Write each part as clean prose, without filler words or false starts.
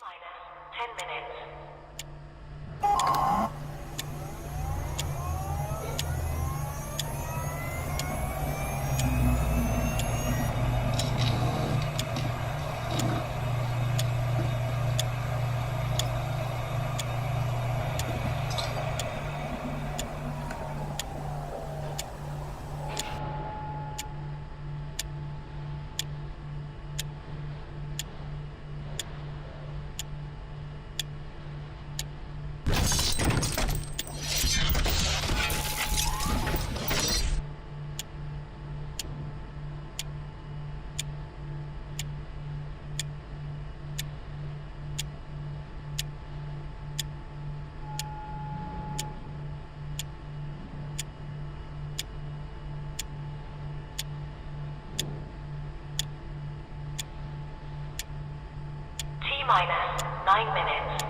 Minus 10 minutes. Minus 9 minutes.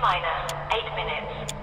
Minus 8 minutes.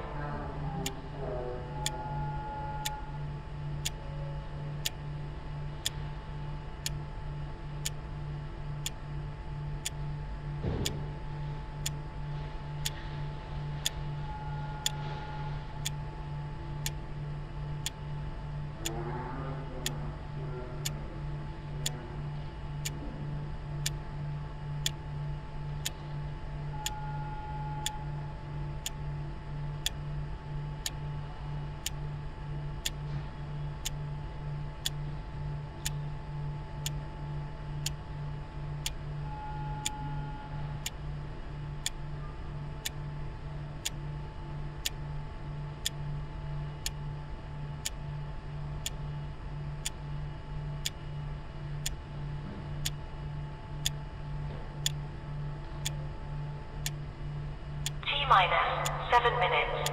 Minus 7 minutes.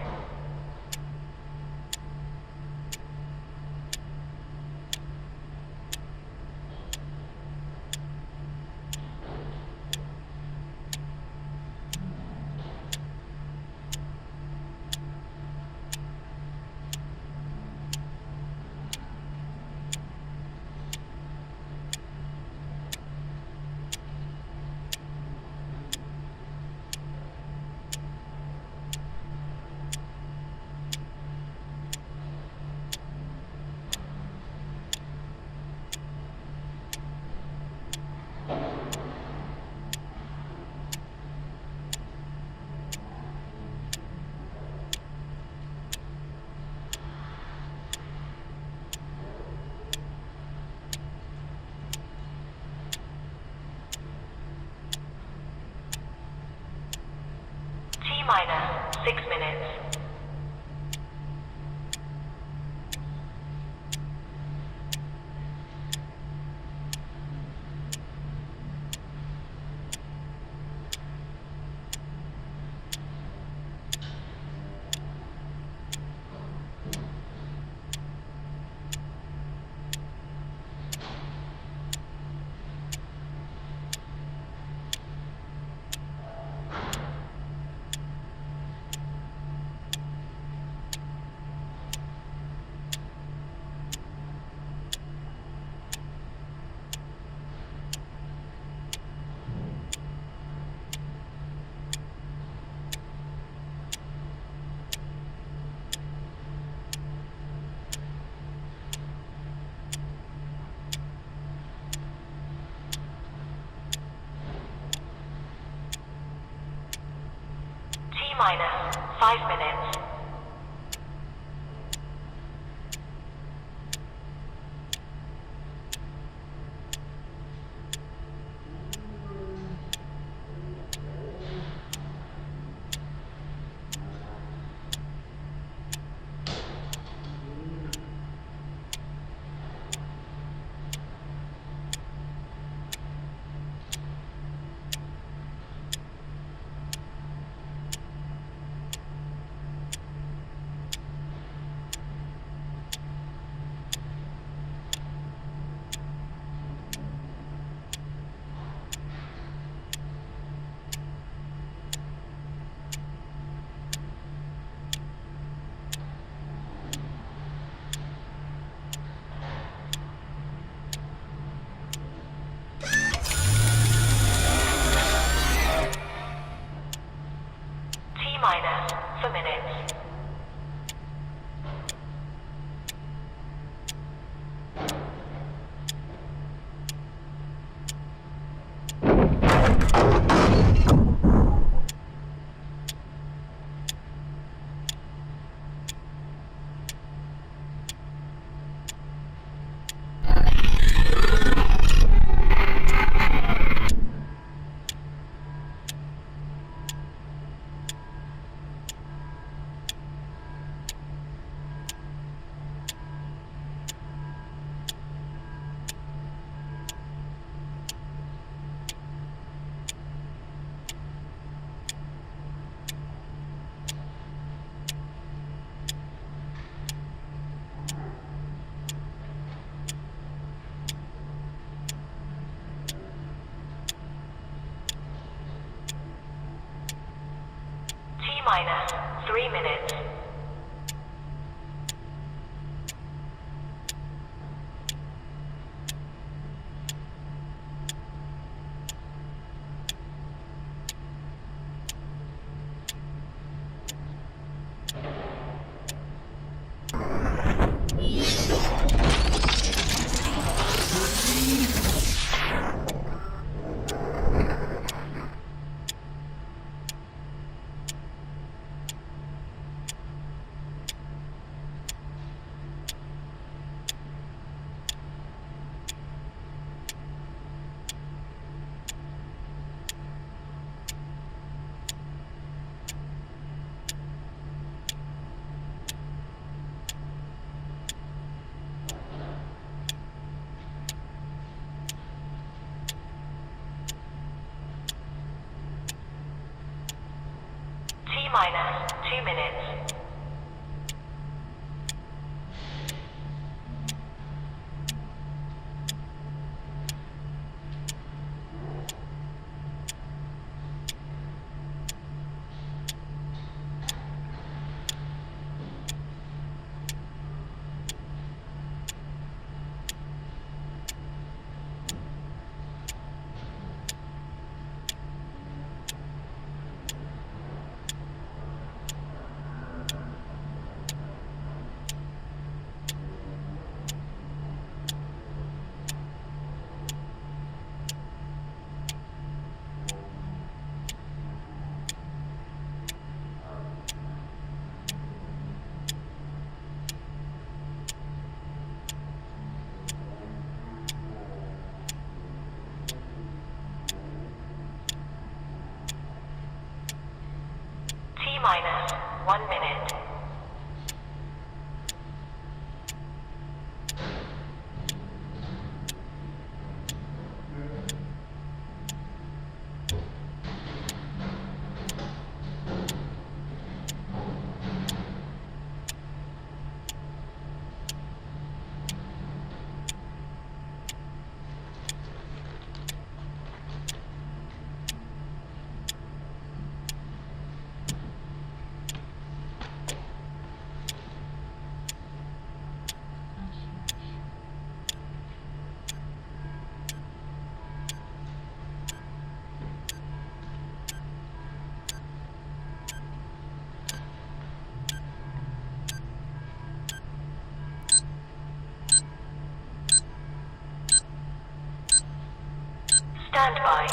Stand by.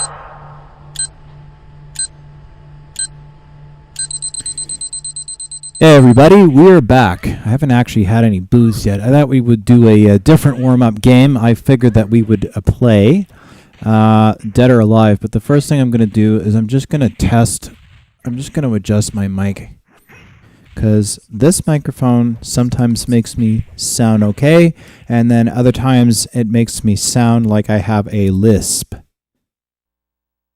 Hey everybody, we're back. I haven't actually had any booze yet. I thought we would do a different warm-up game. I figured that we would play Dead or Alive, but the first thing I'm going to do is I'm just going to adjust my mic. Because this microphone sometimes makes me sound okay, and then other times it makes me sound like I have a lisp.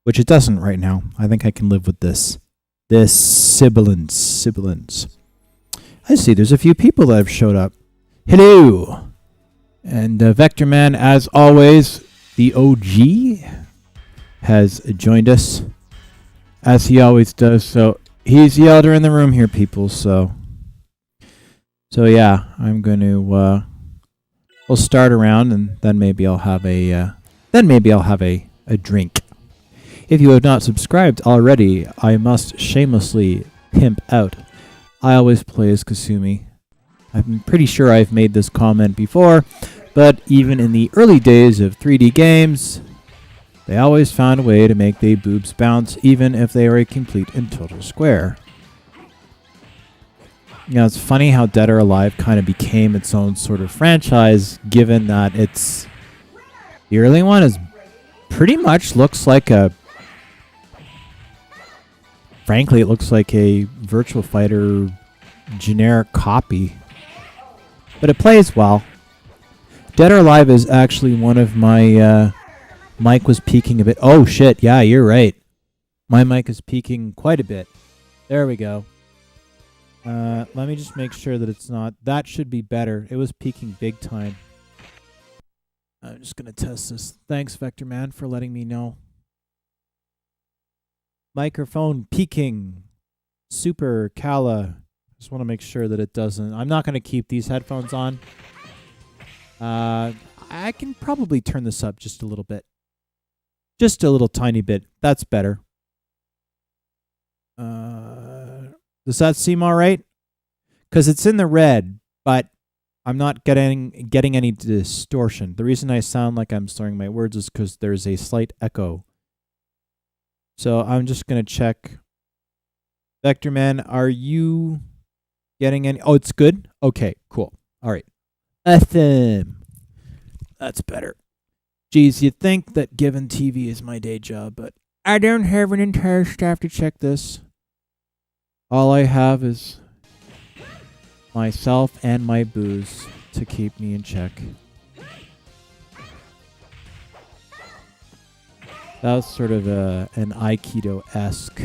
Which it doesn't right now. I think I can live with this. This sibilance. I see there's a few people that have showed up. Hello! And Vector Man, as always, the OG, has joined us, as he always does. So he's the elder in the room here, people. So yeah, I'm going to we'll start around, and then maybe I'll have a drink. If you have not subscribed already, I must shamelessly pimp out. I always play as Kasumi. I'm pretty sure I've made this comment before, but even in the early days of 3D games, they always found a way to make their boobs bounce, even if they are a complete and total square. You know, it's funny how Dead or Alive kind of became its own sort of franchise, given that the early one is pretty much looks like a... Frankly, it looks like a Virtua Fighter generic copy. But it plays well. Dead or Alive is actually one of my... mic was peaking a bit. Oh, shit. Yeah, you're right. My mic is peaking quite a bit. There we go. Let me just make sure that it's not... That should be better. It was peaking big time. I'm just going to test this. Thanks, Vector Man, for letting me know. Microphone peaking. Super Cala. Just want to make sure that it doesn't... I'm not going to keep these headphones on. I can probably turn this up just a little bit. Just a little tiny bit. That's better. Does that seem all right? Because it's in the red, but I'm not getting any distortion. The reason I sound like I'm slurring my words is because there's a slight echo. So I'm just going to check. Vector Man, are you getting any... Oh, it's good? Okay, cool. All right. FM. That's better. Geez, you'd think that given TV is my day job, but I don't have an entire staff to check this. All I have is myself and my booze to keep me in check. That was sort of an Aikido-esque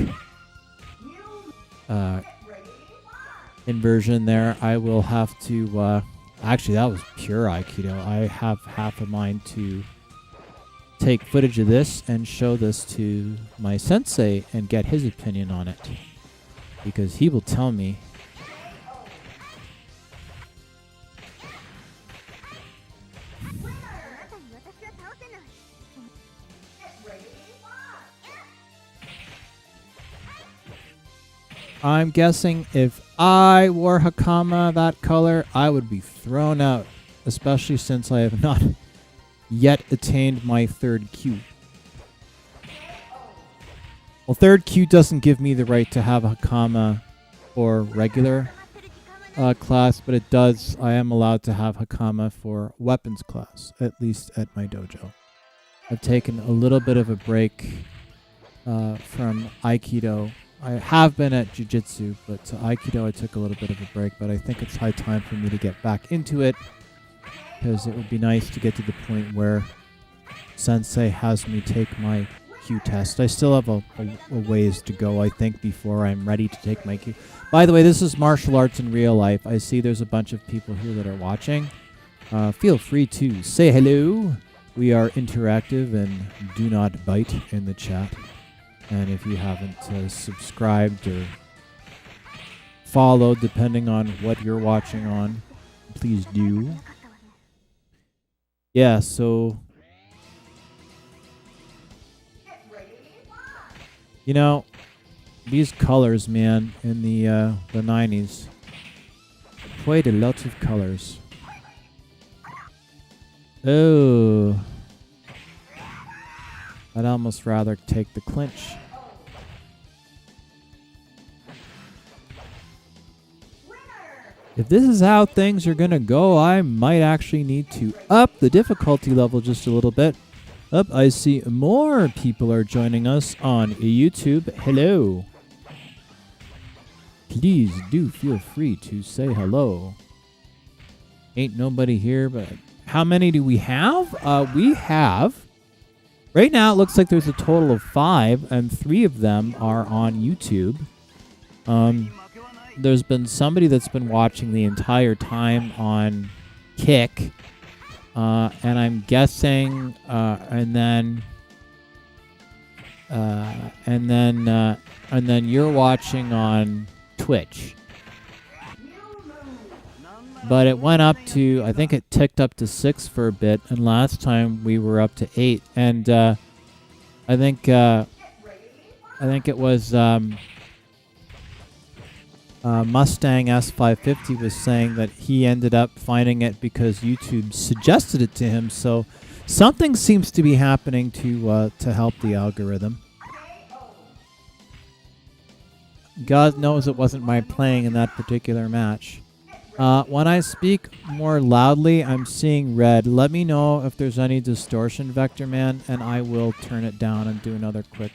inversion there. I will have to... actually, that was pure Aikido. I have half a mind to take footage of this and show this to my sensei and get his opinion on it. Because he will tell me... I'm guessing if I wore Hakama that color, I would be thrown out. Especially since I have not yet attained my third Q. Well, third Q doesn't give me the right to have Hakama for regular class, but it does. I am allowed to have Hakama for weapons class, at least at my dojo. I've taken a little bit of a break from Aikido. I have been at Jiu-Jitsu, but to Aikido I took a little bit of a break, but I think it's high time for me to get back into it, because it would be nice to get to the point where Sensei has me take my Q test. I still have a ways to go, I think, before I'm ready to take my Q. By the way, this is martial arts in real life. I see there's a bunch of people here that are watching. Feel free to say hello. We are interactive and do not bite in the chat. And if you haven't subscribed or followed, depending on what you're watching on, please do. Yeah, so... You know, these colors, man, in the 90s. Quite a lot of colors. Oh. I I'd almost rather take the clinch. If this is how things are gonna go, I might actually need to up the difficulty level just a little bit. Up, I see more people are joining us on YouTube. Hello. Please do feel free to say hello. Ain't nobody here, but how many do we have? We have... Right now, it looks like there's a total of 5, and 3 of them are on YouTube. There's been somebody that's been watching the entire time on Kick, and I'm guessing, and then you're watching on Twitch. But it went up to, I think it ticked up to 6 for a bit, and last time we were up to 8. And I think it was Mustang S550 was saying that he ended up finding it because YouTube suggested it to him. So something seems to be happening to help the algorithm. God knows it wasn't my playing in that particular match. When I speak more loudly, I'm seeing red. Let me know if there's any distortion, Vector Man, and I will turn it down and do another quick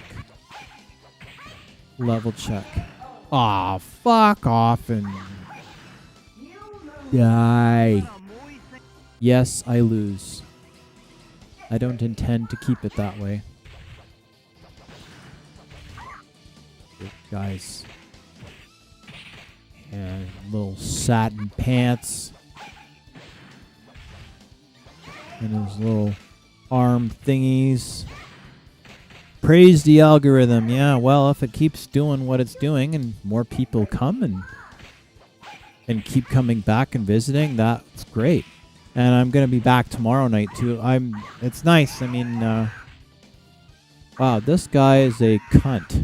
level check. Aw, fuck off and die. Yes, I lose. I don't intend to keep it that way. Good guys. And little satin pants. And his little arm thingies. Praise the algorithm. Yeah, well, if it keeps doing what it's doing and more people come and keep coming back and visiting, that's great. And I'm going to be back tomorrow night too. It's nice. I mean, wow, this guy is a cunt.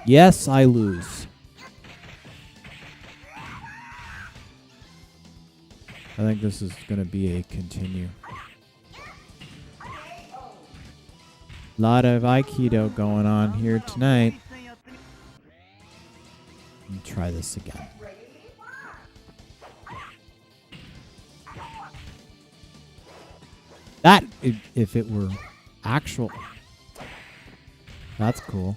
Yes, I lose. I think this is going to be a continue. Lot of Aikido going on here tonight. Let me try this again. That, if it were actual... That's cool.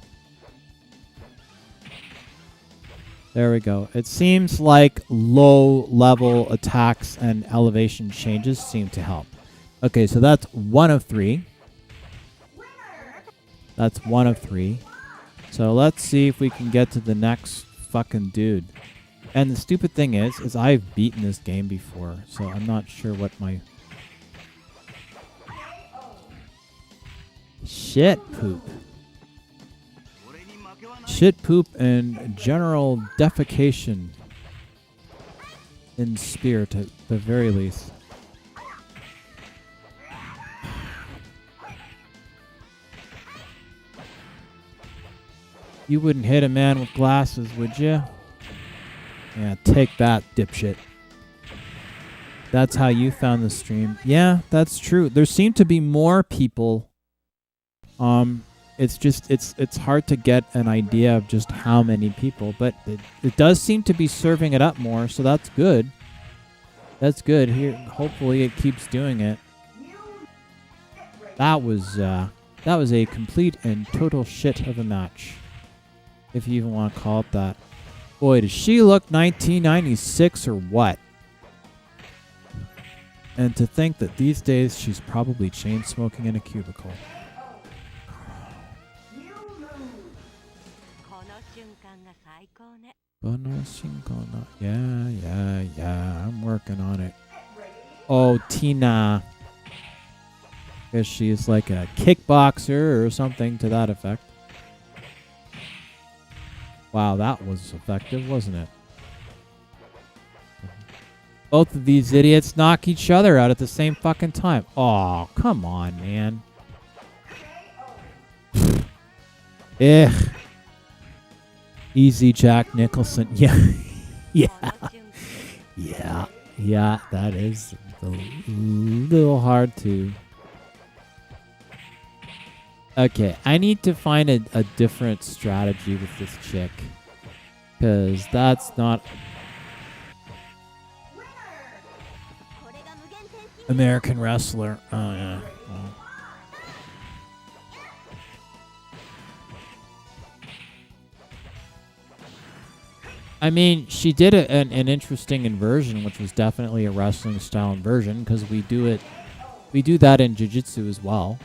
There we go. It seems like low-level attacks and elevation changes seem to help. Okay, so that's 1 of 3. That's 1 of 3. So let's see if we can get to the next fucking dude. And the stupid thing is I've beaten this game before, so I'm not sure what my... Shit poop. Shit poop and general defecation. In spirit, at the very least. You wouldn't hit a man with glasses, would you? Yeah, take that, dipshit. That's how you found the stream. Yeah, that's true. There seem to be more people. It's just it's hard to get an idea of just how many people, but it does seem to be serving it up more, so that's good. That's good. Here, hopefully it keeps doing it. That was a complete and total shit of a match. If you even want to call it that. Boy, does she look 1996 or what? And to think that these days she's probably chain smoking in a cubicle. Yeah, I'm working on it. Oh, Tina. Guess she's like a kickboxer or something to that effect. Wow, that was effective, wasn't it? Both of these idiots knock each other out at the same fucking time. Oh, come on, man. Ugh. Easy Jack Nicholson. Yeah. Yeah, that is a little hard to Okay, I need to find a different strategy with this chick. Because that's not American wrestler. Oh, yeah. Well. I mean, she did an interesting inversion, which was definitely a wrestling style inversion, because we do that in jiu-jitsu as well.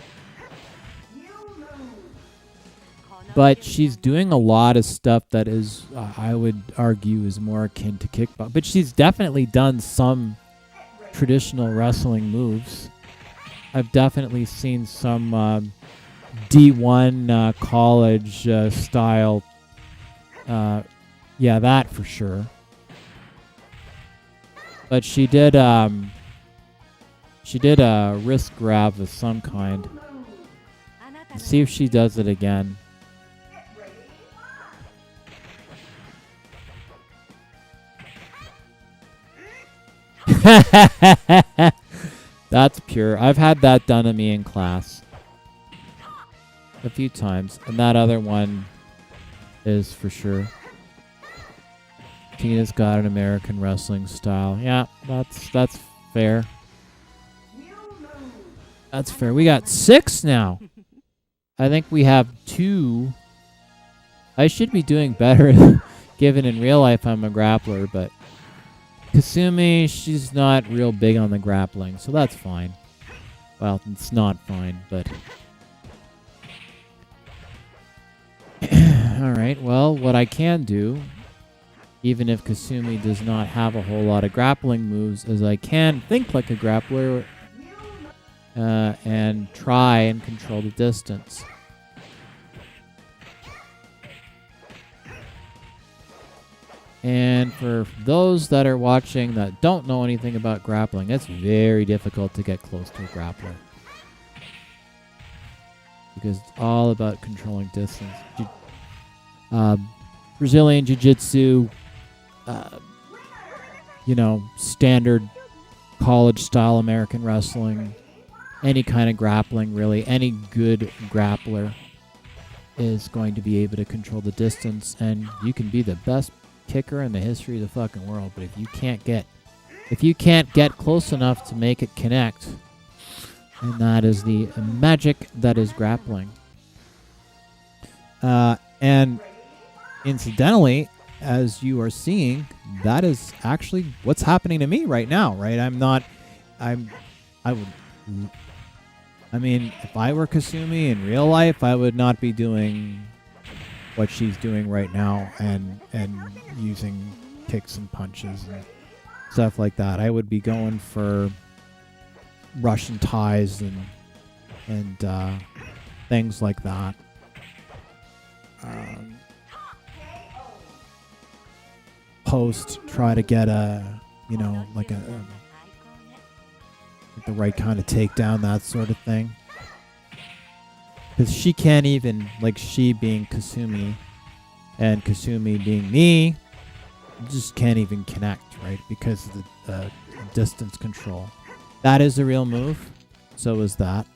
But she's doing a lot of stuff that is, I would argue, is more akin to kickboxing. But she's definitely done some traditional wrestling moves. I've definitely seen some D1 college style. Yeah, that for sure. But she did a wrist grab of some kind. Let's see if she does it again. That's pure. I've had that done to me in class a few times, and that other one is for sure. Tina's got an American wrestling style. Yeah, that's fair. That's fair. We got 6 now. I think we have 2. I should be doing better given in real life I'm a grappler, but Kasumi, she's not real big on the grappling, so that's fine. Well, it's not fine, but... Alright, well, what I can do, even if Kasumi does not have a whole lot of grappling moves, is I can think like a grappler and try and control the distance. And for those that are watching that don't know anything about grappling, it's very difficult to get close to a grappler. Because it's all about controlling distance. Brazilian Jiu-Jitsu, standard college-style American wrestling, any kind of grappling, really, any good grappler is going to be able to control the distance, and you can be the best kicker in the history of the fucking world, but if you can't get close enough to make it connect, and that is the magic that is grappling. And incidentally, as you are seeing, that is actually what's happening to me right now, right? I mean, if I were Kasumi in real life, I would not be doing what she's doing right now and using kicks and punches and stuff like that. I would be going for Russian ties and things like that. Post, try to get the right kind of takedown, that sort of thing. Because she can't even, like, she being Kasumi and Kasumi being me, just can't even connect, right? Because of the distance control. That is a real move. So is that.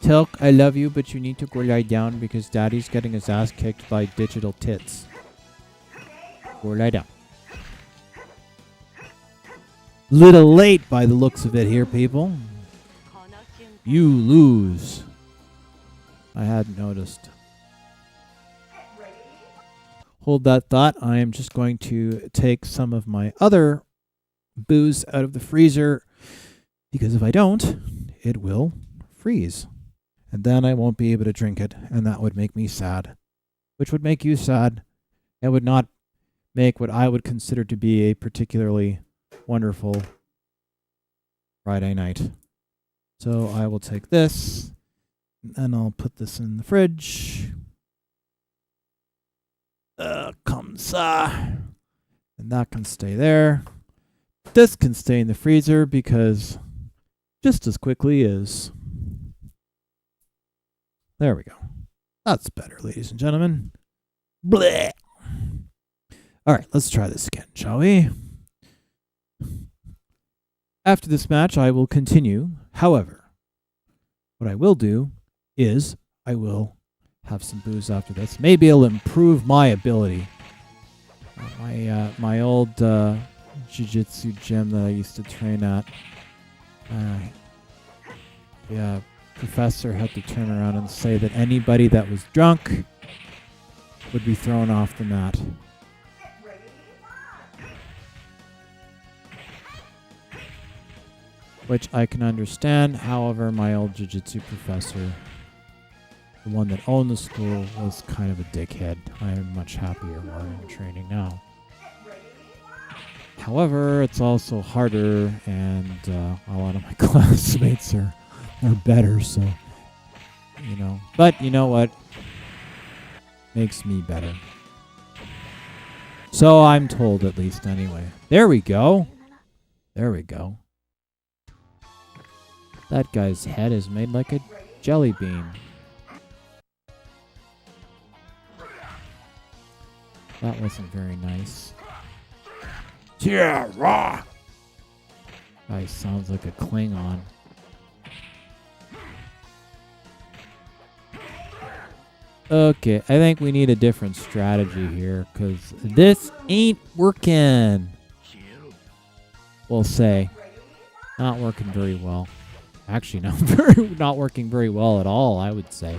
Tilk, I love you, but you need to go lie down because Daddy's getting his ass kicked by digital tits. Go lie down. Little late by the looks of it here, people. You lose. I hadn't noticed. Hold that thought. I am just going to take some of my other booze out of the freezer because if I don't, it will freeze. And then I won't be able to drink it, and that would make me sad. Which would make you sad, and would not make what I would consider to be a particularly wonderful Friday night. So I will take this, and I'll put this in the fridge. Comme ça. And that can stay there. This can stay in the freezer because just as quickly as... There we go. That's better, ladies and gentlemen. Blech. All right, let's try this again, shall we? After this match, I will continue. However, what I will do is I will have some booze after this. Maybe it'll improve my ability. My old jiu-jitsu gym that I used to train at, the professor had to turn around and say that anybody that was drunk would be thrown off the mat. Which I can understand. However, my old jiu-jitsu professor, the one that owned the school, was kind of a dickhead. I am much happier where I'm training now. However, it's also harder, and a lot of my classmates are better, so, you know. But you know what? Makes me better. So I'm told, at least, anyway. There we go. There we go. That guy's head is made like a jelly bean. That wasn't very nice. Yeah, rah! Guy sounds like a Klingon. Okay, I think we need a different strategy here, because this ain't working. We'll say. Not working very well. Actually, not working very well at all, I would say.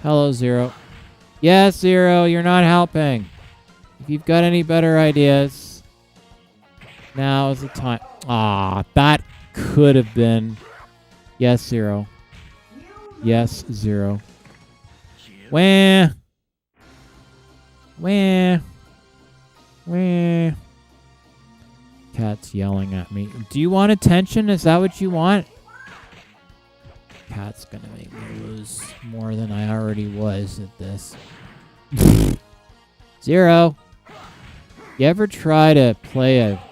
Hello, Zero. Yes, Zero, you're not helping. If you've got any better ideas, now is the time. Ah, that could have been. Yes, Zero. Yes, Zero. Wah. Wah. Wah. Cat's yelling at me. Do you want attention? Is that what you want? Cat's gonna make me lose more than I already was at this. Zero. You ever try to play a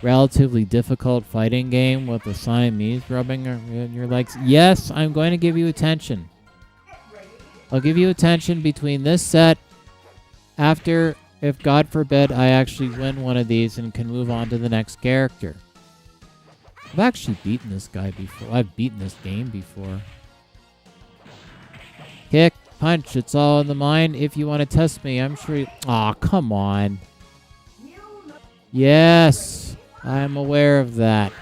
relatively difficult fighting game with a Siamese rubbing your legs? Yes, I'm going to give you attention. I'll give you attention between this set after, if God forbid, I actually win one of these and can move on to the next character. I've actually beaten this guy before. I've beaten this game before. Kick, punch, it's all in the mind. If you want to test me, I'm sure you... Aw, come on. Yes, I'm aware of that.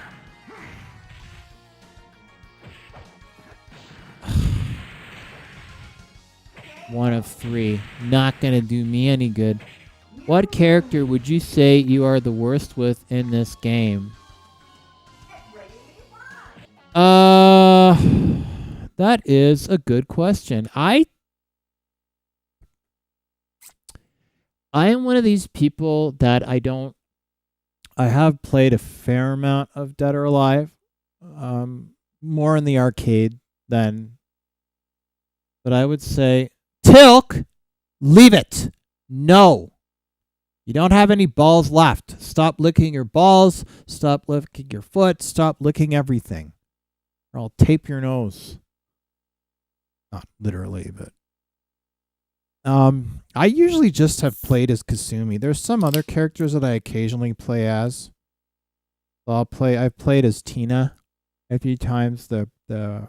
One of three. Not gonna do me any good. What character would you say you are the worst with in this game? That is a good question. I am one of these people that I have played a fair amount of Dead or Alive. More in the arcade than... But I would say... Tilk! Leave it! No! You don't have any balls left. Stop licking your balls. Stop licking your foot. Stop licking everything. Or I'll tape your nose. Not literally, but... I usually just have played as Kasumi. There's some other characters that I occasionally play as. So I've played as Tina a few times, the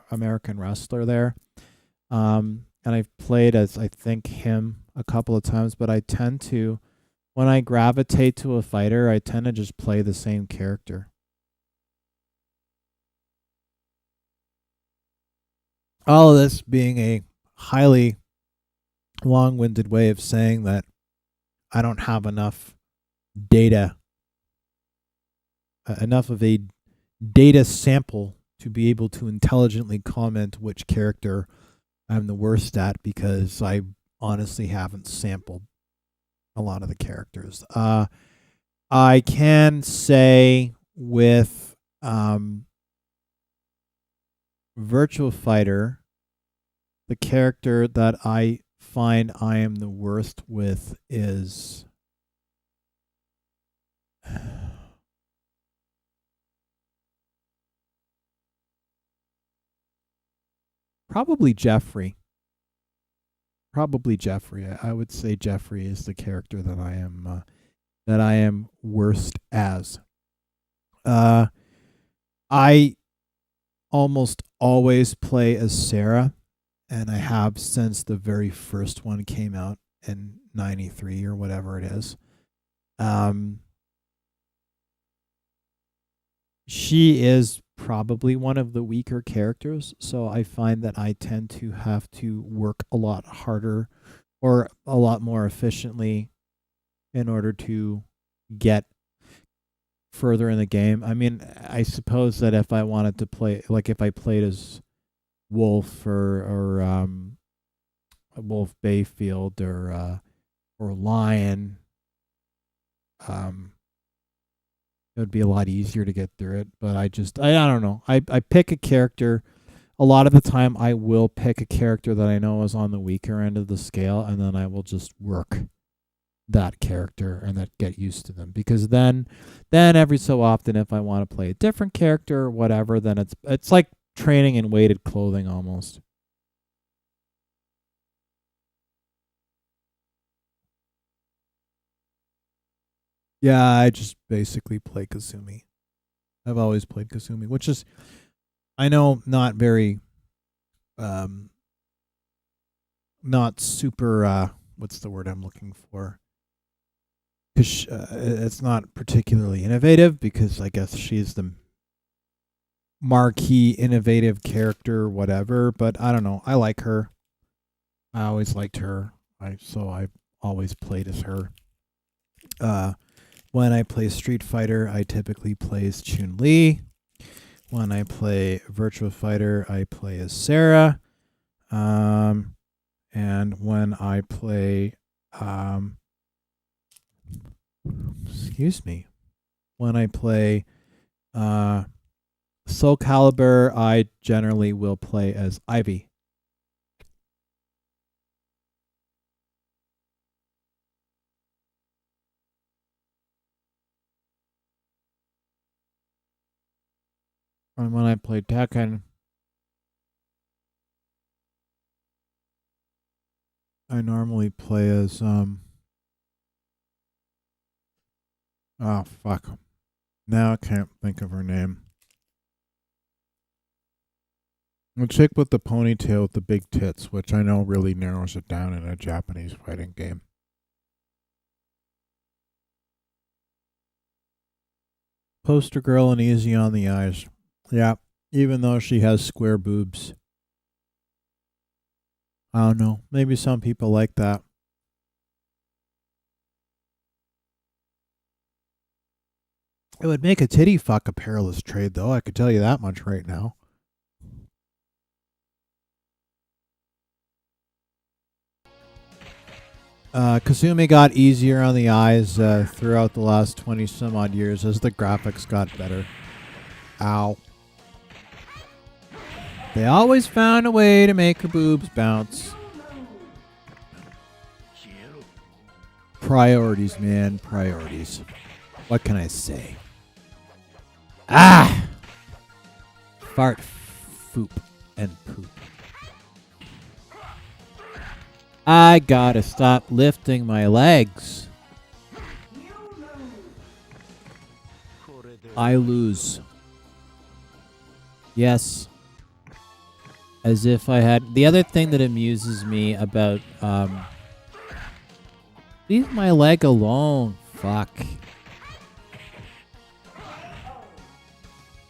American wrestler there. And I've played as, I think, him a couple of times, but I tend to, when I gravitate to a fighter, I tend to just play the same character. All of this being a highly long-winded way of saying that I don't have enough data, enough of a data sample to be able to intelligently comment which character I'm the worst at, because I honestly haven't sampled a lot of the characters. I can say with Virtual Fighter, the character that I find I am the worst with is probably Jeffrey. Probably Jeffrey. I would say Jeffrey is the character that I am worst as. I almost always play as Sarah, and I have since the very first one came out in 93 or whatever it is. She is probably one of the weaker characters, so I find that I tend to have to work a lot harder or a lot more efficiently in order to get further in the game. I mean, I suppose that if I wanted to play, like if I played as Wolf or Wolf Bayfield or Lion, it would be a lot easier to get through it. But I don't know. I pick a character. A lot of the time, I will pick a character that I know is on the weaker end of the scale, and then I will just work that character and that get used to them. Because then every so often, if I want to play a different character or whatever, then it's like training in weighted clothing almost. Yeah, I just basically play Kasumi. I've always played Kasumi, which is, I know, not very, not super, what's the word I'm looking for? Because it's not particularly innovative, because I guess she's the marquee innovative character, whatever. But I don't know. I like her. I always liked her. So I always played as her. When I play Street Fighter, I typically play as Chun-Li. When I play Virtua Fighter, I play as Sarah. And when I play, excuse me, when I play Soul Calibur, I generally will play as Ivy. And when I play Tekken, I normally play as oh fuck. Now I can't think of her name. The chick with the ponytail with the big tits, which I know really narrows it down in a Japanese fighting game. Poster girl and easy on the eyes. Yeah, even though she has square boobs. I don't know. Maybe some people like that. It would make a titty fuck a perilous trade, though. I could tell you that much right now. Kasumi got easier on the eyes throughout the last 20 some odd years as the graphics got better. Ow. They always found a way to make her boobs bounce. Priorities, man. Priorities. What can I say? Ah! Fart, foop, and poop. I gotta stop lifting my legs. I lose. Yes. As if I had... The other thing that amuses me about... leave my leg alone. Fuck.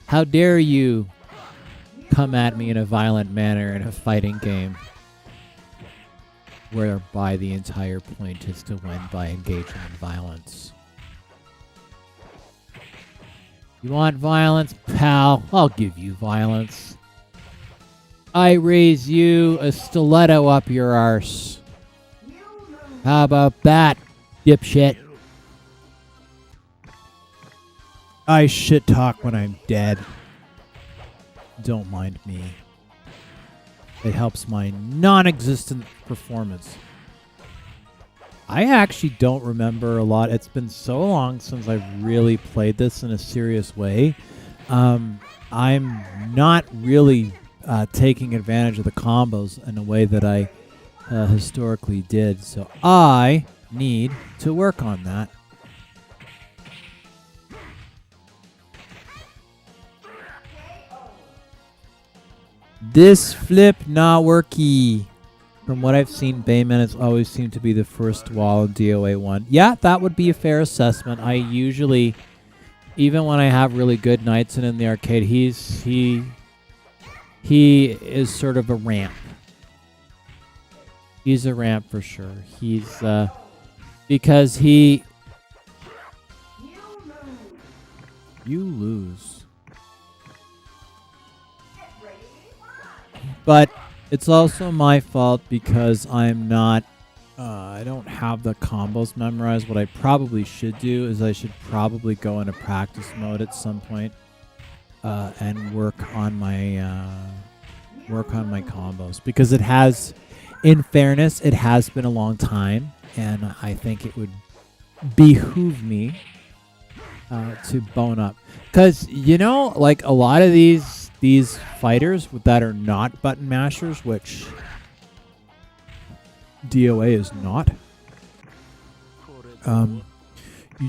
How dare you come at me in a violent manner in a fighting game whereby the entire point is to win by engaging in violence. You want violence, pal? I'll give you violence. I raise you a stiletto up your arse. How about that, dipshit? I shit talk when I'm dead. Don't mind me. It helps my non-existent performance. I actually don't remember a lot. It's been so long since I've really played this in a serious way. I'm not really taking advantage of the combos in a way that I historically did. So I need to work on that. This flip not worky. From what I've seen, Bayman has always seemed to be the first wall in DOA 1. Yeah, that would be a fair assessment. I usually, even when I have really good nights and in the arcade, he is sort of a ramp. He's a ramp for sure. He's because you lose. But it's also my fault because I'm not, I don't have the combos memorized. What I probably should do is I should probably go into practice mode at some point and work on my combos, because it has, in fairness, it has been a long time, and I think it would behoove me to bone up, because like a lot of these fighters that are not button mashers, which DOA is not, you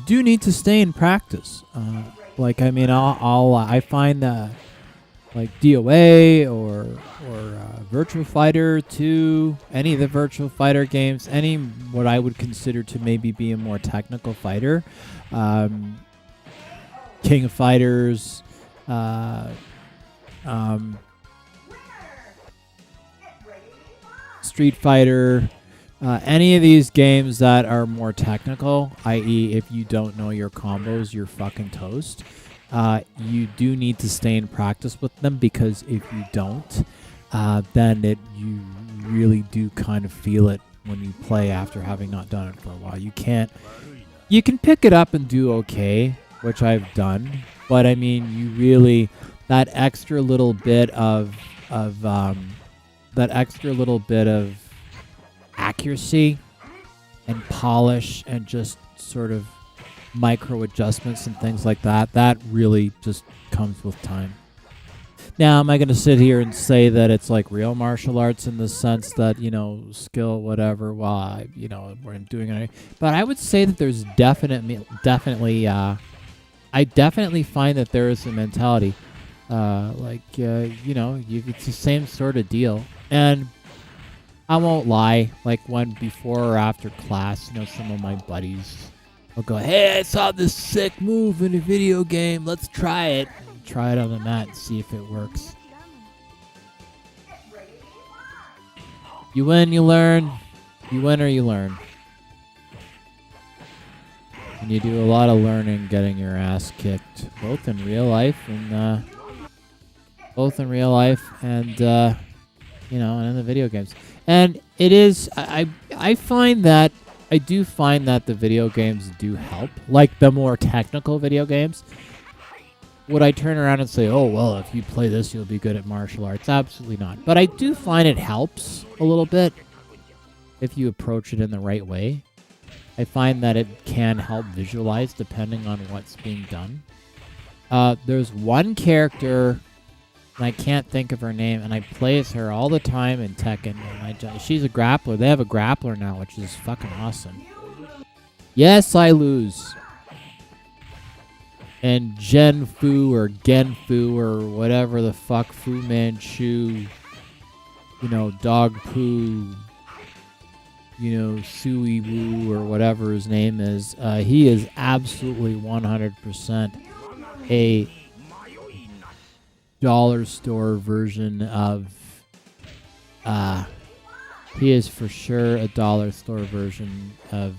do need to stay in practice. Like, I mean, I find that like DOA or Virtua Fighter 2, any of the Virtua Fighter games, any what I would consider to maybe be a more technical fighter, King of Fighters, Street Fighter, any of these games that are more technical, i.e. if you don't know your combos, you're fucking toast. You do need to stay in practice with them, because if you don't, then you really do kind of feel it when you play after having not done it for a while. You can pick it up and do okay, which I've done, but I mean, you really, that extra little bit of accuracy and polish and just sort of micro adjustments and things like that really just comes with time. Now, am I going to sit here and say that it's like real martial arts in the sense that, skill, whatever, we're doing it, but I would say that there's definitely I definitely find that there is a mentality, it's the same sort of deal. And I won't lie, like when before or after class, some of my buddies will go, "Hey, I saw this sick move in a video game. Let's try it." And try it on the mat and see if it works. You win, you learn. You win or you learn. And you do a lot of learning getting your ass kicked, both in real life and and in the video games. And it is, I find that, I do find that the video games do help. Like the more technical video games. Would I turn around and say, oh, well, if you play this, you'll be good at martial arts? Absolutely not. But I do find it helps a little bit if you approach it in the right way. I find that it can help visualize depending on what's being done. There's one character, and I can't think of her name, and I play as her all the time in Tekken. And she's a grappler. They have a grappler now, which is fucking awesome. Yes, I lose. And Genfu or Genfu or whatever the fuck, Fu Manchu, Dog Poo, Sui Wu or whatever his name is, he is absolutely 100% a dollar store version of, he is for sure a dollar store version of,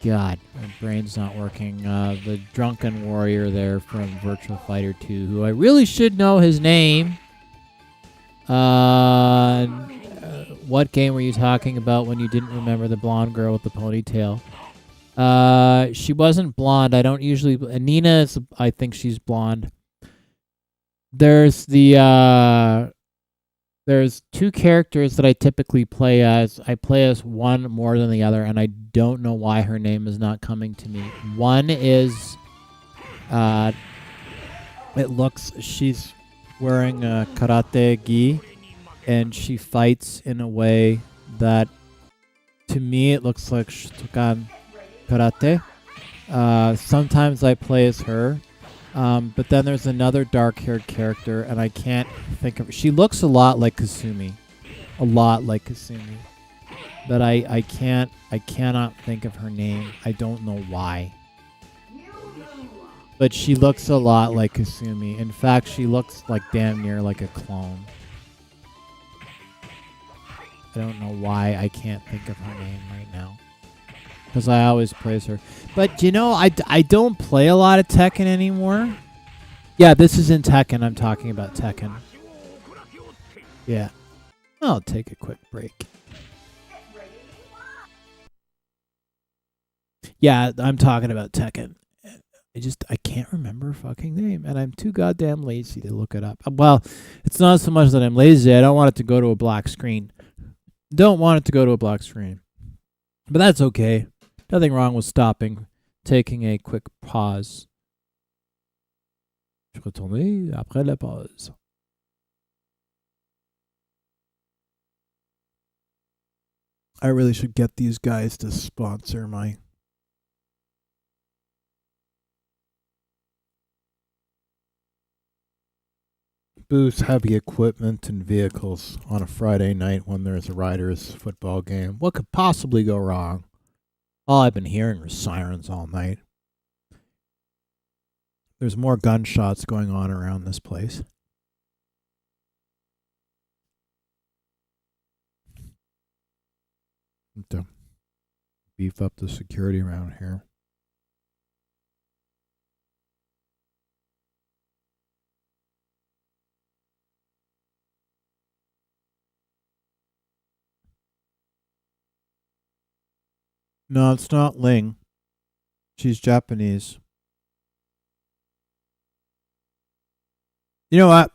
God, my brain's not working, the drunken warrior there from Virtua Fighter 2, who I really should know his name. What game were you talking about when you didn't remember the blonde girl with the ponytail? She wasn't blonde. I don't usually... Nina is... I think she's blonde. There's there's two characters that I typically play as. I play as one more than the other, and I don't know why her name is not coming to me. One is... she's wearing a karate gi, and she fights in a way that, to me, it looks like Shotokan karate. Sometimes I play as her. But then there's another dark-haired character, and I can't think of. She looks a lot like Kasumi, but I cannot think of her name. I don't know why. But she looks a lot like Kasumi. In fact, she looks like damn near like a clone. I don't know why I can't think of her name right now. Because I always praise her. But, you know, I don't play a lot of Tekken anymore. Yeah, this is in Tekken. I'm talking about Tekken. Yeah. I'll take a quick break. Yeah, I'm talking about Tekken. I can't remember her fucking name, and I'm too goddamn lazy to look it up. Well, it's not so much that I'm lazy. I don't want it to go to a black screen. Don't want it to go to a black screen. But that's okay. Nothing wrong with stopping, taking a quick pause. Je retourne après la pause. I really should get these guys to sponsor my boost heavy equipment and vehicles on a Friday night when there's a Riders football game. What could possibly go wrong? All I've been hearing are sirens all night. There's more gunshots going on around this place. To beef up the security around here. No, it's not Ling. She's Japanese. You know what?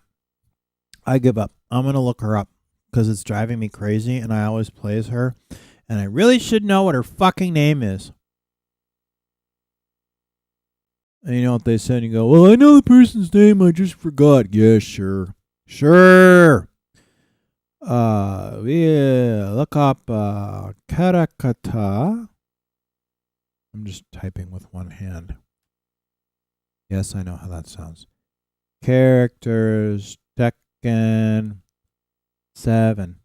I give up. I'm going to look her up because it's driving me crazy and I always play as her. And I really should know what her fucking name is. And you know what they said? You go, well, I know the person's name. I just forgot. Yeah, sure. Sure. Yeah, look up Karakata. I'm just typing with one hand. Yes, I know how that sounds. Characters, Tekken 7.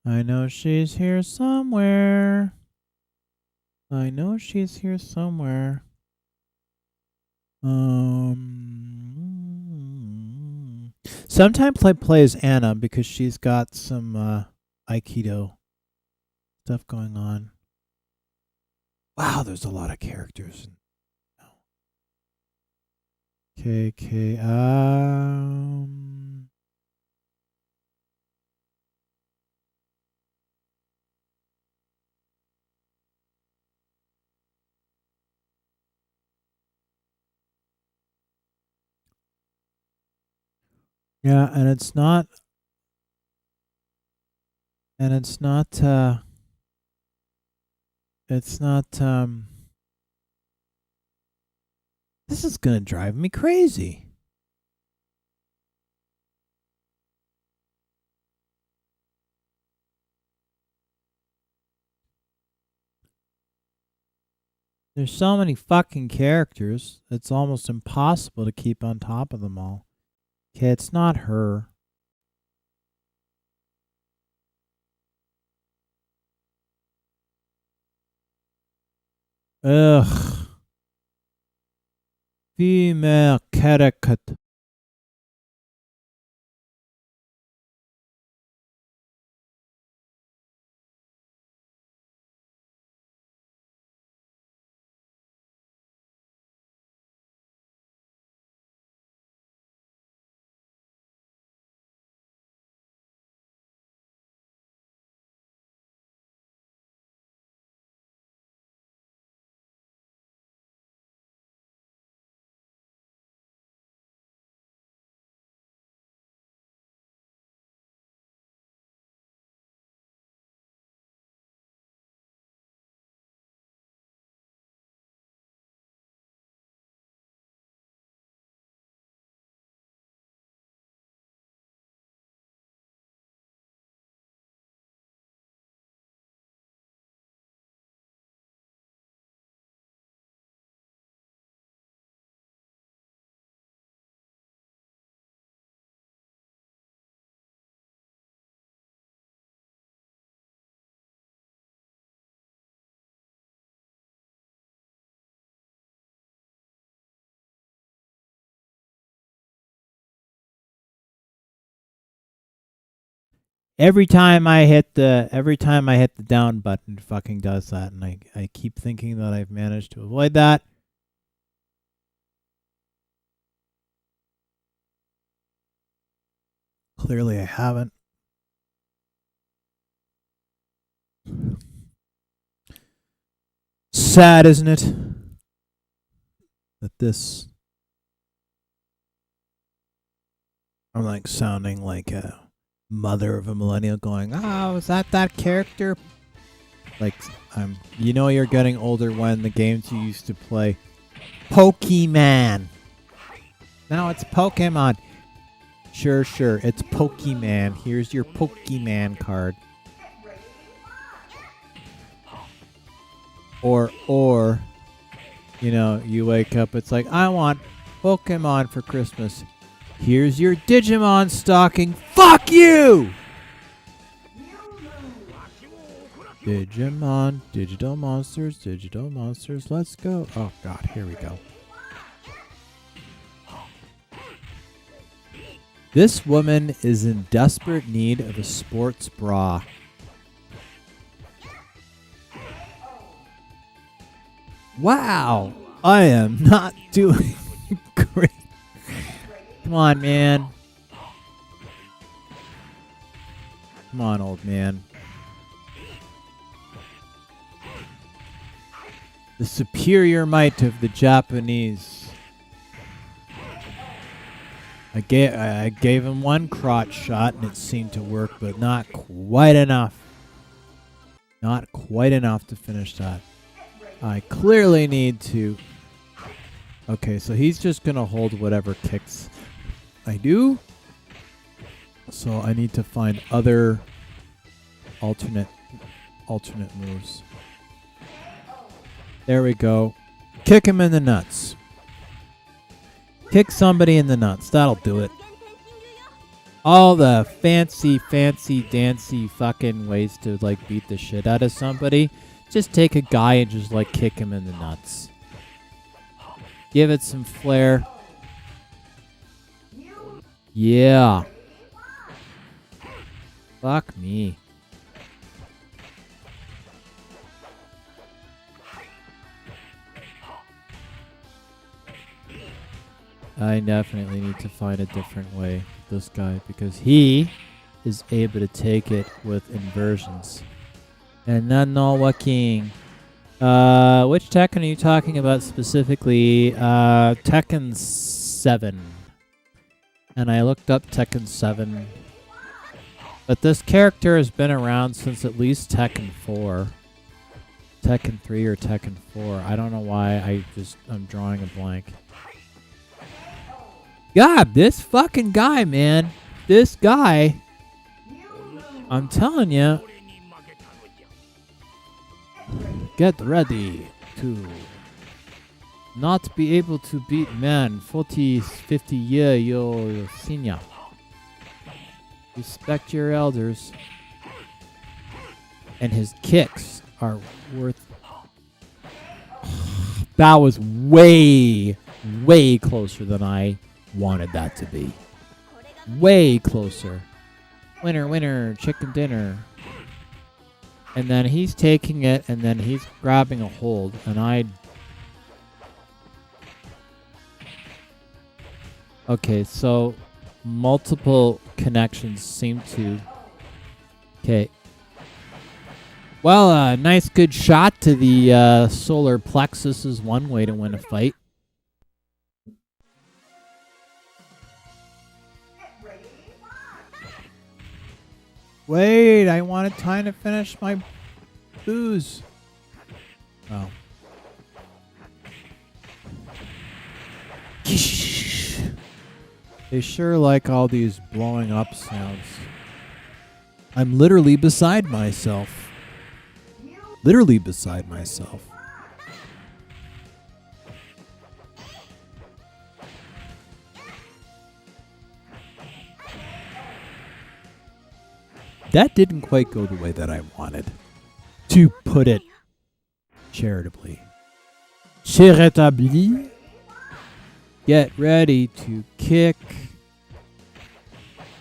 I know she's here somewhere. I know she's here somewhere. Sometimes I play as Anna because she's got some Aikido stuff going on. Wow, there's a lot of characters. Okay. Yeah, and it's not it's not this is gonna drive me crazy. There's so many fucking characters, it's almost impossible to keep on top of them all. Okay, it's not her. Ugh. Female caricature. Every time I hit the down button, it fucking does that, and I keep thinking that I've managed to avoid that. Clearly I haven't. Sad, isn't it? That this... I'm like sounding like a mother of a millennial going, oh, is that character? Like, you know you're getting older when the games you used to play. Pokemon. Now it's Pokemon. Sure, it's Pokemon. Here's your Pokemon card. Or, you know, you wake up, it's like, I want Pokemon for Christmas. Here's your Digimon stocking. Fuck you! Digimon, digital monsters, let's go. Oh god, here we go. This woman is in desperate need of a sports bra. Wow, I am not doing great. Come on, man. Come on, old man. The superior might of the Japanese. I gave him one crotch shot and it seemed to work, but not quite enough. Not quite enough to finish that. I clearly need to... Okay, so he's just going to hold whatever kicks I do. So I need to find other alternate moves. There we go. Kick him in the nuts. Kick somebody in the nuts. That'll do it. All the fancy dancy fucking ways to like beat the shit out of somebody. Just take a guy and just like kick him in the nuts. Give it some flair. Yeah. Fuck me. I definitely need to find a different way with this guy because he is able to take it with inversions. And not working. Which Tekken are you talking about specifically? Tekken 7. And I looked up Tekken 7. But this character has been around since at least Tekken 4. Tekken 3 or Tekken 4. I don't know why I'm drawing a blank. God, this fucking guy, man. This guy. I'm telling you. Get ready to not be able to beat man 40, 50 year senior. Respect your elders. And his kicks are worth... That was way closer than I wanted that to be. Way closer. Winner, chicken dinner. And then he's taking it, and then he's grabbing a hold, and Okay, so multiple connections seem to... Okay. Well, a nice good shot to the solar plexus is one way to win a fight. Wait, I wanted time to finish my booze. Oh. They sure like all these blowing up sounds. I'm literally beside myself. Literally beside myself. That didn't quite go the way that I wanted. To put it charitably. Charitably. Get ready to kick.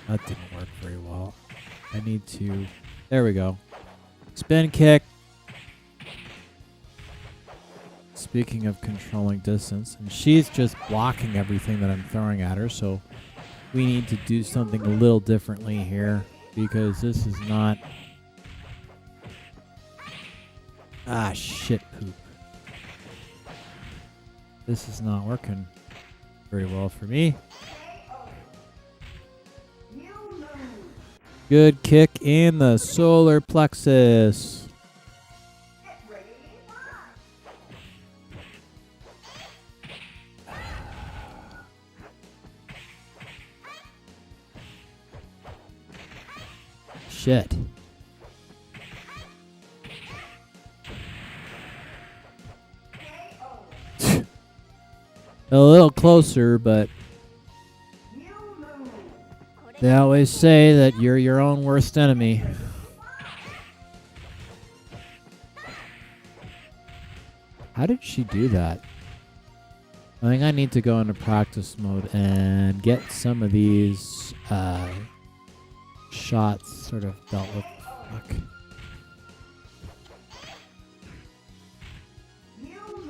That didn't work very well. I need to... There we go. Spin kick. Speaking of controlling distance, and she's just blocking everything that I'm throwing at her, so we need to do something a little differently here because this is not... Ah, shit poop. This is not working very well for me. Good kick in the solar plexus. Shit. A little closer, but they always say that you're your own worst enemy. How did she do that? I think I need to go into practice mode and get some of these shots sort of dealt with. Fuck.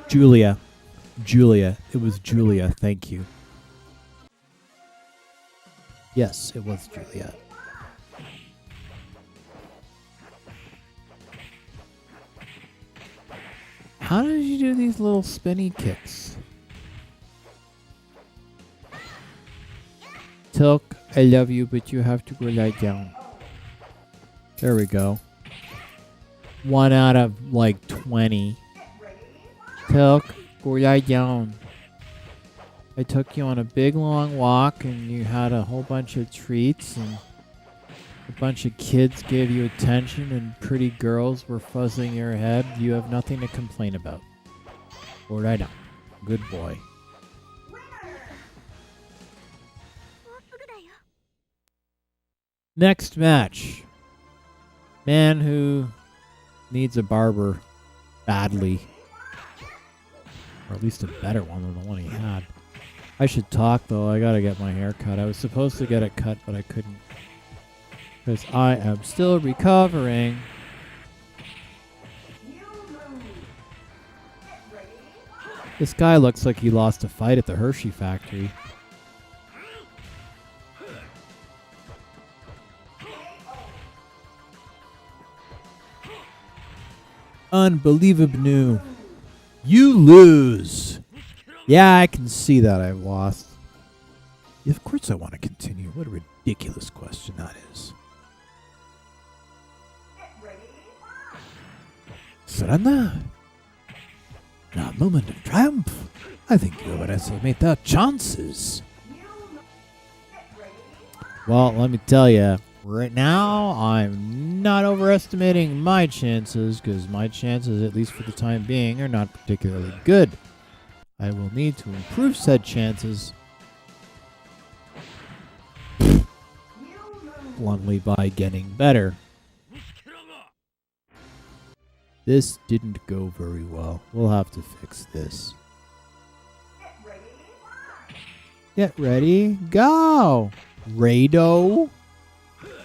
Julia. It was Julia. Thank you. Yes, it was Julia. How did you do these little spinny kicks? Tilk, I love you, but you have to go lie down. There we go. 1 out of like 20. Tilk, go lie down. I took you on a big long walk and you had a whole bunch of treats and a bunch of kids gave you attention and pretty girls were fuzzing your head. You have nothing to complain about. Go lie down. Good boy. Next match. Man who needs a barber badly. Or at least a better one than the one he had. I should talk though. I gotta get my hair cut. I was supposed to get it cut, but I couldn't. Because I am still recovering. This guy looks like he lost a fight at the Hershey factory. Unbelievable new. You lose. Yeah, I can see that I've lost. Yeah, of course I want to continue. What a ridiculous question that is. Surrender? In a moment of triumph, I think you overestimate their chances. Well, let me tell you, right now, I'm not overestimating my chances, because my chances, at least for the time being, are not particularly good. I will need to improve said chances bluntly by getting better. This didn't go very well. We'll have to fix this. Get ready, go! Rado?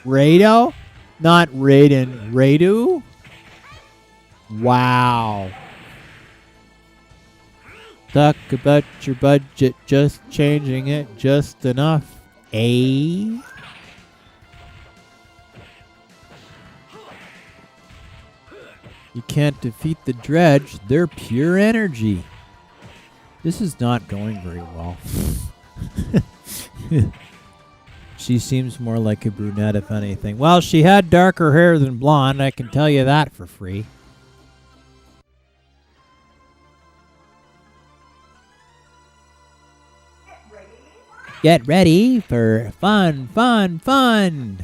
Rado? Not Raiden. Radu? Wow. Talk about your budget, just changing it just enough. Eh? You can't defeat the dredge, they're pure energy. This is not going very well. She seems more like a brunette, if anything. Well, she had darker hair than blonde, I can tell you that for free. Get ready for fun, fun, fun!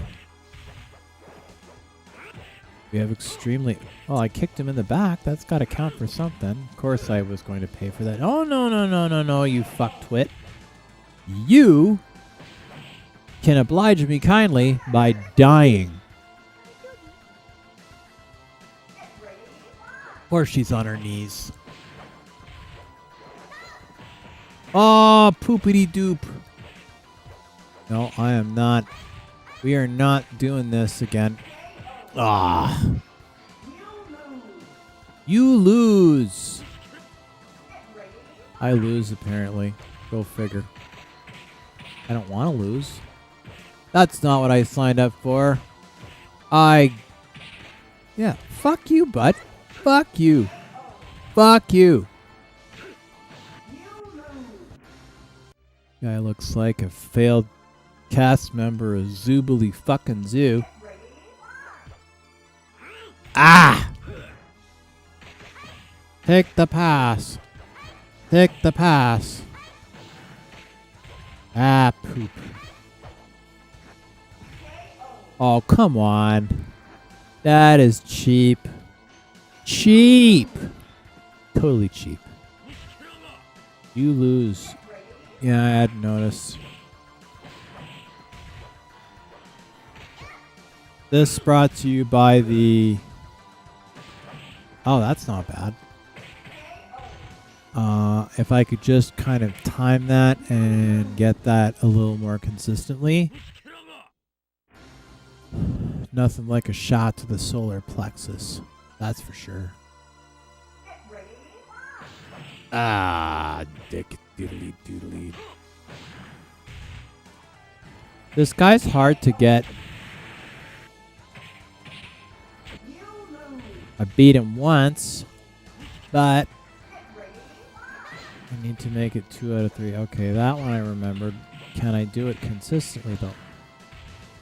We have extremely... Well, I kicked him in the back. That's got to count for something. Of course I was going to pay for that. Oh, no, no, no, no, no, you fucktwit. You can oblige me kindly by dying. Or she's on her knees. Oh, poopity doop. No, I am not We are not doing this again. Ah. You lose. I lose, apparently. Go figure. I don't want to lose. That's not what I signed up for. Yeah, fuck you, bud. Fuck you. Fuck you. Guy looks like a failed cast member of Zoobly fucking Zoo. Ah! Take the pass. Take the pass. Ah, poop. Oh, come on. That is cheap. Cheap! Totally cheap. You lose. Yeah, I hadn't noticed. This brought to you by the... Oh, that's not bad. If I could just kind of time that and get that a little more consistently. Nothing like a shot to the solar plexus. That's for sure. Ah, dick doodly doodly. This guy's hard to get. I beat him once, but I need to make it 2 out of 3. Okay, that one I remembered. Can I do it consistently though?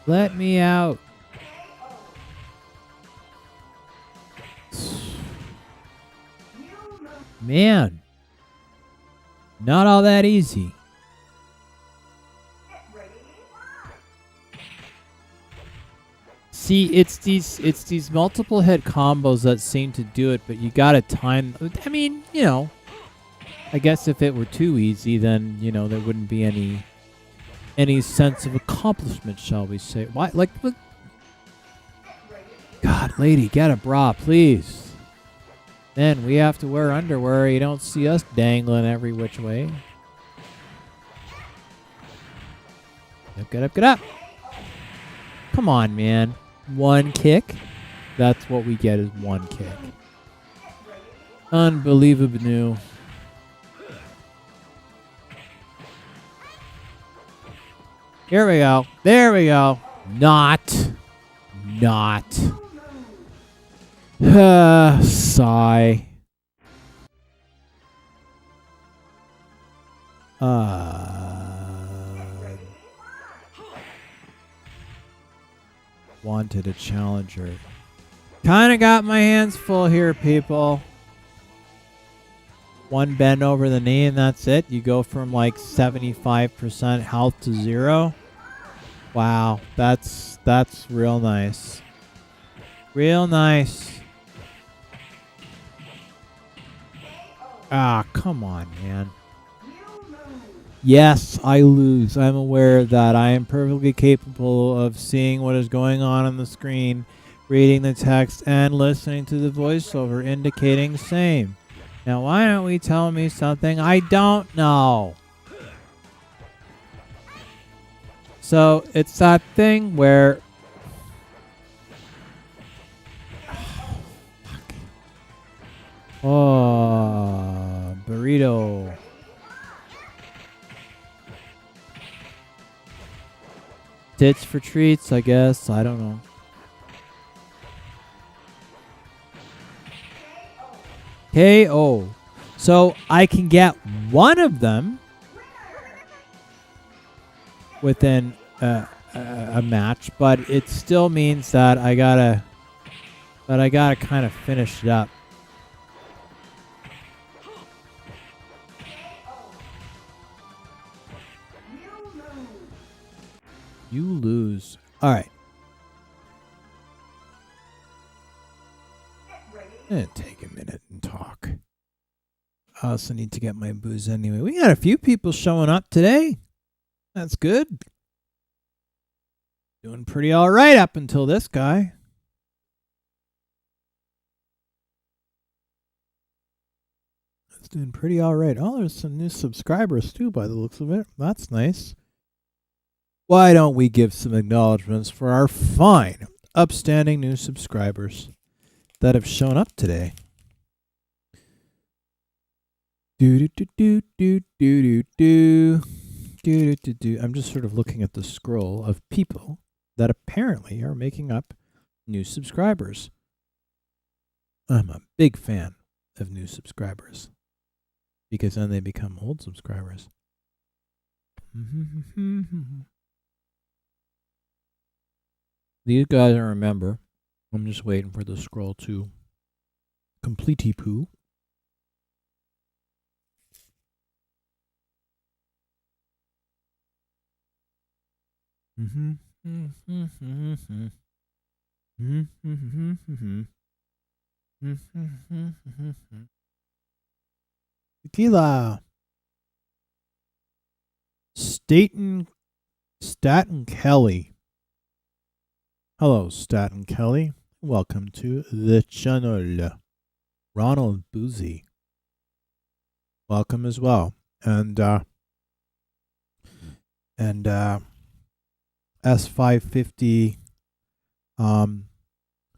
Let me out. Man, not all that easy. See, it's these multiple hit combos that seem to do it, but you gotta time. I mean, you know, I guess if it were too easy, then you know there wouldn't be any sense of accomplishment, shall we say? Why, like, what? God, lady, get a bra, please. Then we have to wear underwear. You don't see us dangling every which way. Get up, get up. Come on, man. One kick. That's what we get is one kick. Unbelievable new. Here we go. There we go. Not. Sigh. Wanted a challenger. Kinda got my hands full here, people. One bend over the knee and that's it. You go from like 75% health to 0. Wow, that's real nice. Real nice. Ah, come on, man. Yes, I lose. I'm aware that I am perfectly capable of seeing what is going on the screen, reading the text, and listening to the voiceover indicating same. Now, why don't we tell me something I don't know? So, it's that thing where... Oh, burrito. Tits for treats, I guess. I don't know. KO. So I can get one of them within a match, but it still means that I gotta kind of finish it up. You lose. All right. It'll take a minute and talk. I also need to get my booze anyway. We got a few people showing up today. That's good. Doing pretty all right up until this guy. It's doing pretty all right. Oh, there's some new subscribers too by the looks of it. That's nice. why don't we give some acknowledgments for our fine, upstanding new subscribers that have shown up today? Do do do do do do do do do do. I'm just sort of looking at the scroll of people that apparently are making up new subscribers. I'm a big fan of new subscribers because then they become old subscribers. These guys I remember. I'm just waiting for the scroll to complete poo. Tequila. Staten Kelly. Hello, Staten Kelly. Welcome to the channel. Ronald Boozy. Welcome as well. And S550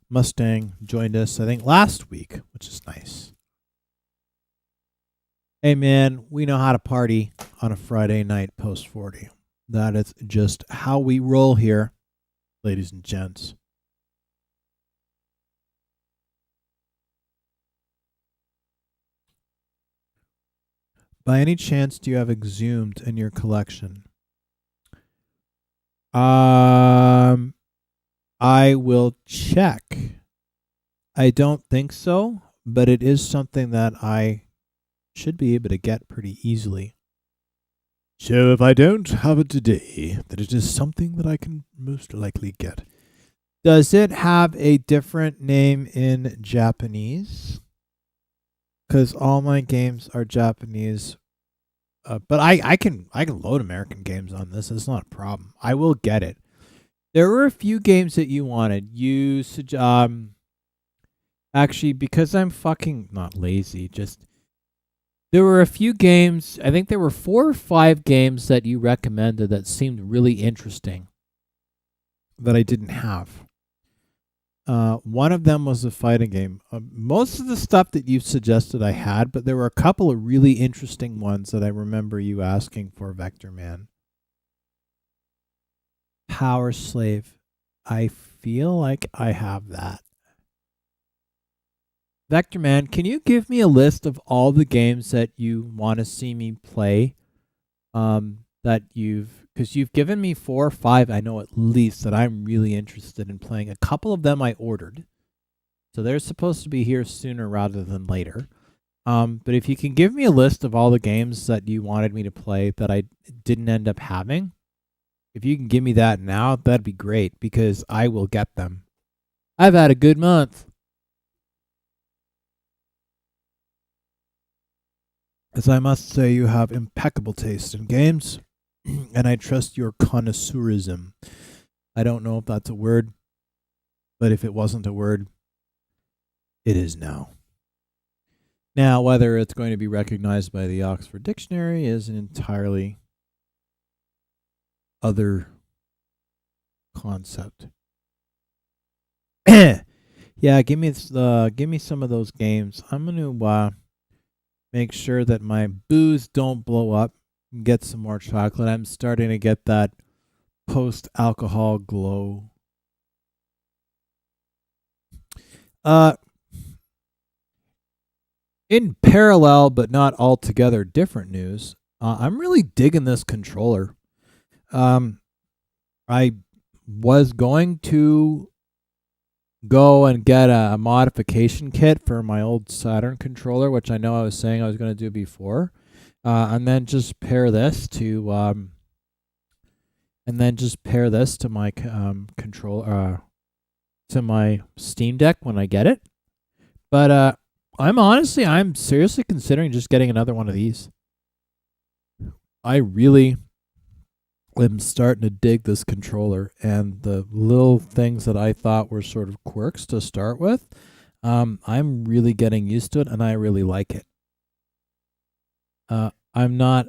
Mustang joined us, I think, last week, which is nice. Hey, man, we know how to party on a Friday night post 40. That is just how we roll here, ladies and gents. By any chance, do you have Exhumed in your collection? I will check. I don't think so, but it is something that I should be able to get pretty easily. So if I don't have it today, then it is something that I can most likely get. Does it have a different name in Japanese? Because all my games are Japanese. But I can load American games on this. It's not a problem. I will get it. There were a few games that you wanted. You actually, because I'm fucking not lazy, just there were a few games. I think there were 4 or 5 games that you recommended that seemed really interesting that I didn't have. One of them was a fighting game. Most of the stuff that you suggested I had, but there were a couple of really interesting ones that I remember you asking for, Vector Man. Power Slave. I feel like I have that. Vector Man, can you give me a list of all the games that you want to see me play? Because you've given me 4 or 5, I know at least, that I'm really interested in playing. A couple of them I ordered, so they're supposed to be here sooner rather than later. But if you can give me a list of all the games that you wanted me to play that I didn't end up having, if you can give me that now, that'd be great, because I will get them. I've had a good month. As I must say, you have impeccable taste in games, and I trust your connoisseurism. I don't know if that's a word, but if it wasn't a word, it is now. Now, whether it's going to be recognized by the Oxford Dictionary is an entirely other concept. Yeah, give me some of those games. I'm going to make sure that my booze don't blow up and get some more chocolate. I'm starting to get that post-alcohol glow. In parallel, but not altogether different news, I'm really digging this controller. I was going to go and get a modification kit for my old Saturn controller, which I know I was saying I was going to do before, and then just pair this to my controller, to my Steam Deck when I get it. But I'm seriously considering just getting another one of these. I really am starting to dig this controller, and the little things that I thought were sort of quirks to start with, I'm really getting used to it, and I really like it. I'm not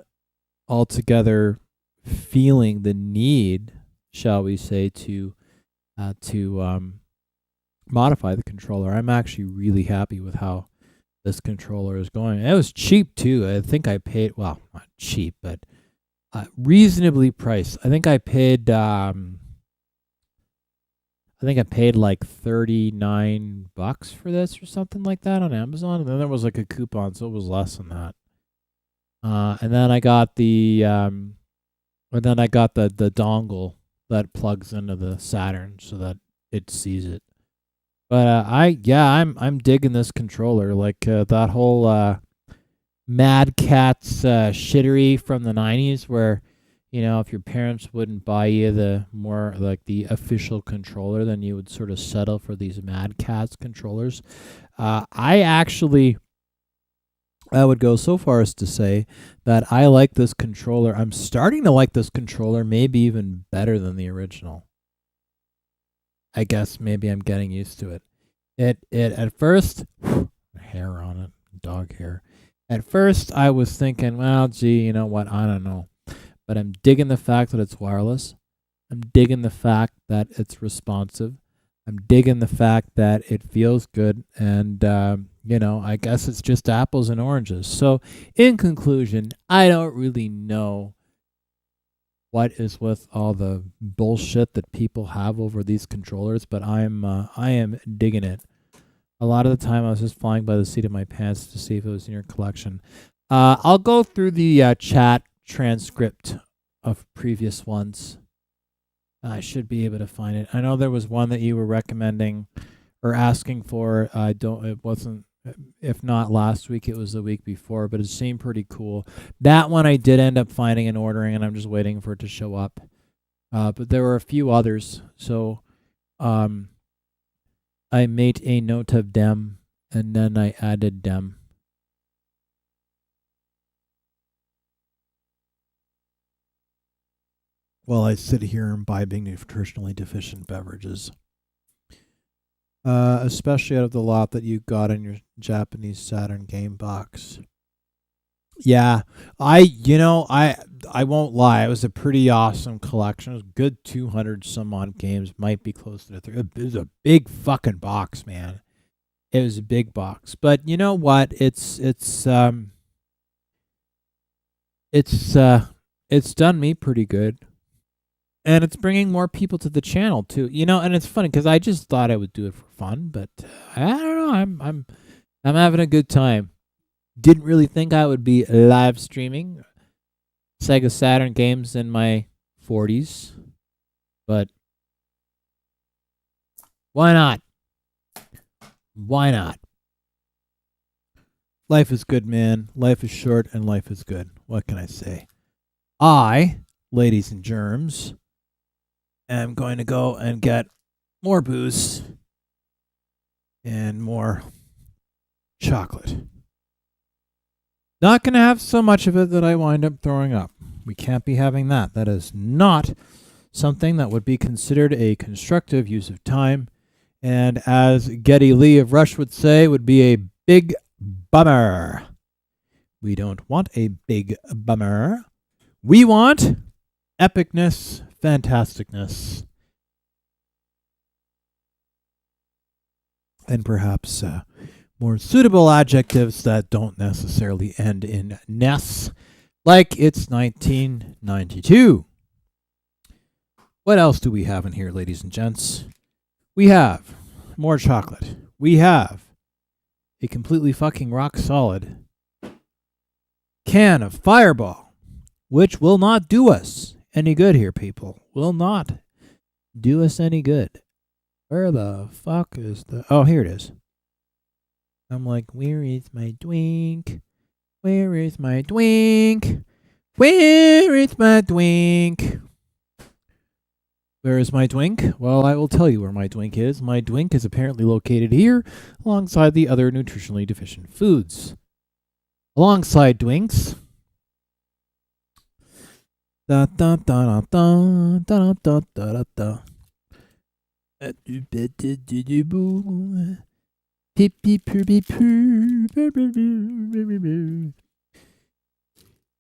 altogether feeling the need, shall we say, to modify the controller. I'm actually really happy with how this controller is going. It was cheap too. I think I paid, well, not cheap, but reasonably priced. I think I paid like $39 for this or something like that on Amazon, and then there was like a coupon, so it was less than that. And then I got the the dongle that plugs into the Saturn so that it sees it. But I'm digging this controller. Like that whole Mad Catz shittery from the 90s, where if your parents wouldn't buy you the more like the official controller, then you would sort of settle for these Mad Catz controllers. I would go so far as to say that I like this controller. I'm starting to like this controller maybe even better than the original. I guess maybe I'm getting used to it. It at first, hair on it, dog hair. At first, I was thinking, well, gee, you know what? I don't know. But I'm digging the fact that it's wireless. I'm digging the fact that it's responsive. I'm digging the fact that it feels good. And, I guess it's just apples and oranges. So, in conclusion, I don't really know what is with all the bullshit that people have over these controllers, but I am digging it. A lot of the time, I was just flying by the seat of my pants to see if it was in your collection. I'll go through the chat transcript of previous ones. I should be able to find it. I know there was one that you were recommending or asking for. It wasn't. If not last week, it was the week before, but it seemed pretty cool. That one I did end up finding and ordering, and I'm just waiting for it to show up. But there were a few others, so I made a note of them, and then I added them. While I sit here imbibing nutritionally deficient beverages. Especially out of the lot that you got in your Japanese Saturn game box. Yeah, I won't lie. It was a pretty awesome collection. It was a good 200 some odd games. Might be close to 3. It was a big fucking box, man. It was a big box. But you know what? It's done me pretty good. And it's bringing more people to the channel too, And it's funny because I just thought I would do it for fun, but I don't know. I'm having a good time. Didn't really think I would be live streaming Sega Saturn games in my 40s, but why not? Why not? Life is good, man. Life is short, and life is good. What can I say? I, ladies and germs, am going to go and get more booze and more chocolate. Not going to have so much of it that I wind up throwing up. We can't be having that. That is not something that would be considered a constructive use of time. And as Geddy Lee of Rush would say, would be a big bummer. We don't want a big bummer. We want epicness, fantasticness, and perhaps more suitable adjectives that don't necessarily end in ness, like it's 1992. What else do we have in here, ladies and gents? We have more chocolate. We have a completely fucking rock solid can of Fireball, which will not do us any good here, people. Will not do us any good. Where the fuck is the... Oh, here it is. I'm like, where is my drink? Where is my drink? Where is my drink? Where is my drink? Well, I will tell you where my drink is. My drink is apparently located here, alongside the other nutritionally deficient foods. Alongside drinks... Da da da da da da da da.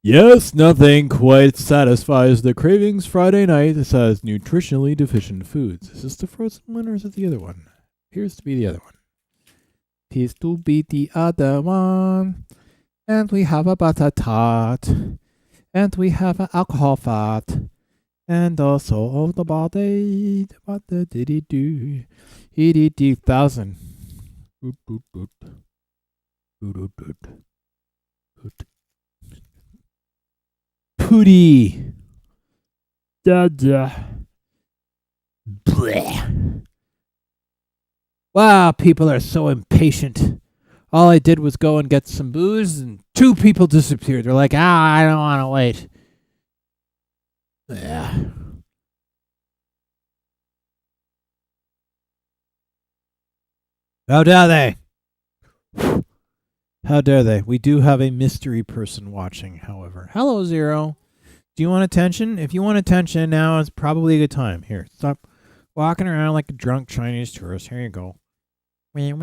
Yes, nothing quite satisfies the cravings Friday night as nutritionally deficient foods. Is this the frozen one or is it the other one? Appears to be the other one. Appears to be the other one. And we have a butter tart. And we have an alcohol fat. And also all the body. What the did he do? He did 2,000. Boot, boot, boot. Boot, boot, boot. Boot. Pooty. Da-da. Bleh. Wow, people are so impatient. All I did was go and get some booze, and 2 people disappeared. They're like, I don't want to wait. Yeah. How dare they? How dare they? We do have a mystery person watching, however. Hello, Zero. Do you want attention? If you want attention, now is probably a good time. Here, stop walking around like a drunk Chinese tourist. Here you go. You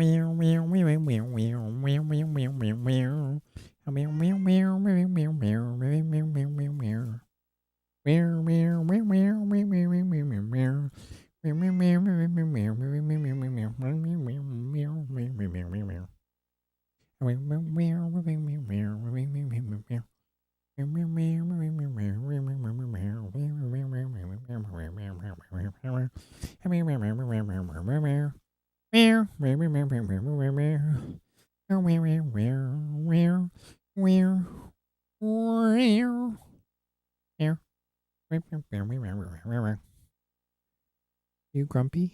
grumpy?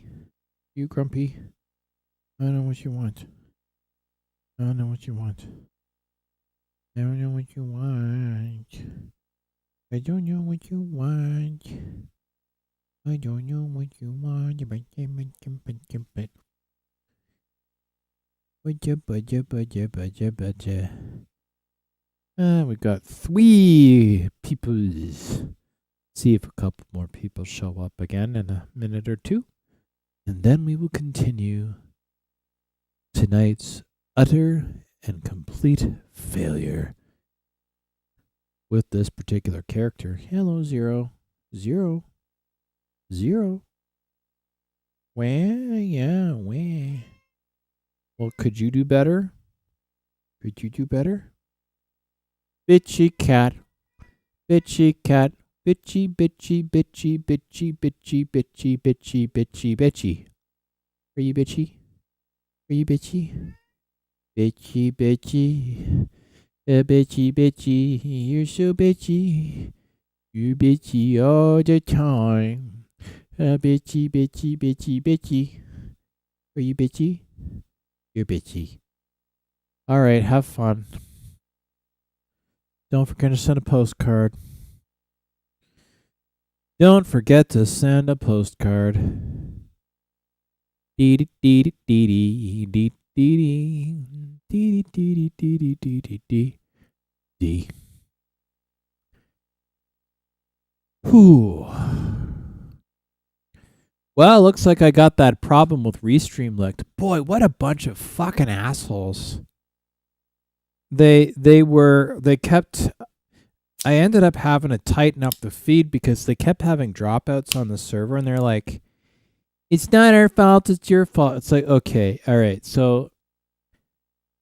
You grumpy? I don't know what you want. I don't know what you want. I don't know what you want. I don't know what you want. I don't know what you want. We got 3 peoples. See if a couple more people show up again in a minute or 2. And then we will continue tonight's utter and complete failure with this particular character. Hello, Zero. Zero. Zero. Where? Yeah, where? Well, could you do better? Could you do better? Bitchy cat. Bitchy cat. Bitchy, bitchy, bitchy, bitchy, bitchy, bitchy, bitchy, bitchy, bitchy. Are you bitchy? Are you bitchy? Bitchy, bitchy. Bitchy, bitchy. You're so bitchy. You're bitchy all the time. Bitchy, bitchy, bitchy, bitchy. Are you bitchy? You're bitchy. Alright, have fun. Don't forget to send a postcard. Don't forget to send a postcard. Dee dee dee dee dee dee dee dee dee dee dee dee dee dee. Whew. Well, looks like I got that problem with Restream licked. Boy, what a bunch of fucking assholes. They kept. I ended up having to tighten up the feed because they kept having dropouts on the server, and they're like, "It's not our fault; it's your fault." It's like, okay, all right. So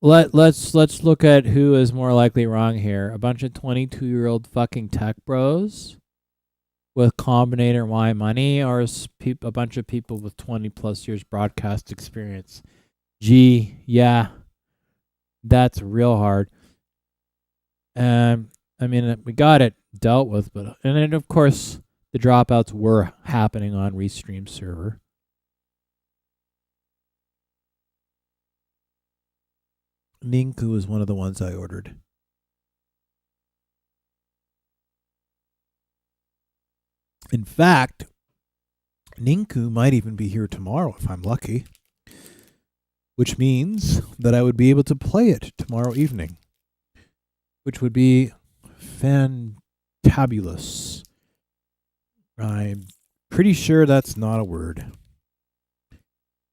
let's look at who is more likely wrong here. A bunch of 22-year-old fucking tech bros with Combinator Y money, or a bunch of people with 20+ years broadcast experience. Gee, yeah, that's real hard. I mean, we got it dealt with, but and then of course the dropouts were happening on Restream server. Ninku is one of the ones I ordered. In fact, Ninku might even be here tomorrow if I'm lucky, which means that I would be able to play it tomorrow evening, which would be fantabulous. I'm pretty sure that's not a word.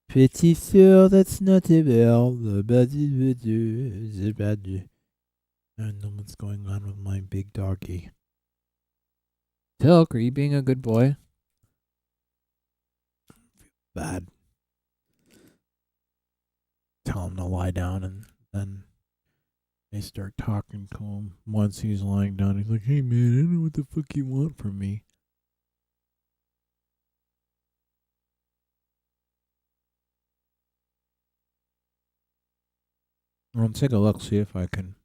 Pretty sure that's not a word. I don't know what's going on with my big doggy. Tilk, are you being a good boy? Bad. Tell him to lie down, and then they start talking to him. Once he's lying down, he's like, "Hey man, I don't know what the fuck you want from me." I'll take a look, see if I can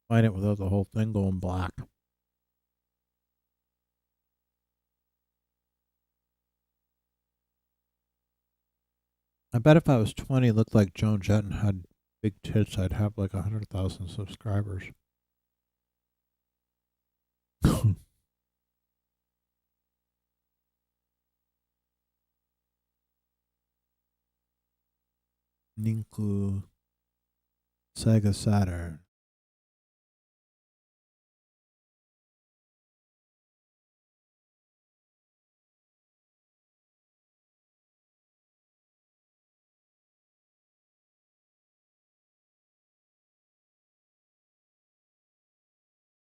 find it without the whole thing going black. I bet if I was 20, looked like Joan Jett and had big tits, I'd have like 100,000 subscribers. Ninku Sega Saturn.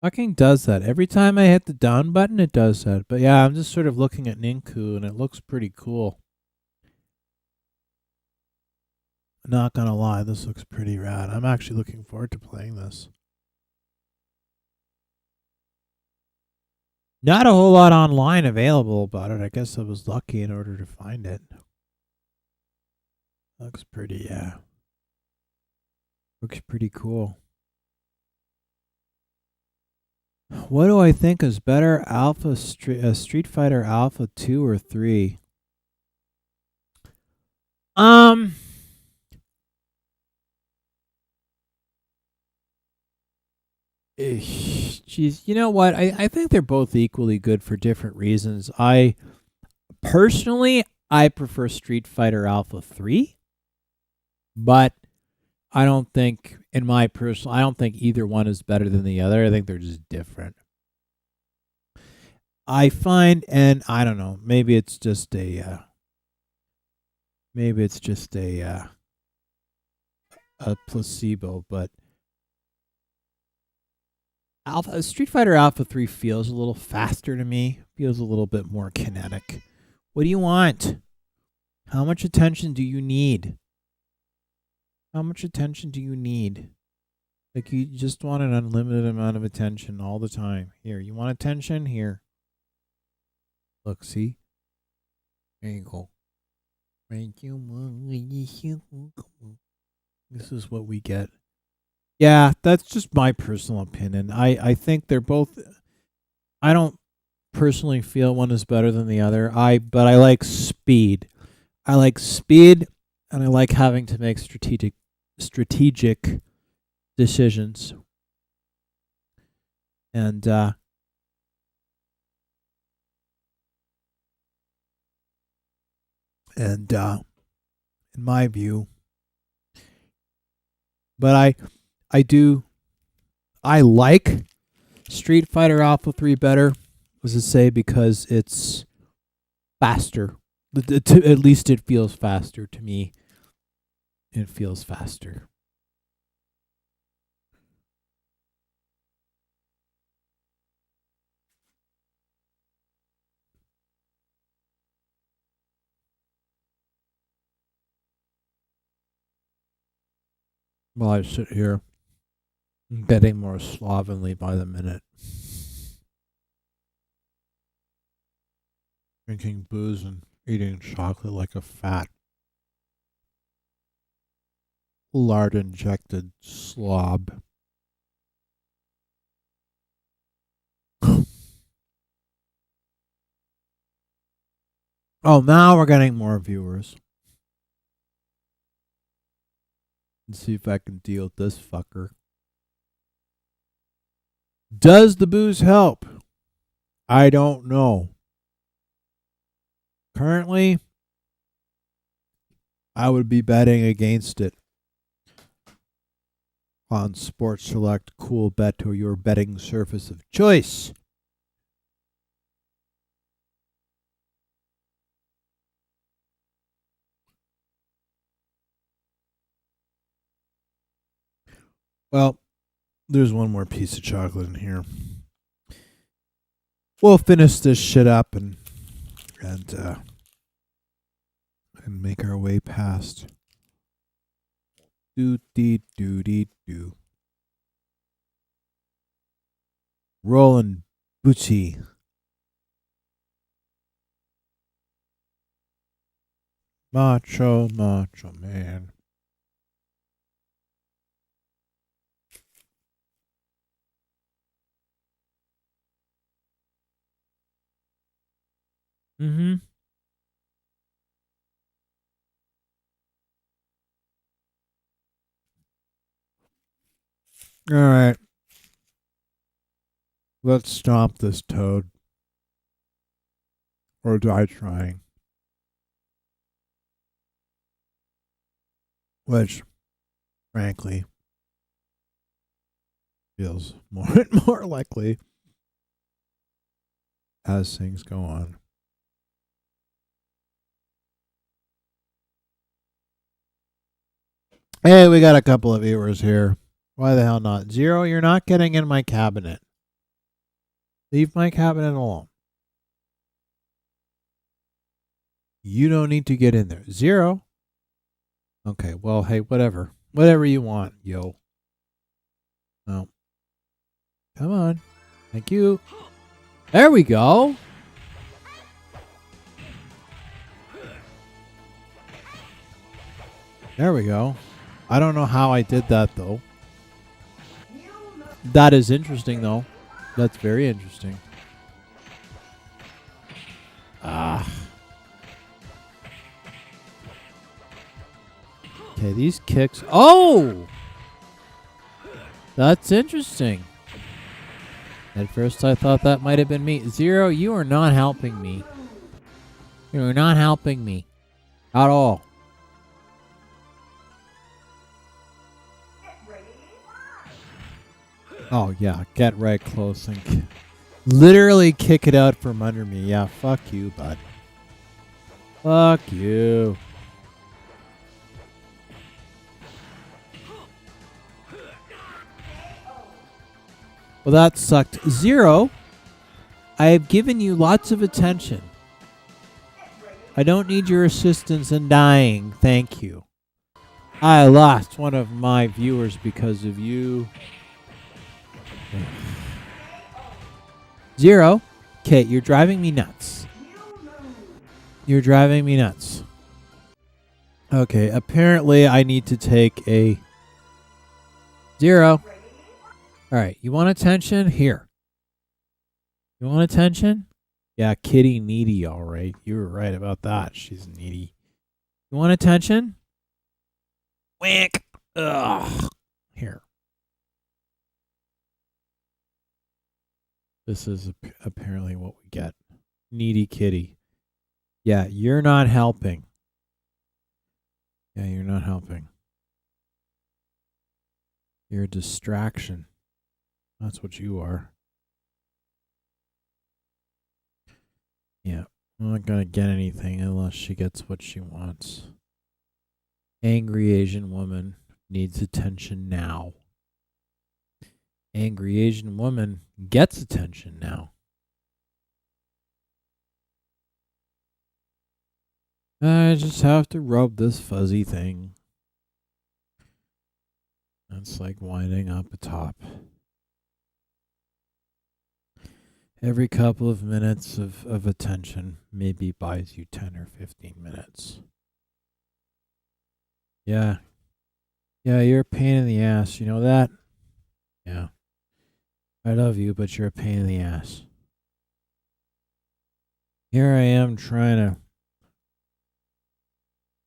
Fucking does that. Every time I hit the down button, it does that. But yeah, I'm just sort of looking at Ninku, and it looks pretty cool. Not gonna lie, this looks pretty rad. I'm actually looking forward to playing this. Not a whole lot online available about it. I guess I was lucky in order to find it. Looks pretty, looks pretty cool. What do I think is better, Street Fighter Alpha 2 or 3? Geez, you know what? I think they're both equally good for different reasons. I prefer Street Fighter Alpha 3, but I don't think I don't think either one is better than the other. I think they're just different. I find, and I don't know, maybe it's just a placebo, but Street Fighter Alpha 3 feels a little faster to me, feels a little bit more kinetic. What do you want? How much attention do you need? How much attention do you need? Like, you just want an unlimited amount of attention all the time. Here, you want attention? Here. Look, see? There you go. This is what we get. Yeah, that's just my personal opinion. I think they're both. I don't personally feel one is better than the other. But I like speed. I like speed, and I like having to make strategic decisions. And in my view, but I like Street Fighter Alpha 3 better, was to say, because it's faster. At least it feels faster to me. It feels faster. While I sit here, getting more slovenly by the minute. Drinking booze and eating chocolate like a fat, lard injected slob. Oh, now we're getting more viewers. Let's see if I can deal with this fucker. Does the booze help? I don't know. Currently, I would be betting against it on Sports Select Cool Bet, or your betting surface of choice. Well, There's one more piece of chocolate in here. We'll finish this shit up and make our way past. Do. Rolling booty. Macho man. Mm-hmm. All right. Let's stomp this toad. Or die trying. Which, frankly, feels more and more likely as things go on. Hey, we got a couple of viewers here. Why the hell not? Zero, you're not getting in my cabinet. Leave my cabinet alone. You don't need to get in there. Zero. Okay, well, hey, whatever. Whatever you want, yo. Oh. Come on. Thank you. There we go. There we go. I don't know how I did that, though. That is interesting, though. That's very interesting. Ah. Okay, these kicks. Oh! That's interesting. At first, I thought that might have been me. Zero, you are not helping me. You are not helping me. At all. Oh, yeah. Get right close and literally kick it out from under me. Yeah, fuck you, bud. Fuck you. Well, that sucked. Zero, I have given you lots of attention. I don't need your assistance in dying. Thank you. I lost one of my viewers because of you. Zero. Okay, you're driving me nuts. You're driving me nuts. Okay, apparently I need to take a... Zero. Alright, you want attention? Here. You want attention? Yeah, kitty needy, alright. You were right about that. She's needy. You want attention? Wink. Ugh. Here. This is apparently what we get. Needy kitty. Yeah, you're not helping. Yeah, you're not helping. You're a distraction. That's what you are. Yeah, I'm not gonna get anything unless she gets what she wants. Angry Asian woman needs attention now. Angry Asian woman gets attention now. I just have to rub this fuzzy thing. That's like winding up a top. Every couple of minutes of attention maybe buys you 10 or 15 minutes. Yeah. Yeah, you're a pain in the ass. You know that? Yeah. I love you, but you're a pain in the ass. Here I am trying to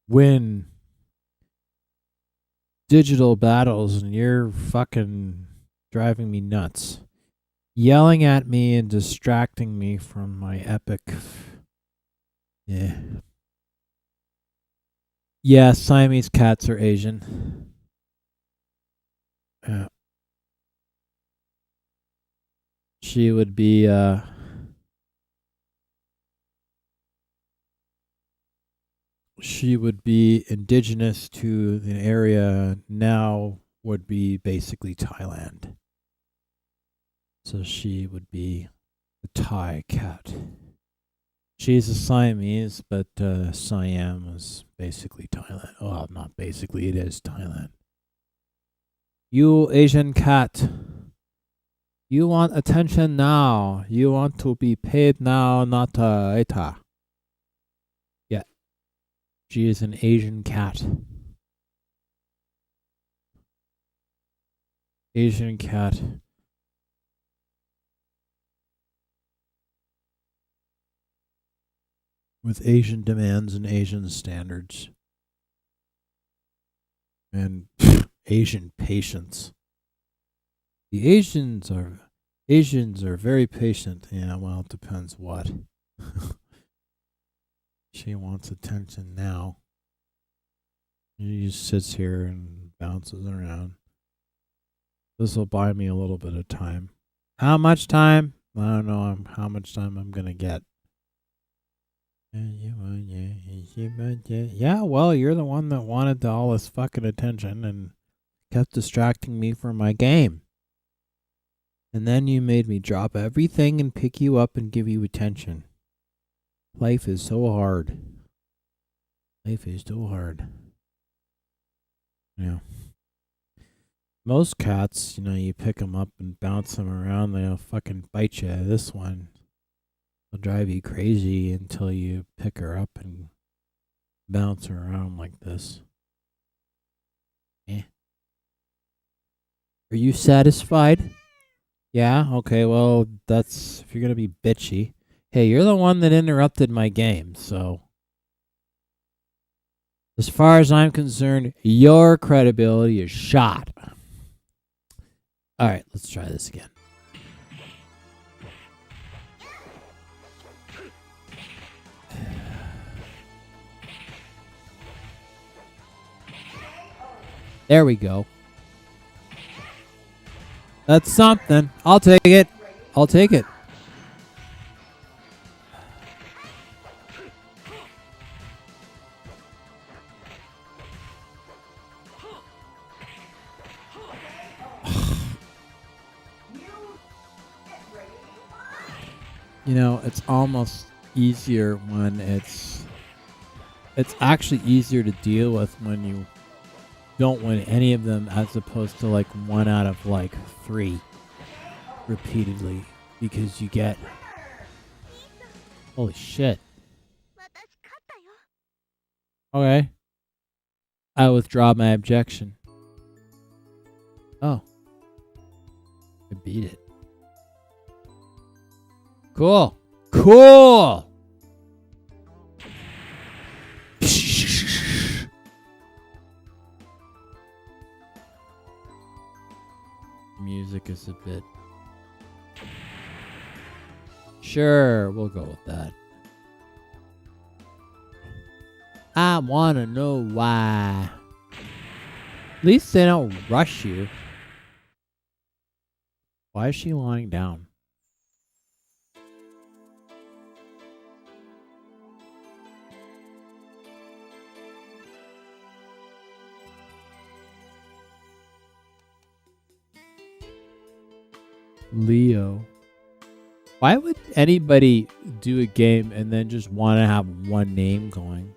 win digital battles, and you're fucking driving me nuts. Yelling at me and distracting me from my epic... Yeah. Yeah, Siamese cats are Asian. She would be, she would be indigenous to the area, now would be basically Thailand. So she would be the Thai cat. She's a Siamese, but Siam is basically Thailand. Well, not basically, it is Thailand. You Asian cat. You want attention now. You want to be paid now, not later. Yeah. She is an Asian cat. Asian cat. With Asian demands and Asian standards. And Asian patience. The Asians are very patient. Yeah, well, it depends what. She wants attention now. She just sits here and bounces around. This will buy me a little bit of time. How much time? I don't know how much time I'm going to get. Yeah, well, you're the one that wanted all this fucking attention and kept distracting me from my game. And then you made me drop everything and pick you up and give you attention. Life is so hard. Life is so hard. Yeah. Most cats, you pick them up and bounce them around, they'll fucking bite you. This one will drive you crazy until you pick her up and bounce her around like this. Are you satisfied? Yeah? Okay, well, that's if you're going to be bitchy. Hey, you're the one that interrupted my game, so as far as I'm concerned, your credibility is shot. All right, let's try this again. There we go. That's something. I'll take it. I'll take it. It's almost easier when it's actually easier to deal with when you don't win any of them as opposed to like 1 out of like 3 repeatedly, because you get holy shit. Okay. I withdraw my objection. Oh. I beat it. Cool. Cool. Music is a bit. Sure, we'll go with that. I want to know why. At least they don't rush you. Why is she lying down? Leo. Why would anybody do a game and then just want to have one name going?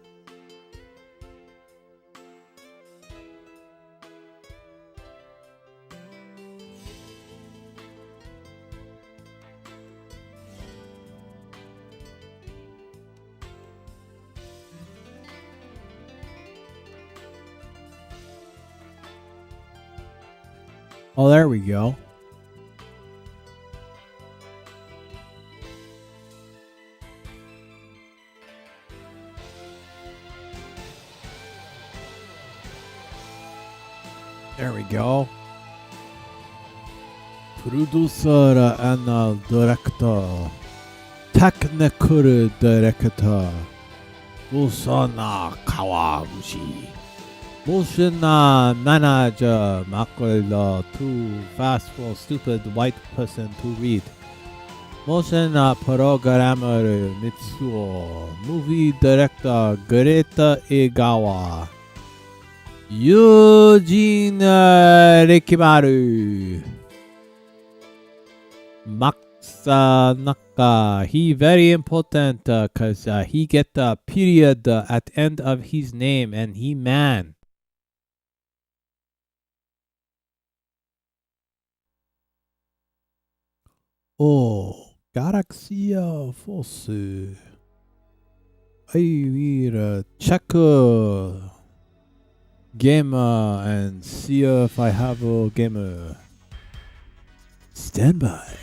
Oh, there we go. There we go. Producer and director. Technical director. Usana Kawaguchi. Motion manager. Makula. Too fast for stupid white person to read. Motion programmer Mitsuo. Movie director Greta Egawa. Eugene Rikimaru. Maxanaka. He very important because he get the period at the end of his name and he man. Oh, Galaxy Force. I will check gamer and see if I have a gamer. Stand by.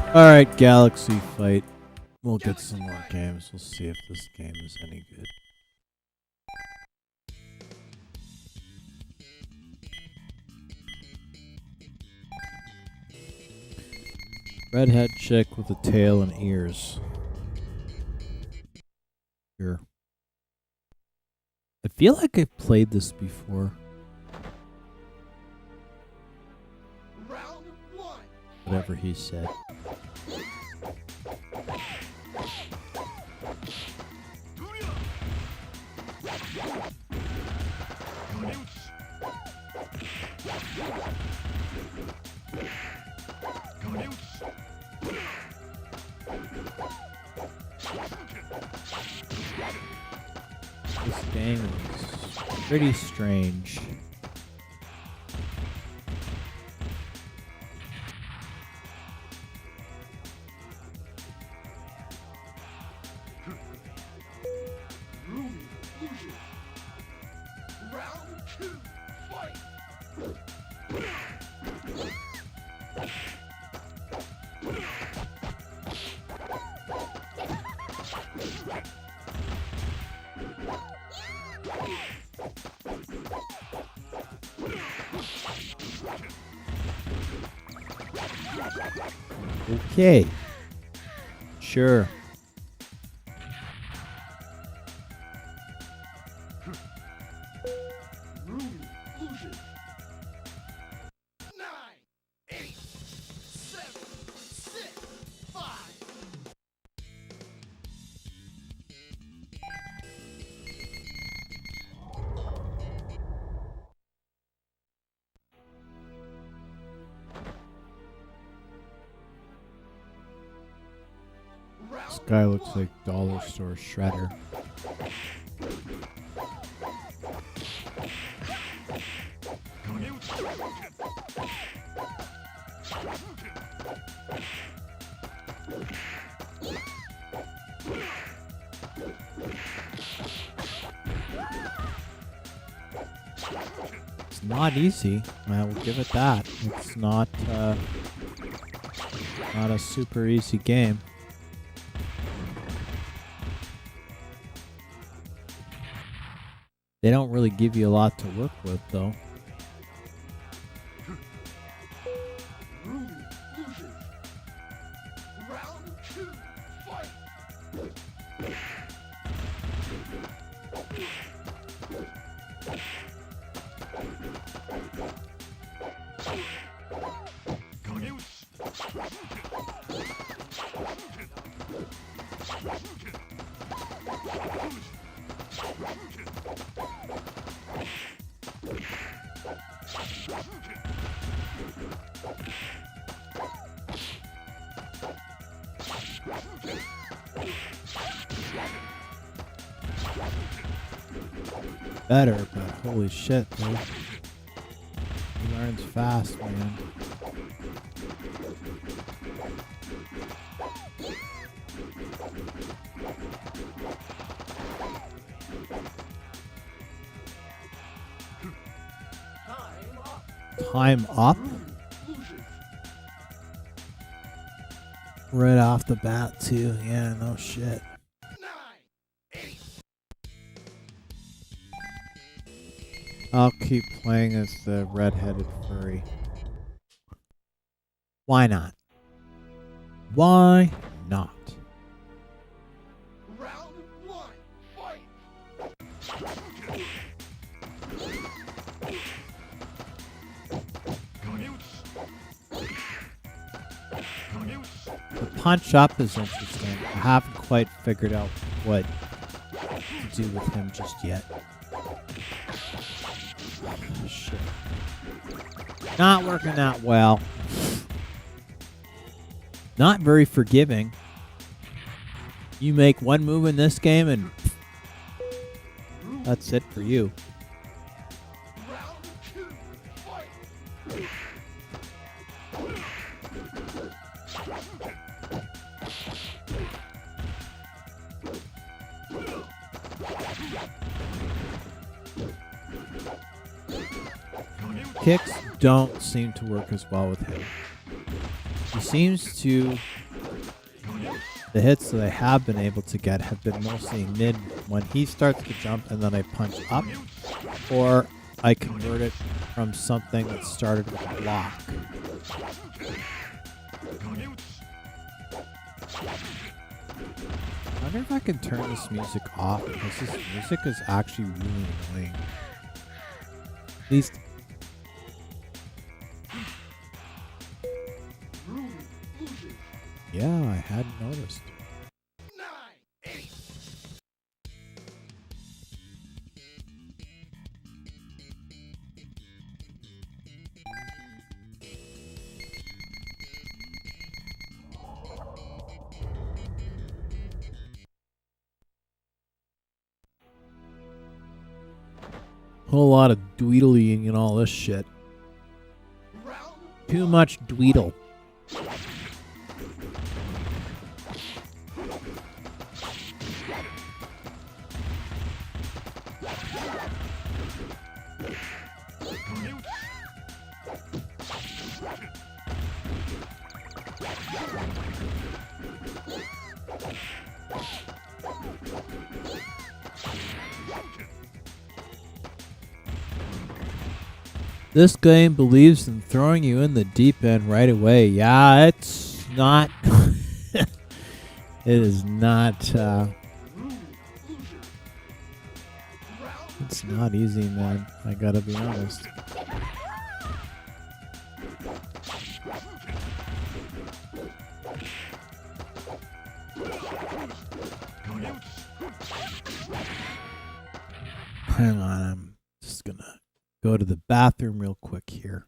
Alright, Galaxy Fight. We'll get some more games. We'll see if this game is any good. Redhead chick with a tail and ears. Sure. I feel like I've played this before. Round one. Whatever he said. This game is pretty strange. Round two. Fight. Okay. Sure. Ruby loses. 9, 8, 7, 6, 5. This guy looks like Dollar Store Shredder. It's not easy. I will give it that. It's not a super easy game. They don't really give you a lot to work with, though. Ruby loses. Round two. Fight. Better, but holy shit, dude. He learns fast, man. Time up? Right off the bat, too. Yeah, no shit. 9, 8. I'll keep playing as the red-headed furry. Why not? Why not? Round one. Fight. The punch up is interesting. I haven't quite figured out what to do with him just yet. Shit. Not working that well. Not very forgiving. You make one move in this game and that's it for you. Round two. Fight. Kicks don't seem to work as well with him. He seems to... The hits that I have been able to get have been mostly mid when he starts to jump and then I punch up, or I convert it from something that started with a block. I wonder if I can turn this music off, because this music is actually really annoying. At least... Yeah, I hadn't noticed. 9, 8. Whole lot of dweedling and all this shit. Round Too much dweedle. This game believes in throwing you in the deep end right away. Yeah, it's not... it is not... it's not easy, man. I gotta be honest. Hang on, I'm just gonna go to the bathroom real quick here.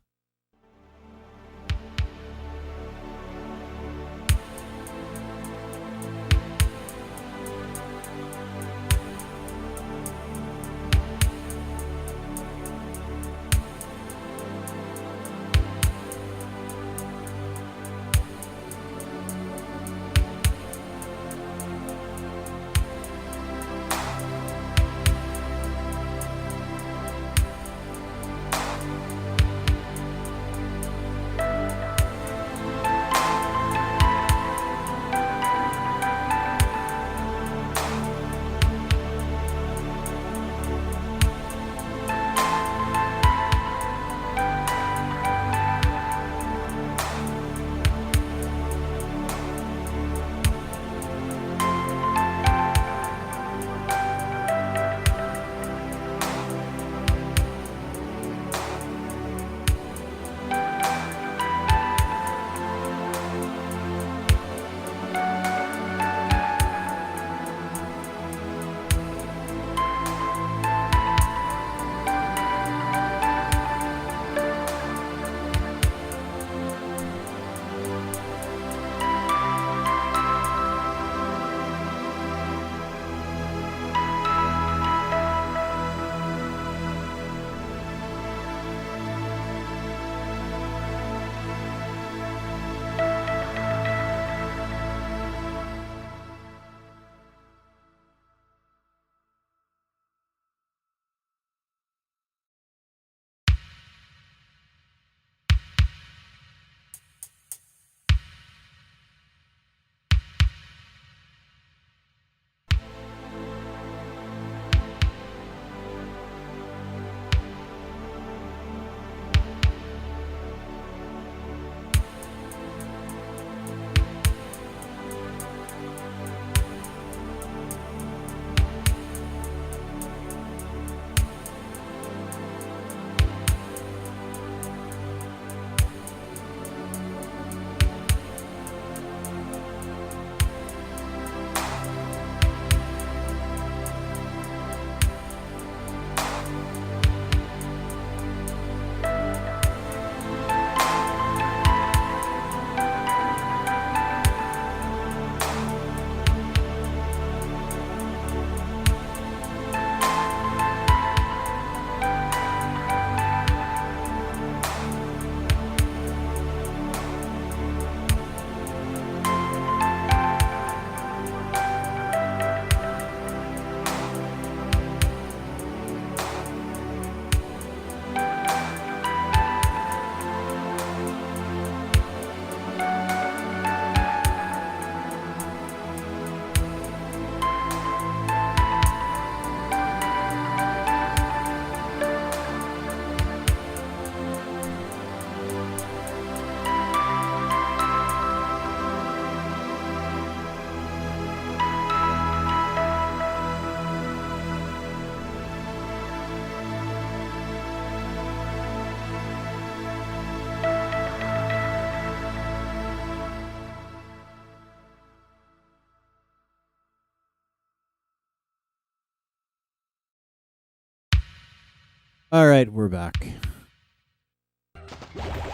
All right, we're back.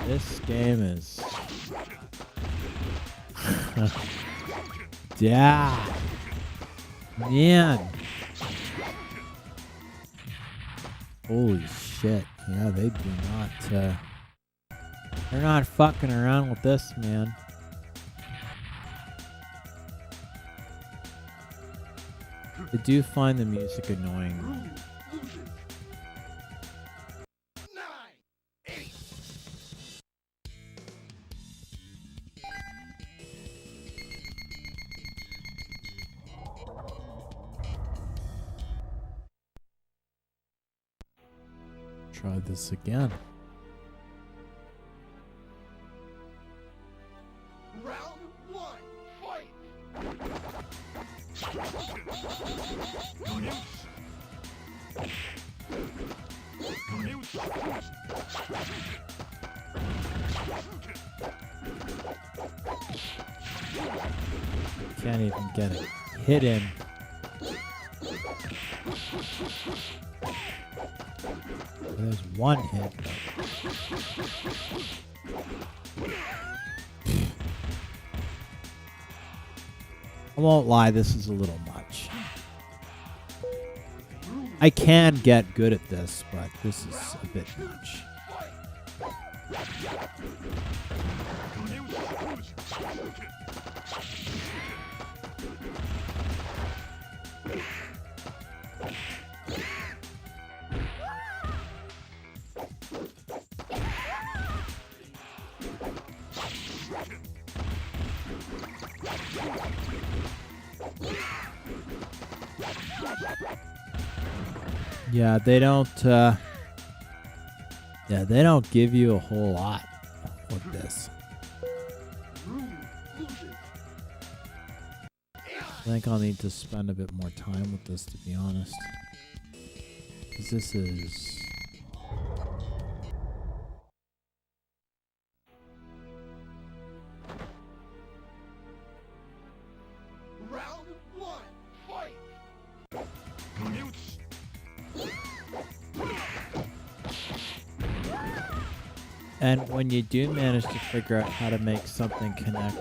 This game is... yeah. Man. Holy shit. Yeah, they do not... they're not fucking around with this, man. I do find the music annoying. 9, 8. Try this again. Round 1, fight. Can't even get it. Hit him. There's one hit. I won't lie, this is a little much. I can get good at this, but this is a bit much. Yeah, they don't they don't give you a whole lot with this. I think I'll need to spend a bit more time with this, to be honest. 'Cause this is... Round 1, fight. And when you do manage to figure out how to make something connect,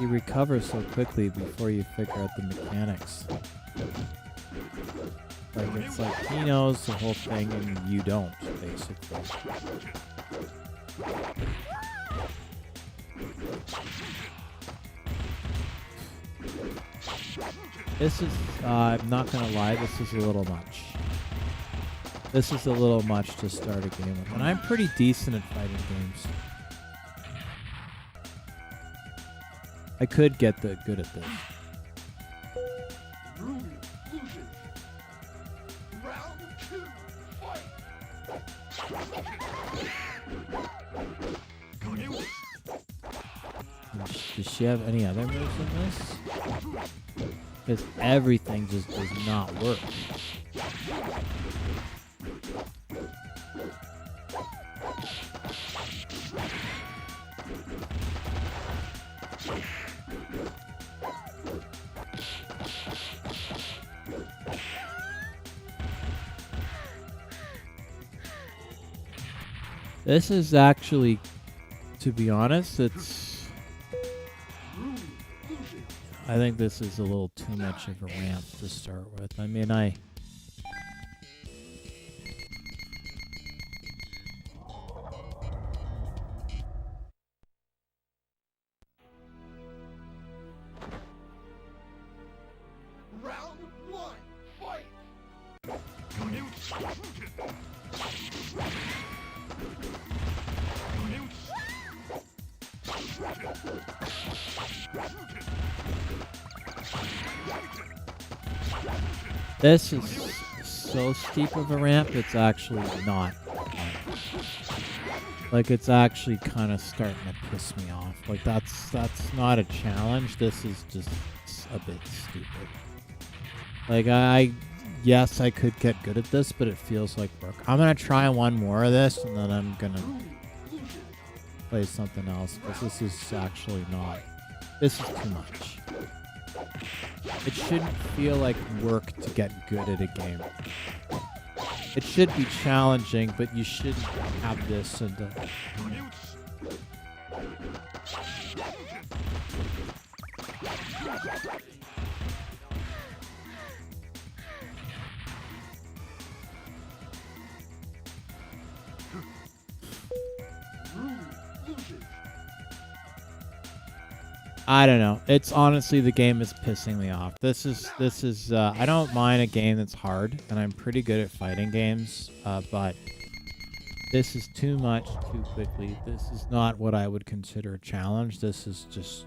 you recover so quickly before you figure out the mechanics. Like, it's like he knows the whole thing and you don't, basically. This is, I'm not gonna lie, this is a little much. This is a little much to start a game with. And I'm pretty decent at fighting games. I could get good at this. Round 2, fight. Does she have any other moves in this? Because everything just does not work. This is actually, to be honest, I think this is a little too much of a ramp to start with. I mean, Round 1, fight. this is so steep of a ramp, it's actually not. Like, it's actually kind of starting to piss me off. Like, that's not a challenge. This is just a bit stupid. Like, yes, I could get good at this, but it feels like work. I'm gonna try one more of this, and then I'm gonna play something else, because this is actually not. This is too much. It shouldn't feel like work to get good at a game. It should be challenging, but you shouldn't have this and I don't know. It's honestly, the game is pissing me off. This is I don't mind a game that's hard, and I'm pretty good at fighting games, but this is too much too quickly. This is not what I would consider a challenge. This is just,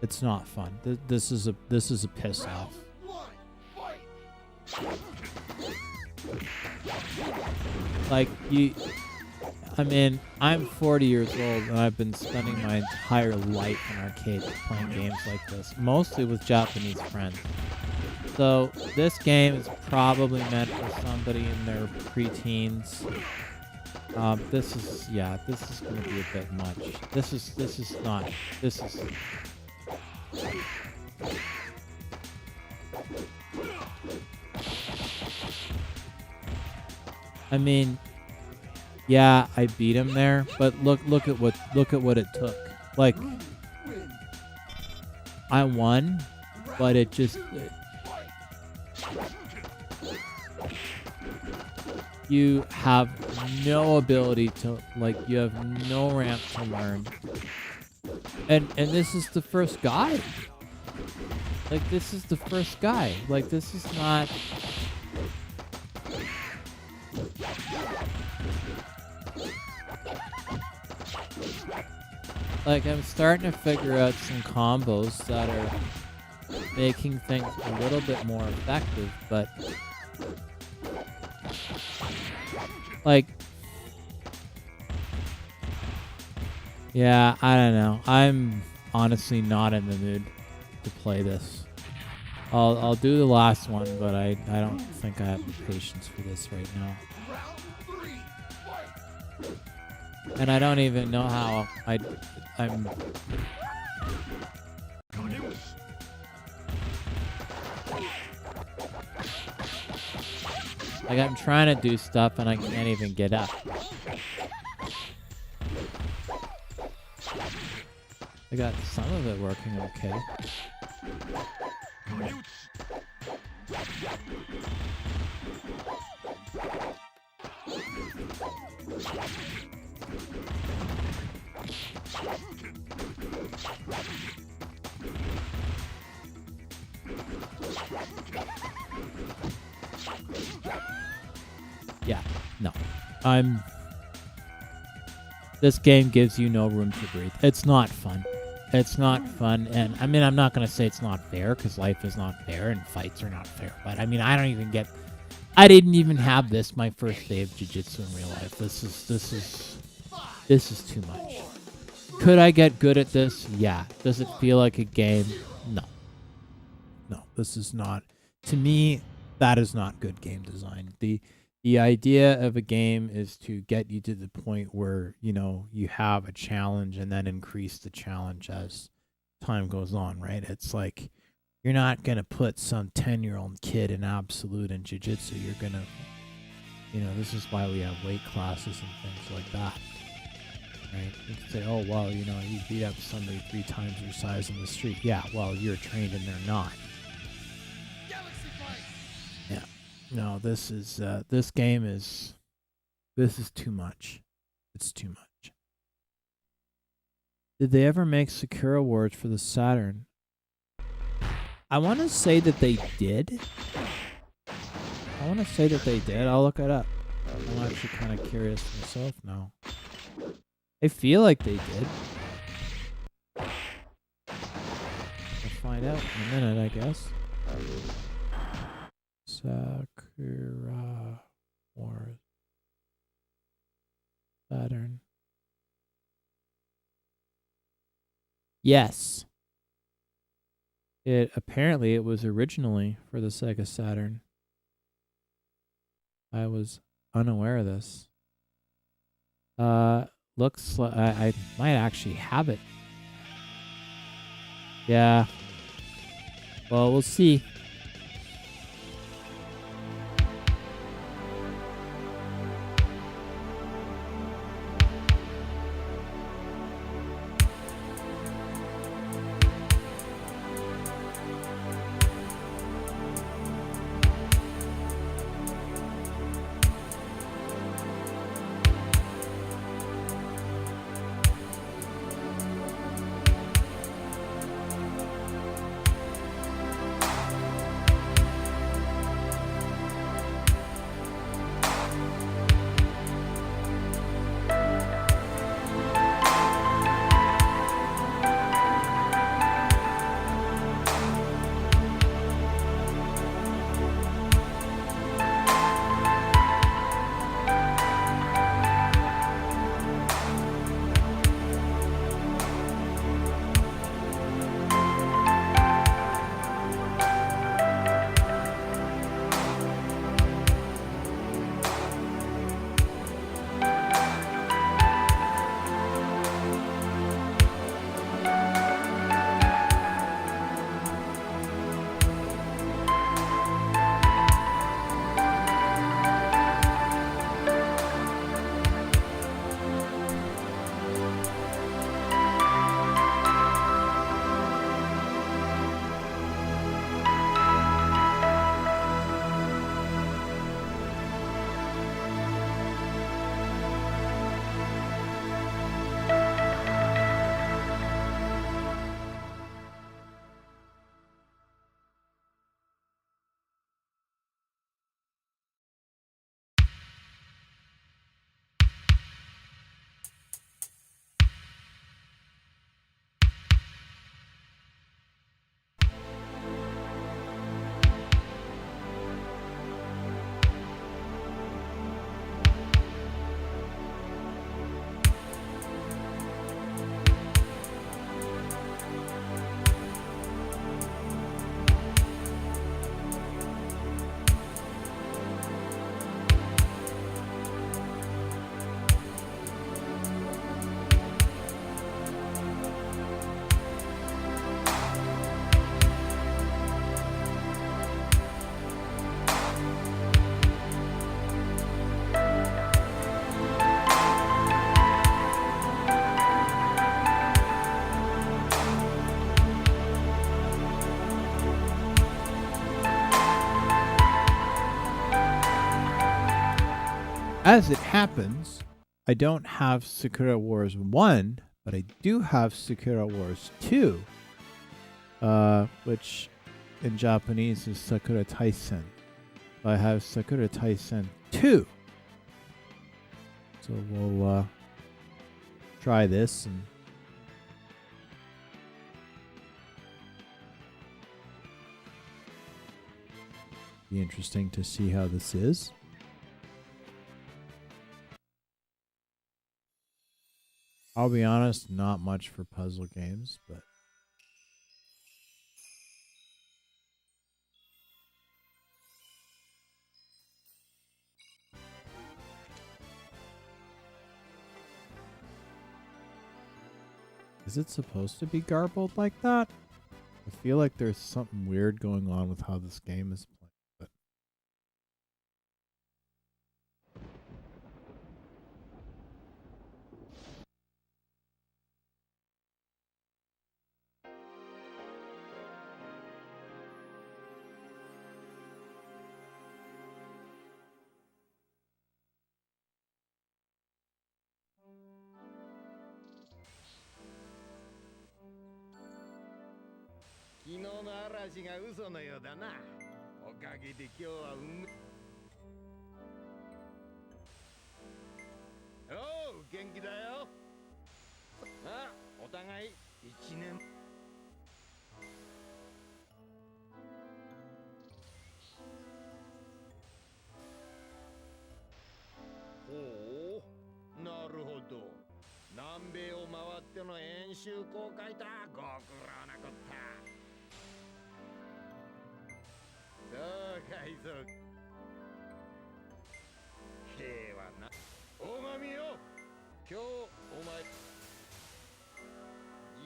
it's not fun. This is a piss off. Like I mean, I'm 40 years old, and I've been spending my entire life in arcades playing games like this, mostly with Japanese friends. So this game is probably meant for somebody in their preteens. This is going to be a bit much. This is not. I mean, yeah, I beat him there, but look at what it took. Like, I won, but it just you have no ability to, like, you have no ramp to learn. And this is the first guy. Like, this is the first guy. Like, this is not. Like, I'm starting to figure out some combos that are making things a little bit more effective, but like, yeah, I don't know. I'm honestly not in the mood to play this. I'll do the last one, but I don't think I have the patience for this right now. And I don't even know how I'm like, I'm trying to do stuff and I can't even get up. I got some of it working okay. Yeah, no. This game gives you no room to breathe. It's not fun. It's not fun, and I mean, I'm not gonna say it's not fair, because life is not fair and fights are not fair. But I mean, I didn't even have this my first day of jiu-jitsu in real life. This is too much. Could I get good at this? Yeah. Does it feel like a game? No. No, this is not. To me, that is not good game design. The idea of a game is to get you to the point where, you know, you have a challenge and then increase the challenge as time goes on, right? It's like, you're not going to put some 10-year-old kid in absolute in jiu-jitsu. You're going to, you know, this is why we have weight classes and things like that, right? You can say, oh, well, you know, you beat up somebody 3 times your size in the street. Yeah, well, you're trained and they're not. Yeah. No, this is too much. It's too much. Did they ever make Sakura Wars for the Saturn? I want to say that they did. I'll look it up. I'm actually kind of curious myself now. I feel like they did. I'll find out in a minute, I guess. Sakura Wars Saturn. Yes. Apparently it was originally for the Sega Saturn. I was unaware of this. Looks like I might actually have it. Yeah. Well, we'll see. As it happens, I don't have Sakura Wars 1, but I do have Sakura Wars 2, which in Japanese is Sakura Taisen. I have Sakura Taisen 2. So we'll try this and be interesting to see how this is. I'll be honest, not much for puzzle games, but is it supposed to be garbled like that? I feel like there's something weird going on with how this game is played. But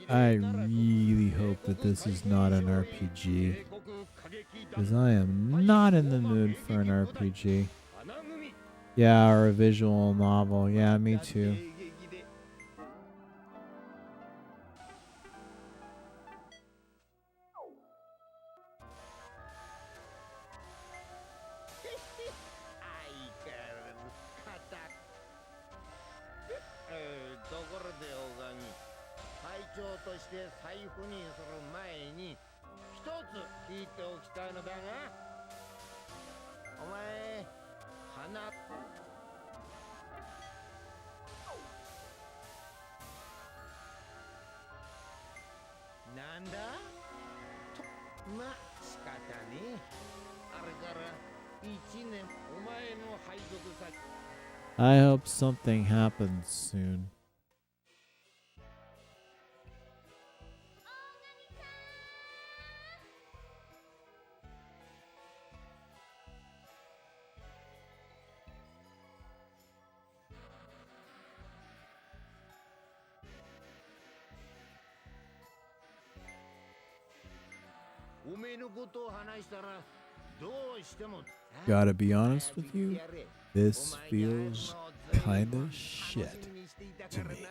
I really hope that this is not an RPG, because I am not in the mood for an RPG. Yeah, or a visual novel. Yeah, me too. I hope something happens soon. Gotta be honest with you, this feels kinda shit to me.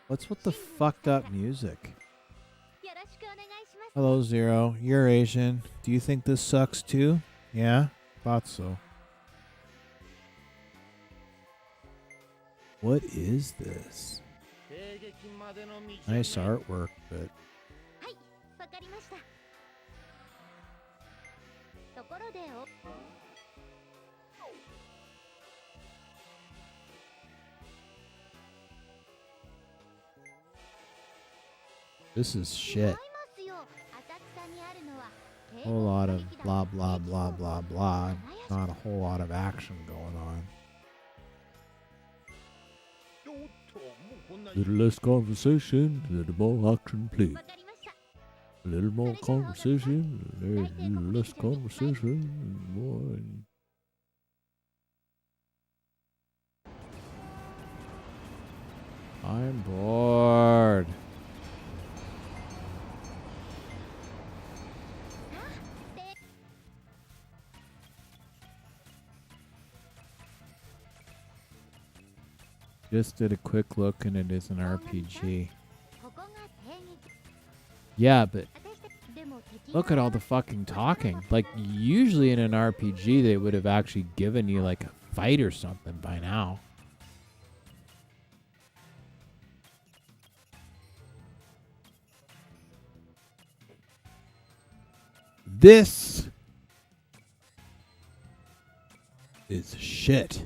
What's with the fucked up music? Hello, Zero. You're Asian. Do you think this sucks too? Yeah? Thought so. What is this? Nice artwork, but this is shit. A whole lot of blah blah blah blah blah. Not a whole lot of action going on. A little less conversation, a little more action, please. A little more conversation, a little less conversation, more. I'm bored. Just did a quick look and it is an RPG. Yeah, but look at all the fucking talking. Like, usually in an RPG, they would have actually given you, like, a fight or something by now. This is shit.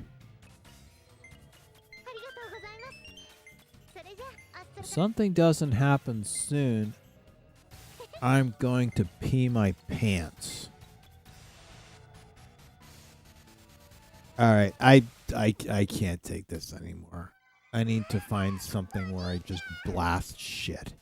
If something doesn't happen soon, I'm going to pee my pants. All right, I can't take this anymore. I need to find something where I just blast shit.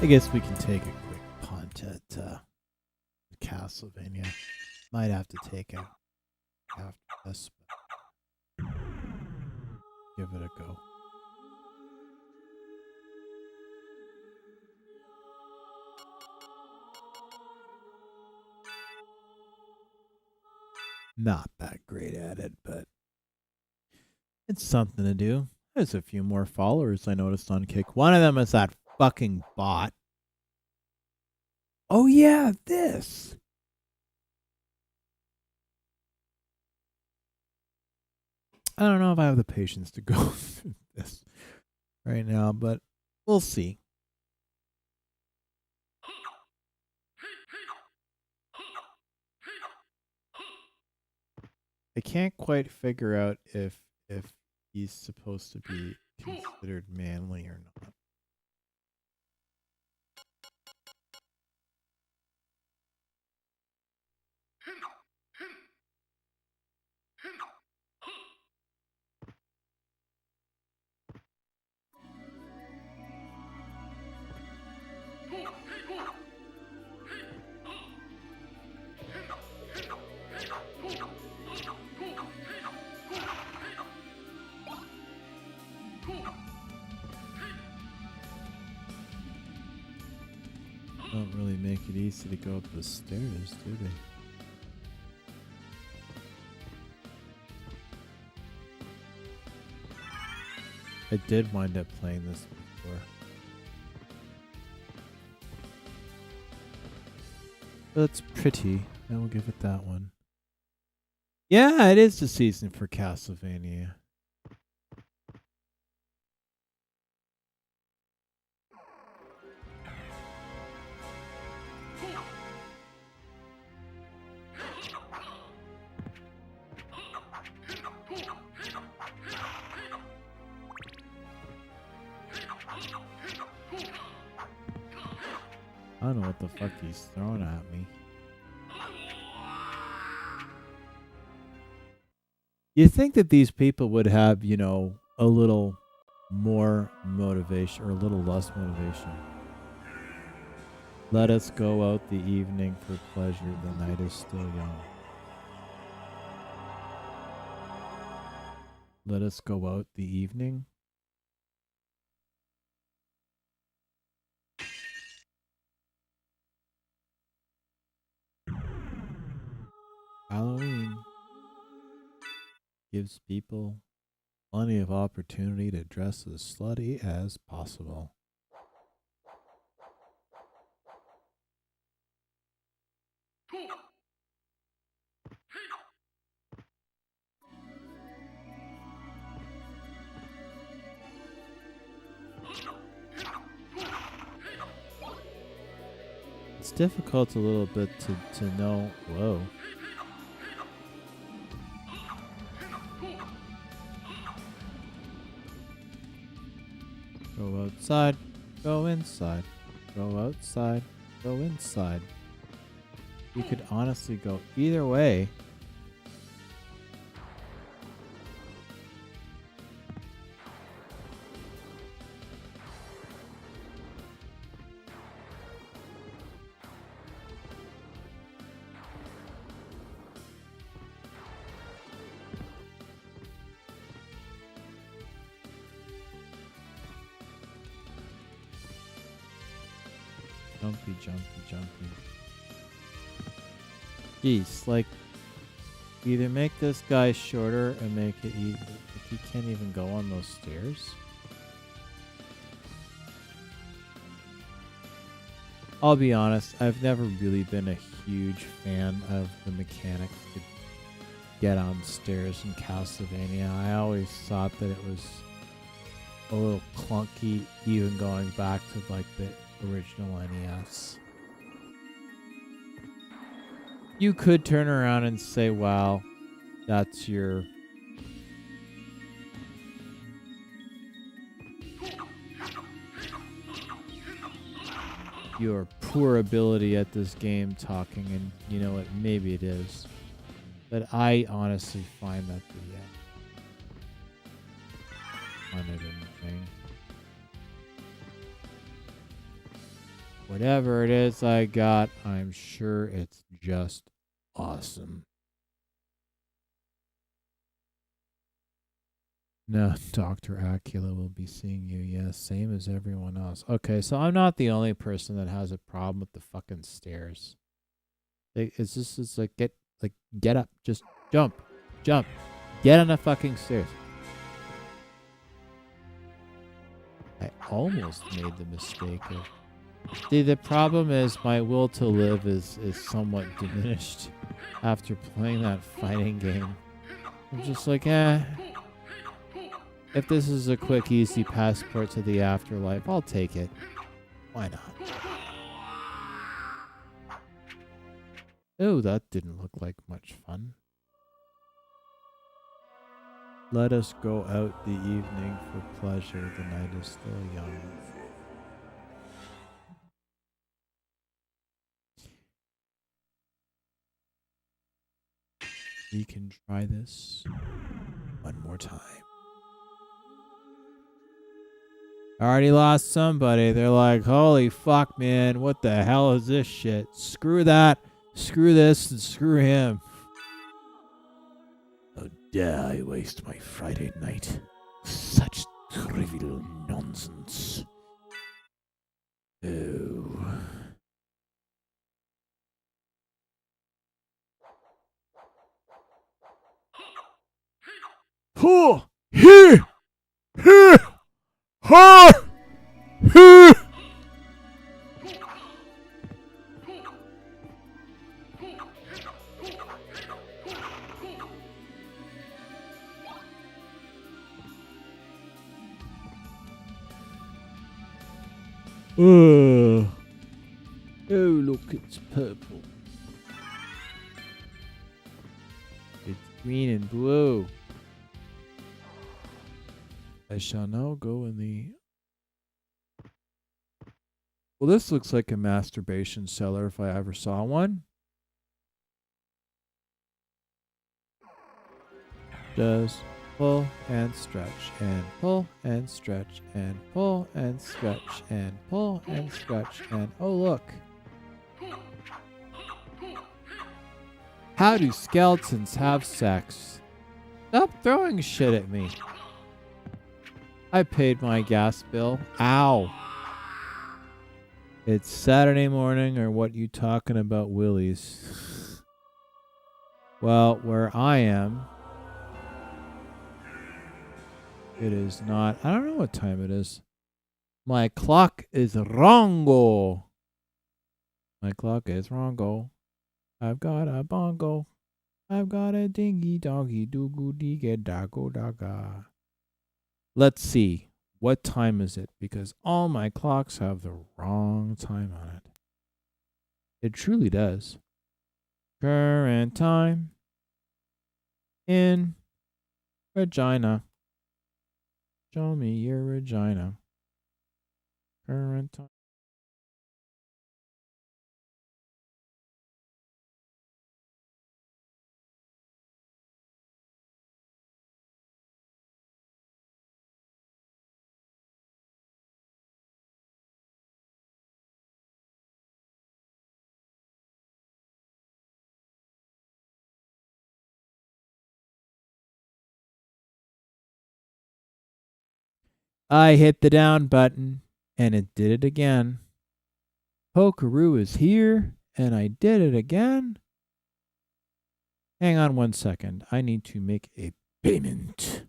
I guess we can take a quick punt at Castlevania. Might have to take it after this, but give it a go. Not that great at it, but it's something to do. There's a few more followers I noticed on Kick. One of them is that fucking bot. Oh yeah, this. I don't know if I have the patience to go through this right now, but we'll see. I can't quite figure out if he's supposed to be considered manly or not. Don't really make it easy to go up the stairs, do they? I did wind up playing this before. That's pretty. I will give it that one. Yeah, it is the season for Castlevania. I don't know what the fuck he's throwing at me. You think that these people would have, you know, a little more motivation or a little less motivation? Let us go out the evening for pleasure. The night is still young. Let us go out the evening. Halloween gives people plenty of opportunity to dress as slutty as possible. It's difficult a little bit to know. Whoa. Go outside, go inside, go outside, go inside. You could honestly go either way. Jumpy, jumpy, jumpy. Jeez, like, either make this guy shorter and make it easy. If he can't even go on those stairs. I'll be honest, I've never really been a huge fan of the mechanics to get on stairs in Castlevania. I always thought that it was a little clunky, even going back to like the original NES. You could turn around and say, wow, that's your poor ability at this game talking, and you know what, maybe it is. But I honestly find that the fun of anything. whatever it is I got, I'm sure it's just awesome. No, Dr. Acula will be seeing you. Yes, same as everyone else. Okay, so I'm not the only person that has a problem with the fucking stairs. It's just it's like get up, just jump, get on the fucking stairs. I almost made the mistake of. See, the problem is my will to live is somewhat diminished after playing that fighting game. I'm just like, if this is a quick, easy passport to the afterlife, I'll take it. Why not? Oh, that didn't look like much fun. Let us go out the evening for pleasure. The night is still young. We can try this one more time. I already lost somebody. They're like, holy fuck, man. What the hell is this shit? Screw that. Screw this and screw him. How dare I waste my Friday night? Such trivial nonsense. Oh. Oh! He! He! Ha! He! Oh, look, it's purple. It's green and blue. I shall now go in the... Well, this looks like a masturbation cellar if I ever saw one. Just pull and stretch and pull and stretch and pull and stretch and pull and stretch and oh look. How do skeletons have sex? Stop throwing shit at me. I paid my gas bill. Ow. It's Saturday morning, or what you talking about, Willies? Well, where I am, it is not. I don't know what time it is. My clock is wrongo. My clock is wrongo. I've got a bongo. I've got a dingy doggy doo goo digga dago daga. Let's see. What time is it? Because all my clocks have the wrong time on it. It truly does. Current time in Regina. Show me your Regina. Current time. I hit the down button, and it did it again. Pokeroo is here, and I did it again. Hang on 1 second. I need to make a payment.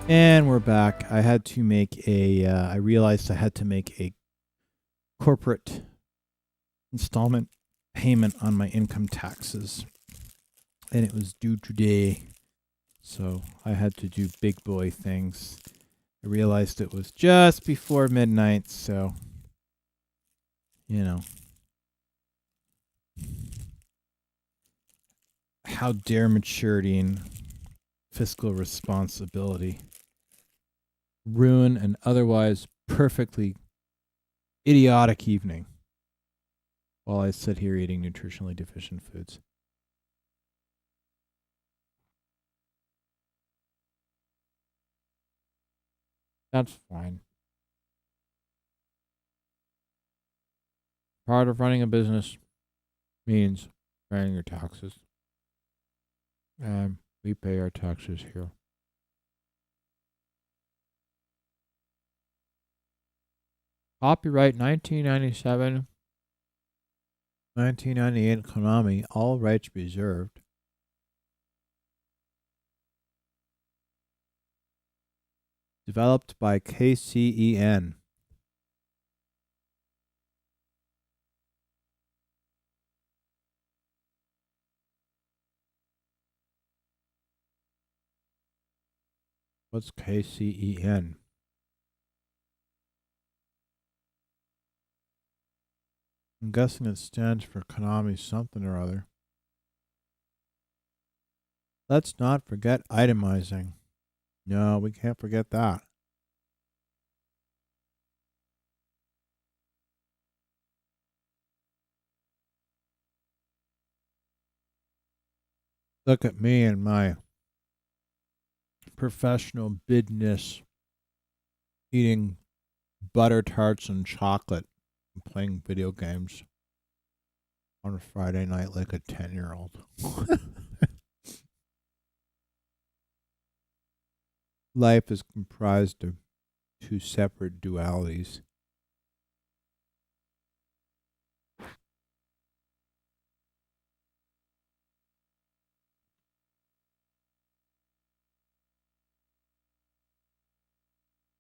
And we're back. I had to make I realized I had to make a corporate installment payment on my income taxes. And it was due today. So I had to do big boy things. I realized it was just before midnight, so, you know. How dare maturity and fiscal responsibility ruin an otherwise perfectly idiotic evening while I sit here eating nutritionally deficient foods. That's fine. Part of running a business means paying your taxes. And we pay our taxes here. Copyright 1997, 1998 Konami, all rights reserved. Developed by KCEN. What's KCEN? I'm guessing it stands for Konami something or other. Let's not forget itemizing. No, we can't forget that. Look at me and my professional business eating butter tarts and chocolate and playing video games on a Friday night like a 10-year-old. Life is comprised of two separate dualities.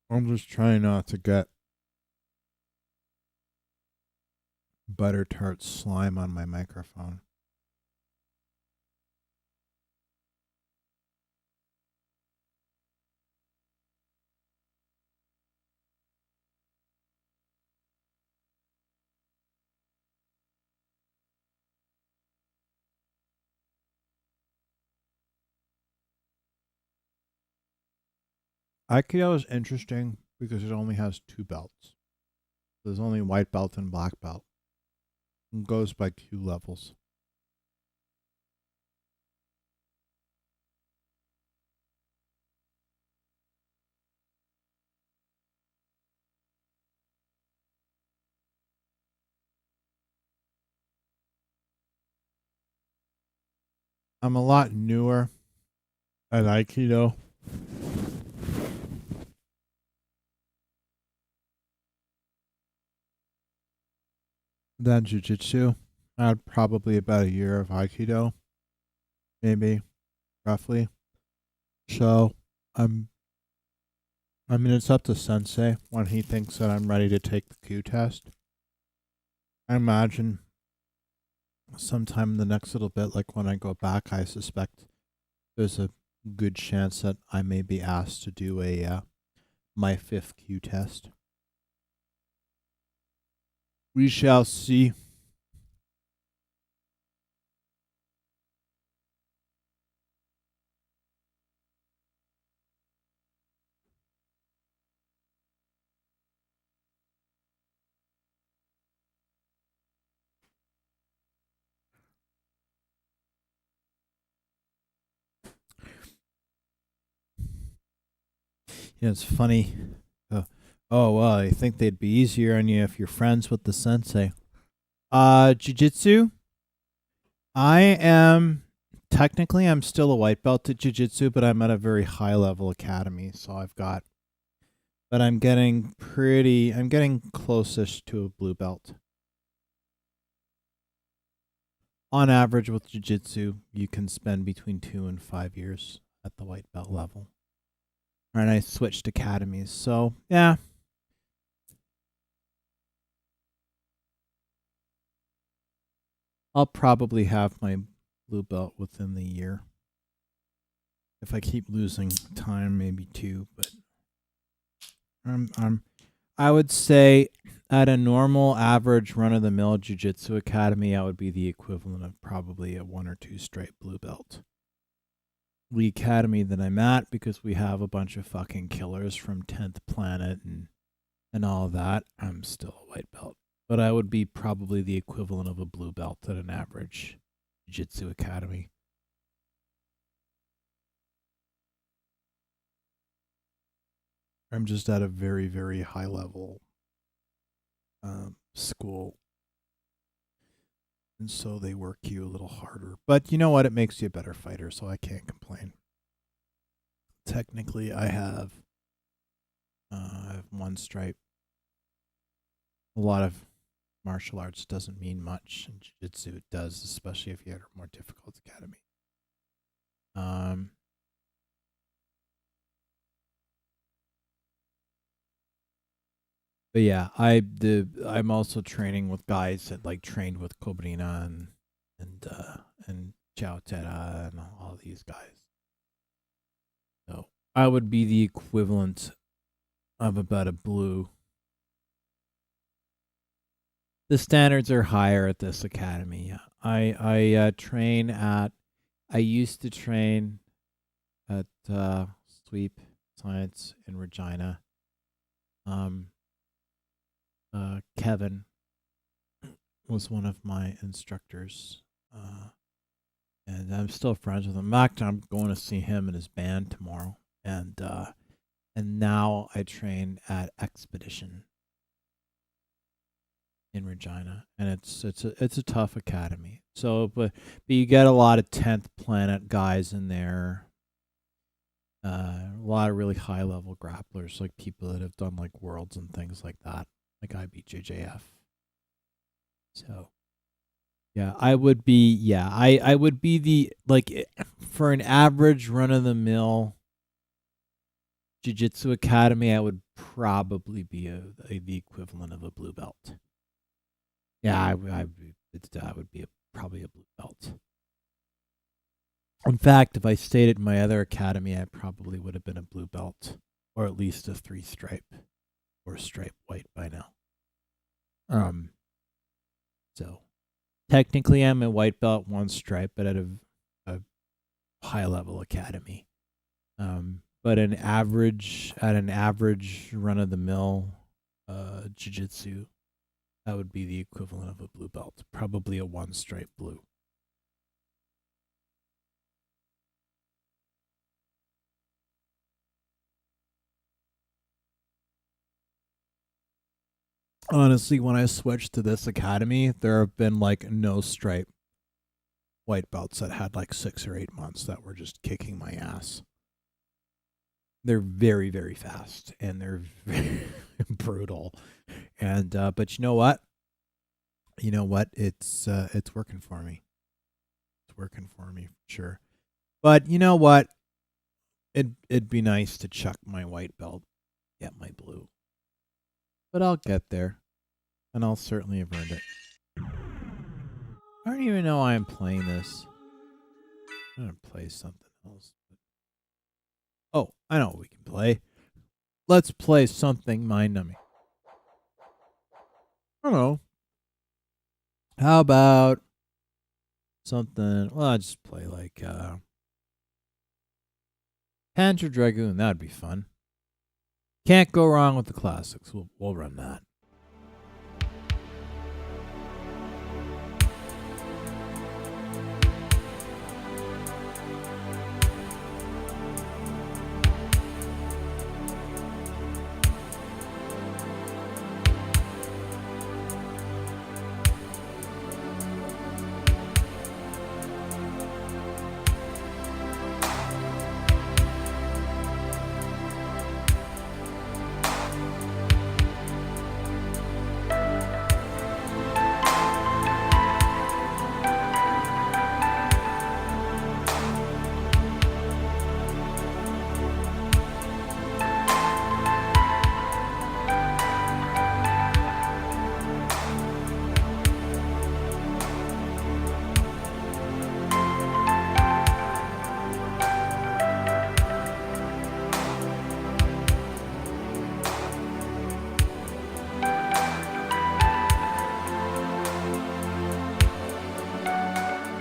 I'm just trying not to get butter tart slime on my microphone. Aikido is interesting because it only has two belts. There's only white belt and black belt. It goes by Q levels. I'm a lot newer at Aikido. Than Jiu-Jitsu. I had probably about a year of Aikido. Maybe. Roughly. So, I mean, it's up to Sensei when he thinks that I'm ready to take the Q test. I imagine sometime in the next little bit, like when I go back, I suspect there's a good chance that I may be asked to do my 5th Q test. We shall see. Yeah, it's funny. Oh, well, I think they'd be easier on you if you're friends with the sensei. Jiu-jitsu? Technically, I'm still a white belt at jiu-jitsu, but I'm at a very high level academy. So I'm getting closest to a blue belt. On average with jiu-jitsu, you can spend between 2 and 5 years at the white belt level. and I switched academies. So yeah. I'll probably have my blue belt within the year. If I keep losing time, maybe 2, but I would say at a normal average run-of-the-mill jiu-jitsu academy, I would be the equivalent of probably a 1 or 2 straight blue belt. The academy that I'm at, because we have a bunch of fucking killers from 10th Planet and all of that, I'm still a white belt. But I would be probably the equivalent of a blue belt at an average jiu-jitsu academy. I'm just at a very, very high level school. And so they work you a little harder. But you know what? It makes you a better fighter, so I can't complain. Technically, I have 1 stripe. A lot of martial arts doesn't mean much. In jiu-jitsu, it does, especially if you have a more difficult academy. But yeah, I'm also training with guys that like trained with Cobrina and Chao Tera and all these guys. So I would be the equivalent of about a blue. The standards are higher at this academy. I train at. I used to train at Sweep Science in Regina. Kevin was one of my instructors, and I'm still friends with him. In fact, I'm going to see him and his band tomorrow, and now I train at Expedition in Regina, and it's a tough academy. So, but you get a lot of 10th Planet guys in there. A lot of really high level grapplers, like people that have done like worlds and things like that. Like IBJJF. So, yeah, I would be the, like, for an average run-of-the-mill jiu-jitsu academy, I would probably be the equivalent of a blue belt. Yeah, I would be probably a blue belt. In fact, if I stayed at my other academy, I probably would have been a blue belt, or at least a 3-stripe. Or stripe white by now. So technically I'm a white belt 1 stripe, but at a high level academy. But at an average run of the mill jiu-jitsu, that would be the equivalent of a blue belt, probably a 1 stripe blue. Honestly, when I switched to this academy, there have been like no stripe white belts that had like 6 or 8 months that were just kicking my ass. They're very, very fast and they're very brutal. And but you know what? It's working for me. It's working for me for sure. But you know what? It'd be nice to chuck my white belt, get my blue. But I'll get there, and I'll certainly have earned it. I don't even know why I'm playing this. I'm going to play something else. Oh, I know what we can play. Let's play something mind-numbing. I don't know. How about something... Well, I'll just play like... Panzer Dragoon. That would be fun. Can't go wrong with the classics. We'll run that.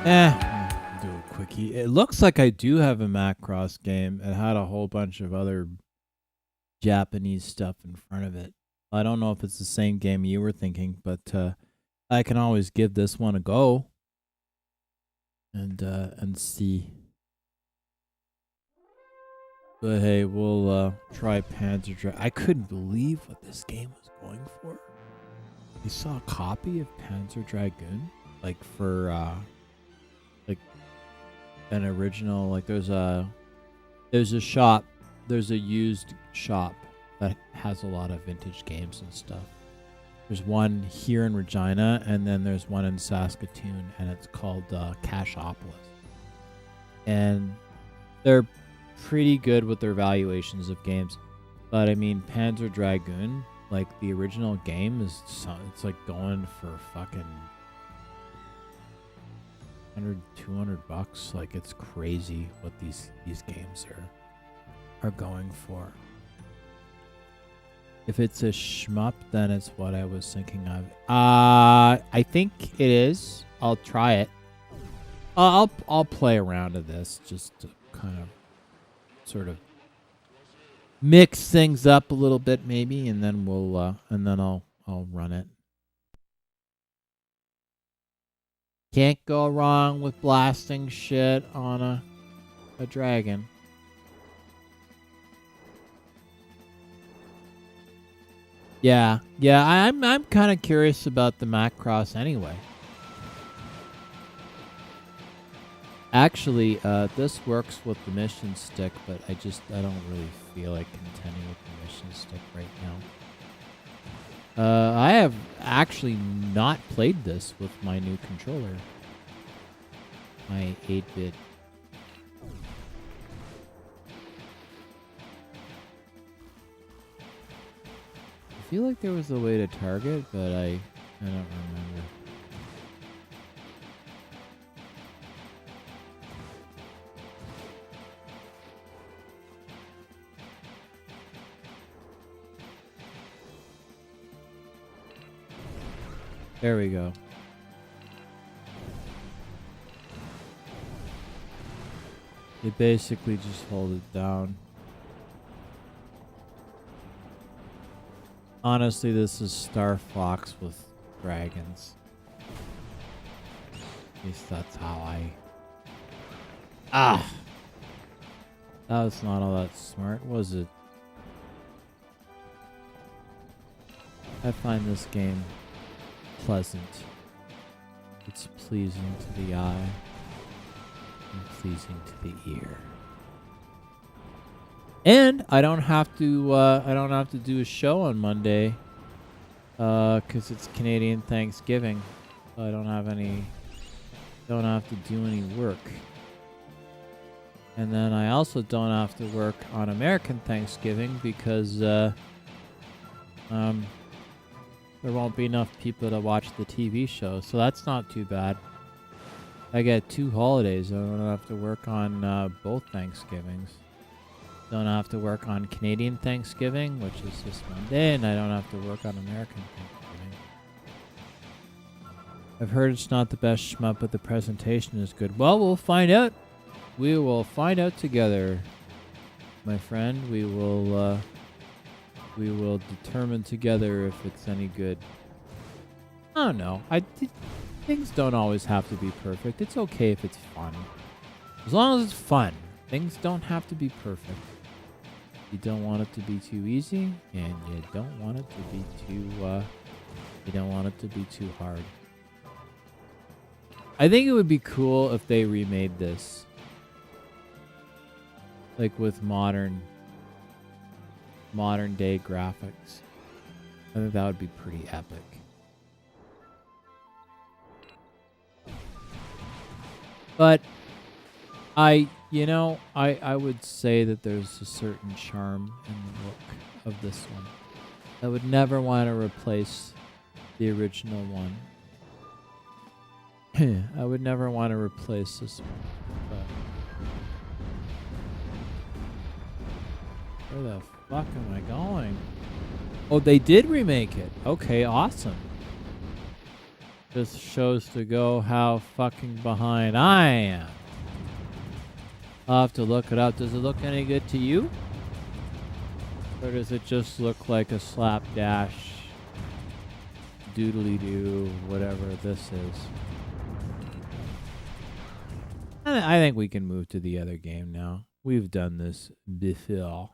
Do a quickie. It looks like I do have a Macross game. It had a whole bunch of other Japanese stuff in front of it. I don't know if it's the same game you were thinking, but I can always give this one a go and see. But hey, we'll try Panzer Dragoon. I couldn't believe what this game was going for. I saw a copy of Panzer Dragoon, like for like an original. Like there's a shop. There's a used shop that has a lot of vintage games and stuff. There's one here in Regina, and then there's one in Saskatoon, and it's called Cashopolis. And they're pretty good with their valuations of games. But I mean, Panzer Dragoon, like the original game, it's like going for fucking $100-200. Like it's crazy what these games are going for. If it's a shmup, then it's what I was thinking of. I think it is. I'll try it. I'll play around to this just to kind of sort of mix things up a little bit, maybe, and then I'll run it. Can't go wrong with blasting shit on a dragon. Yeah, I'm kind of curious about the Macross anyway. Actually, this works with the mission stick, but I don't really feel like contending with the mission stick right now. I have actually not played this with my new controller. My 8-bit. I feel like there was a way to target, but I don't remember. There we go. You basically just hold it down. Honestly, this is Star Fox with dragons. At least that's how I... That was not all that smart, was it? I find this game pleasant. It's pleasing to the eye and pleasing to the ear. And I don't have to do a show on Monday cuz it's Canadian Thanksgiving. So I don't have to do any work. And then I also don't have to work on American Thanksgiving because there won't be enough people to watch the TV show. So that's not too bad. I get 2 holidays. I don't have to work on both Thanksgivings. Don't have to work on Canadian Thanksgiving, which is this Monday, and I don't have to work on American Thanksgiving. I've heard it's not the best shmup, but the presentation is good. Well, we'll find out. We will find out together, my friend. We will determine together if it's any good. I don't know. Things don't always have to be perfect. It's okay if it's fun. As long as it's fun. Things don't have to be perfect. You don't want it to be too easy, and you don't want it to be too hard. I think it would be cool if they remade this, like with modern day graphics. I think that would be pretty epic. But I would say that there's a certain charm in the look of this one. I would never want to replace the original one. I would never want to replace this one. But where the fuck am I going? Oh, they did remake it. Okay, awesome. Just shows to go how fucking behind I am. I'll have to look it up. Does it look any good to you? Or does it just look like a slapdash doodly doo, whatever this is? I think we can move to the other game now. We've done this before.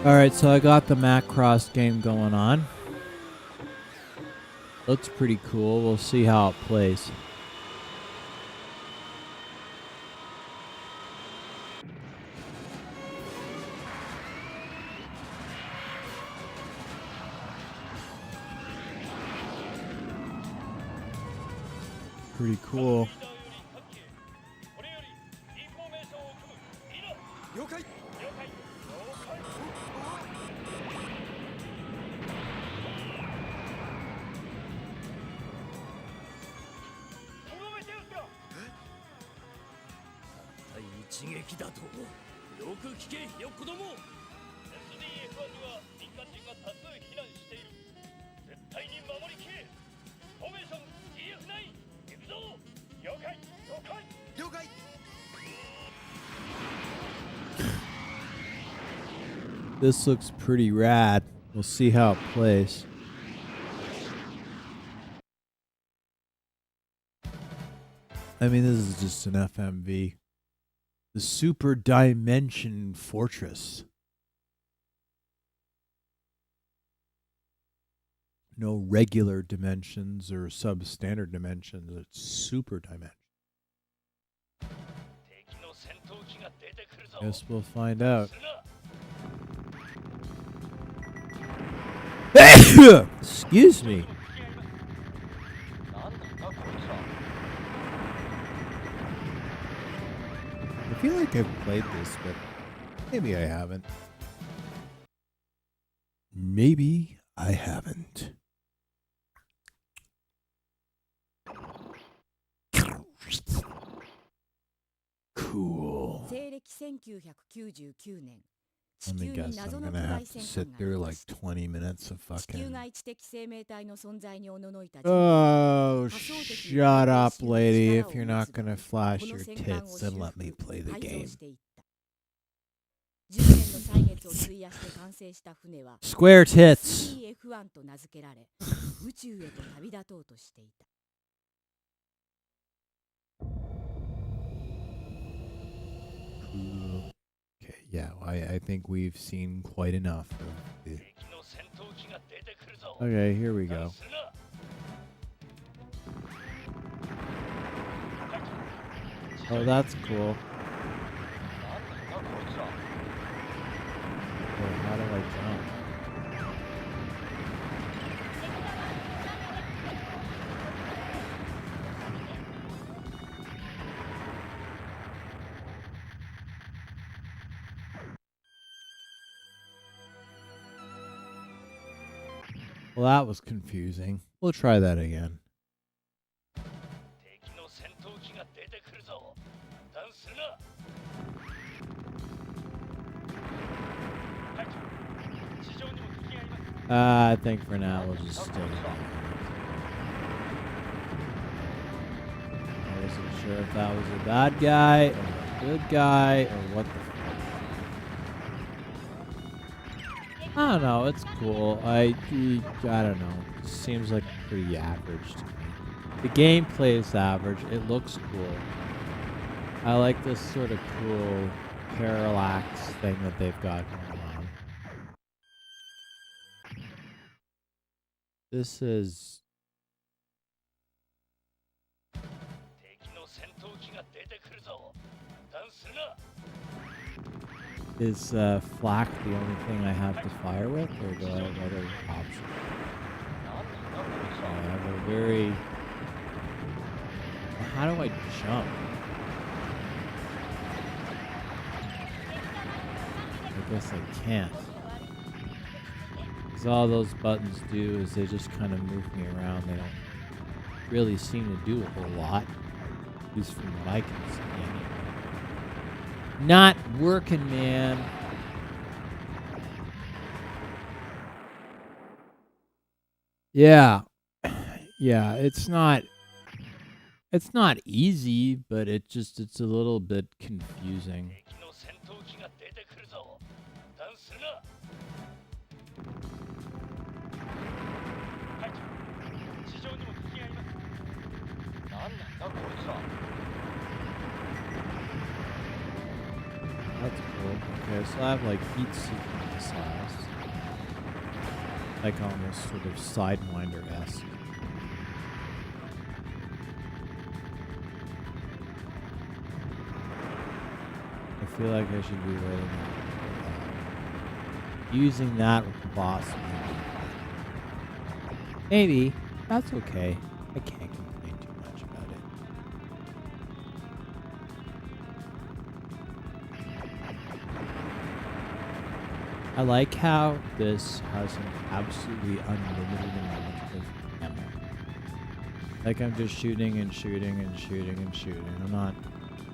Alright, so I got the Macross game going on. Looks pretty cool. We'll see how it plays. Pretty cool. This looks pretty rad. We'll see how it plays. I mean, this is just an FMV. The Super Dimension Fortress. No regular dimensions or substandard dimensions. It's super dimension. Guess we'll find out. Excuse me. I feel like I've played this, but maybe I haven't. Maybe I haven't. Cool. 1999年 Let 地 me 球に guess. 謎 I'm の gonna 巨大 have to 戦 sit 艦が through 落 like ちた 20 minutes of 地球 fucking. 外知的生命体の存在におののいた人類 Oh, 仮想敵に shut 対 up, 抗しよう lady. 力 If を you're 持 not つべ gonna く flash この your 戦艦を tits, 修 then let me 復 play the 改造 game. していった10年の歳月を費やして完成した船は Square tits. SDF-1 と名付けられ宇宙へと旅立とうとしていた Okay, yeah, I think we've seen quite enough of the... Okay, here we go. Oh, that's cool. Wait, how do I jump? Well, that was confusing. We'll try that again. I think for now we'll just stay. I wasn't sure if that was a bad guy or a good guy or what the fuck. I don't know. It's cool. I don't know. It seems like pretty average to me. The gameplay is average. It looks cool. I like this sort of cool parallax thing that they've got going on. This is... Is flak the only thing I have to fire with, or do I have other options? I have a very... How do I jump? I guess I can't. Because all those buttons do is they just kind of move me around. They don't really seem to do a whole lot. At least from what I can see. Not working, man. Yeah. Yeah, it's not easy, but it's a little bit confusing. That's cool. Okay, so I have like heat seeking missiles. Like almost sort of Sidewinder-esque. I feel like I should be waiting on using that with the boss. Maybe. That's okay. I can't complain too much about it. I like how this has an absolutely unlimited amount of ammo. Like I'm just shooting and shooting and shooting and shooting. I'm not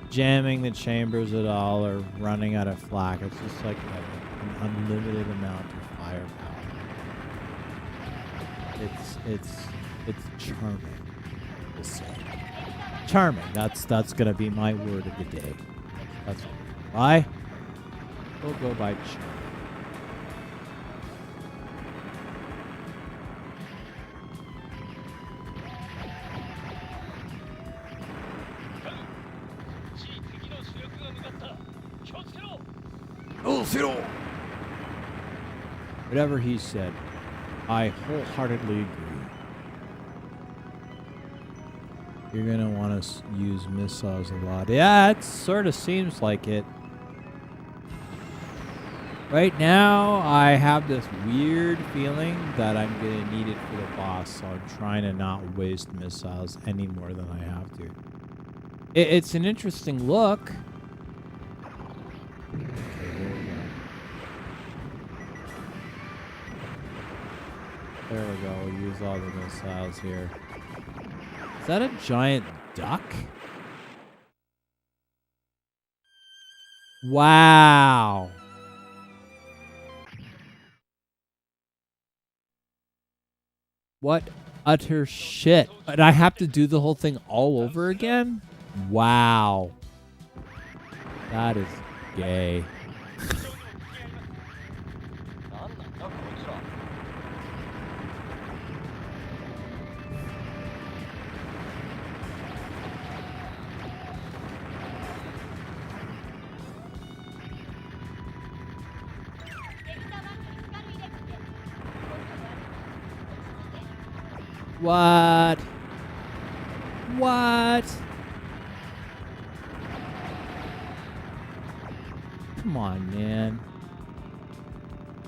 jamming the chambers at all or running out of flak. It's just like an unlimited amount of firepower. It's charming. We'll say. Charming. That's gonna be my word of the day. That's why. We'll go by charming. Whatever he said, I wholeheartedly agree. You're gonna want to use missiles a lot. Yeah, it sort of seems like it. Right now, I have this weird feeling that I'm gonna need it for the boss, so I'm trying to not waste missiles any more than I have to. It's an interesting look. There we go. We'll use all the missiles here. Is that a giant duck? Wow. What utter shit. And I have to do the whole thing all over again? Wow. That is gay. What? What? Come on, man.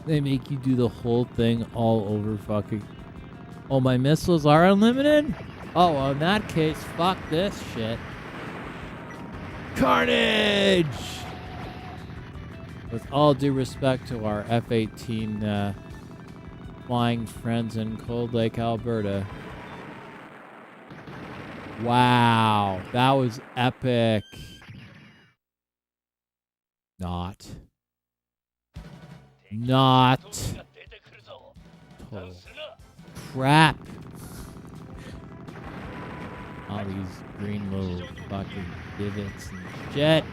They make you do the whole thing all over fucking... Oh, my missiles are unlimited? Oh, well, in that case, fuck this shit. Carnage! With all due respect to our F-18 flying friends in Cold Lake, Alberta. Wow, that was epic. Not. Total crap. All these green little fucking divots and shit.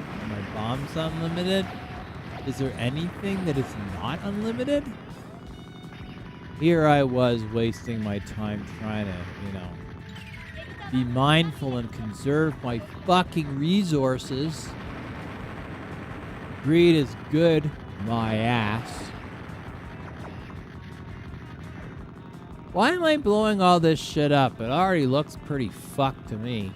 Are my bombs unlimited? Is there anything that is not unlimited? Here I was wasting my time trying to, be mindful and conserve my fucking resources. Greed is good, my ass. Why am I blowing all this shit up? It already looks pretty fucked to me.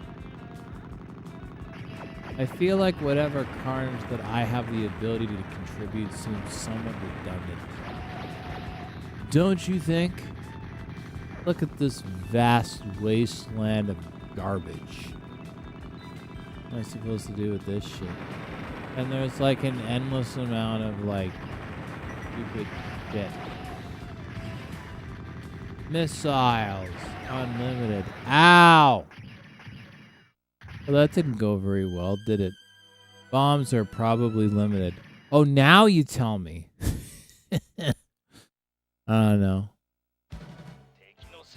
I feel like whatever carnage that I have the ability to contribute seems somewhat redundant. Don't you think? Look at this vast wasteland of garbage. What am I supposed to do with this shit? And there's like an endless amount of like stupid shit. Missiles. Unlimited. Ow! Well, that didn't go very well, did it? Bombs are probably limited. Oh, now you tell me. I don't know.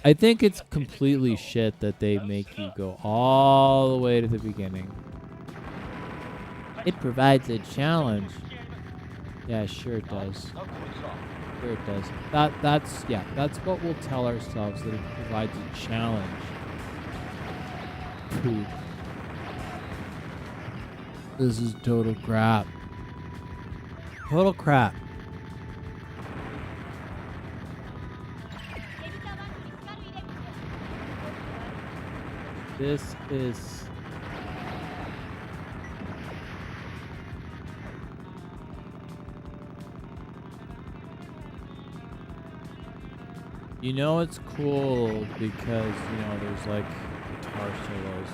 I think it's completely shit that they make you go all the way to the beginning. It provides a challenge. Yeah, sure it does. Sure it does. That's what we'll tell ourselves, that it provides a challenge. Poop. This is total crap. Total crap. This is... it's cool because, there's like guitar solos.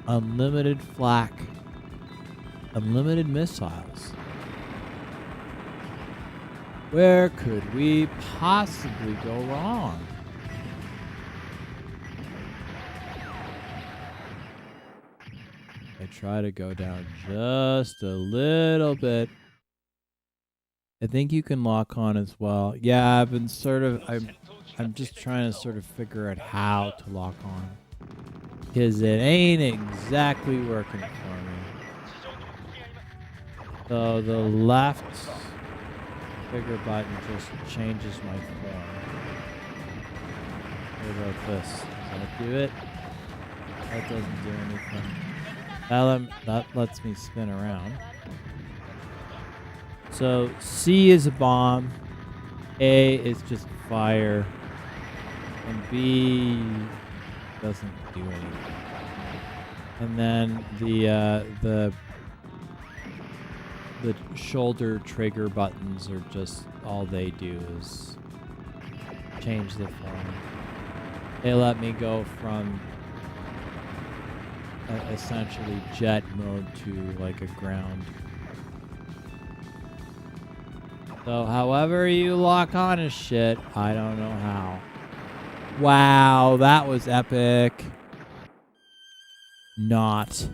Unlimited flak. Unlimited missiles. Where could we possibly go wrong? I try to go down just a little bit. I think you can lock on as well. Yeah, I've been I'm just trying to sort of figure out how to lock on. Because it ain't exactly working for me. So the left trigger button just changes my form. What about this? Does that do it? That doesn't do anything. That lets me spin around. So C is a bomb, A is just fire, and B doesn't do anything. And then the shoulder trigger buttons are just, all they do is change the form. They let me go from essentially jet mode to like a ground. So however you lock on to shit, I don't know how. Wow, that was epic. Not.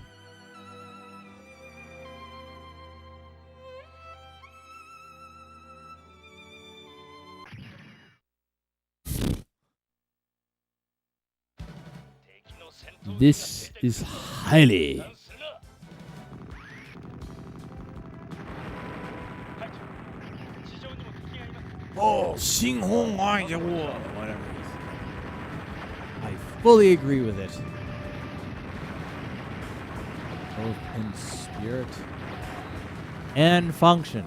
This is highly. Oh, whatever. I fully agree with it. Both in spirit and function.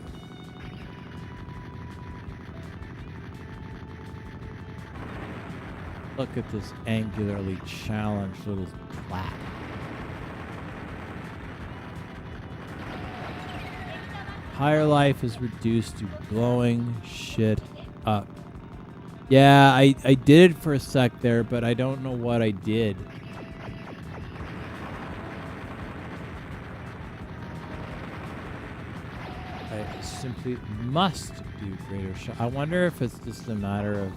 Look at this angularly challenged little plat. Higher life is reduced to blowing shit up. Yeah, I did it for a sec there, but I don't know what I did. I simply must do greater shot. I wonder if it's just a matter of...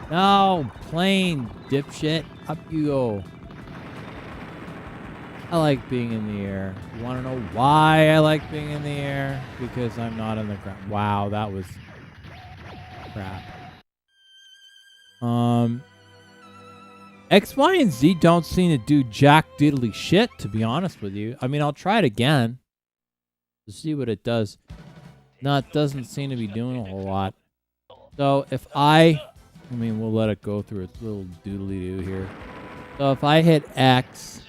No, plane, dipshit. Up you go. I like being in the air. You want to know why I like being in the air? Because I'm not in the ground. Wow, that was crap. X, Y, and Z don't seem to do jack diddly shit, to be honest with you. I mean, I'll try it again to see what it does. No, it doesn't seem to be doing a whole lot. So if I mean, we'll let it go through its little doodly-doo here. So if I hit X,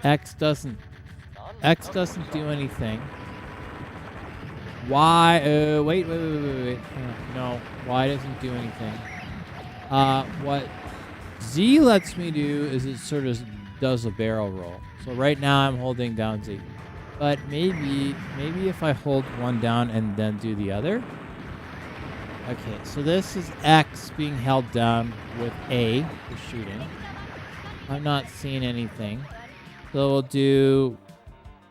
X doesn't do anything. Y, wait. No, Y doesn't do anything. What Z lets me do is it sort of does a barrel roll. So right now I'm holding down Z. But maybe if I hold one down and then do the other. Okay, so this is X being held down with A for shooting. I'm not seeing anything. So we'll do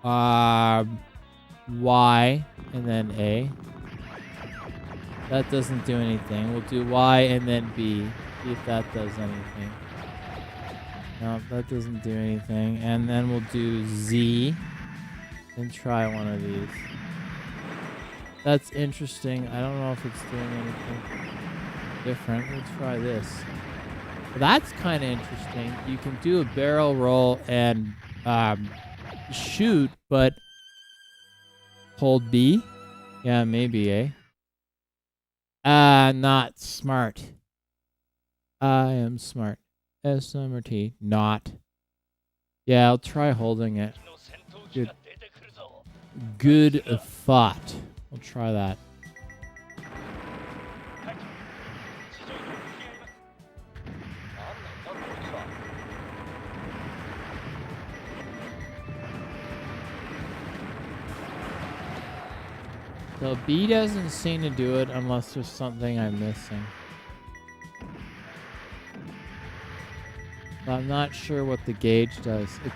Y and then A. That doesn't do anything. We'll do Y and then B. See if that does anything. No, that doesn't do anything. And then we'll do Z and try one of these. That's interesting. I don't know if it's doing anything different. Let's try this. That's kind of interesting. You can do a barrel roll and shoot, but hold B. Yeah, maybe, eh? Not smart. I am smart. S-M-R-T. Not. Yeah, I'll try holding it. Good thought. We'll try that. So B doesn't seem to do it unless there's something I'm missing. I'm not sure what the gauge does. It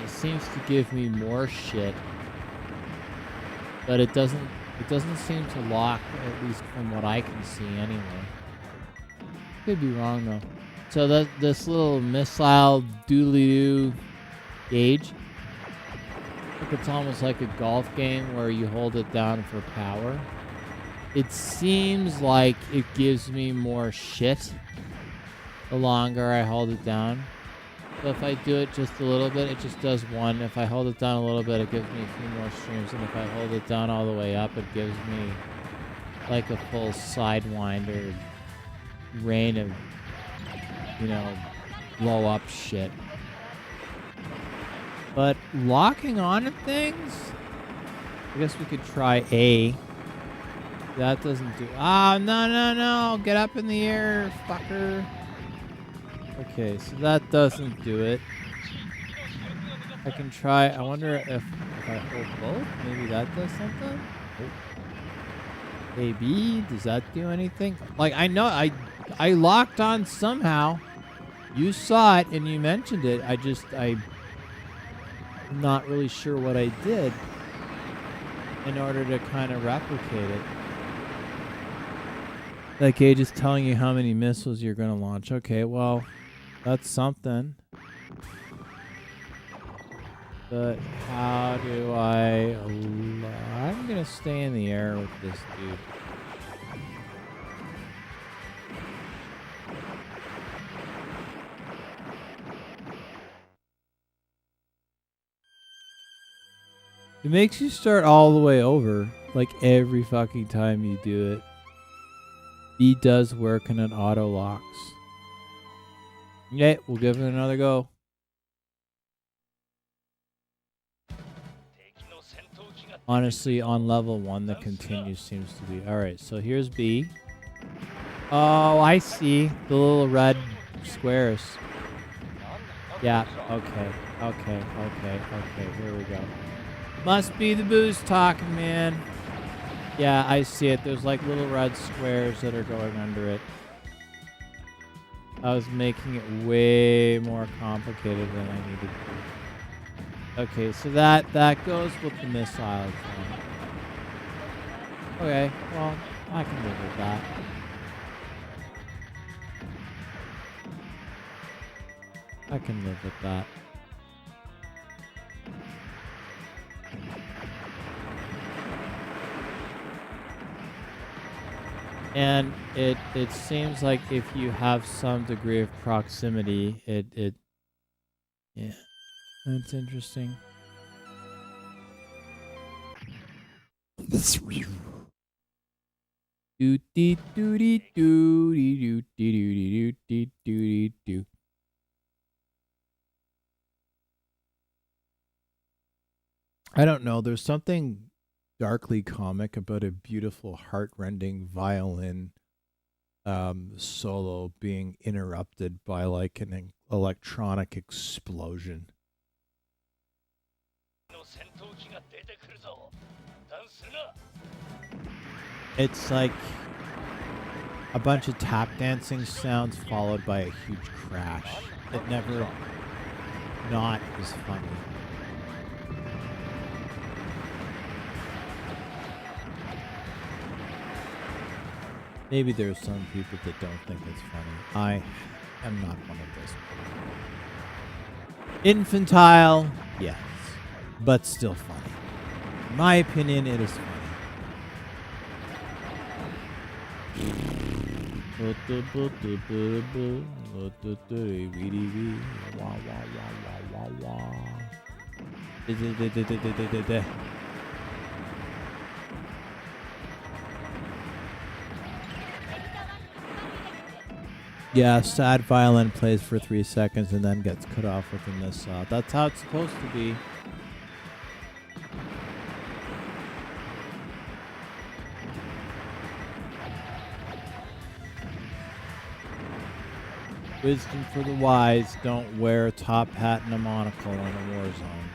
seems to give me more shit. But it doesn't seem to lock, at least from what I can see anyway. Could be wrong though. So this little missile doodly-doo gauge, it's almost like a golf game where you hold it down for power. It seems like it gives me more shit the longer I hold it down. So if I do it just a little bit, it just does one. If I hold it down a little bit, it gives me a few more streams. And if I hold it down all the way up, it gives me like a full sidewinder rain of, blow up shit. But locking on to things, I guess we could try A. That doesn't do... no. Get up in the air, fucker. Okay, so that doesn't do it. I can try... I wonder if I hold both, maybe that does something? Oh. A, B, does that do anything? Like, I know I locked on somehow. You saw it and you mentioned it. I'm not really sure what I did. in order to kind of replicate it. That gauge is telling you how many missiles you're going to launch. Okay, well, that's something. But how do I'm going to stay in the air with this dude. It makes you start all the way over, like every fucking time you do it. B does work and it auto locks. Okay, we'll give it another go. Honestly, on level 1, the continue seems to be. Alright, so here's B. Oh, I see. The little red squares. Yeah, okay. Here we go. Must be the boost talking, man. Yeah, I see it. There's like little red squares that are going under it. I was making it way more complicated than I needed to. Okay, so that goes with the missile thing. Okay, well, I can live with that. I can live with that. And it seems like if you have some degree of proximity, yeah, that's interesting. I don't know. There's something darkly comic about a beautiful, heartrending violin solo being interrupted by like an electronic explosion. It's like a bunch of tap dancing sounds followed by a huge crash. It never not is funny. Maybe there's some people that don't think it's funny. I am not one of those people. Infantile, yes, but still funny. In my opinion, it is funny. Yeah, sad violin plays for 3 seconds and then gets cut off with a missile. That's how it's supposed to be. Wisdom for the wise, don't wear a top hat and a monocle in a war zone.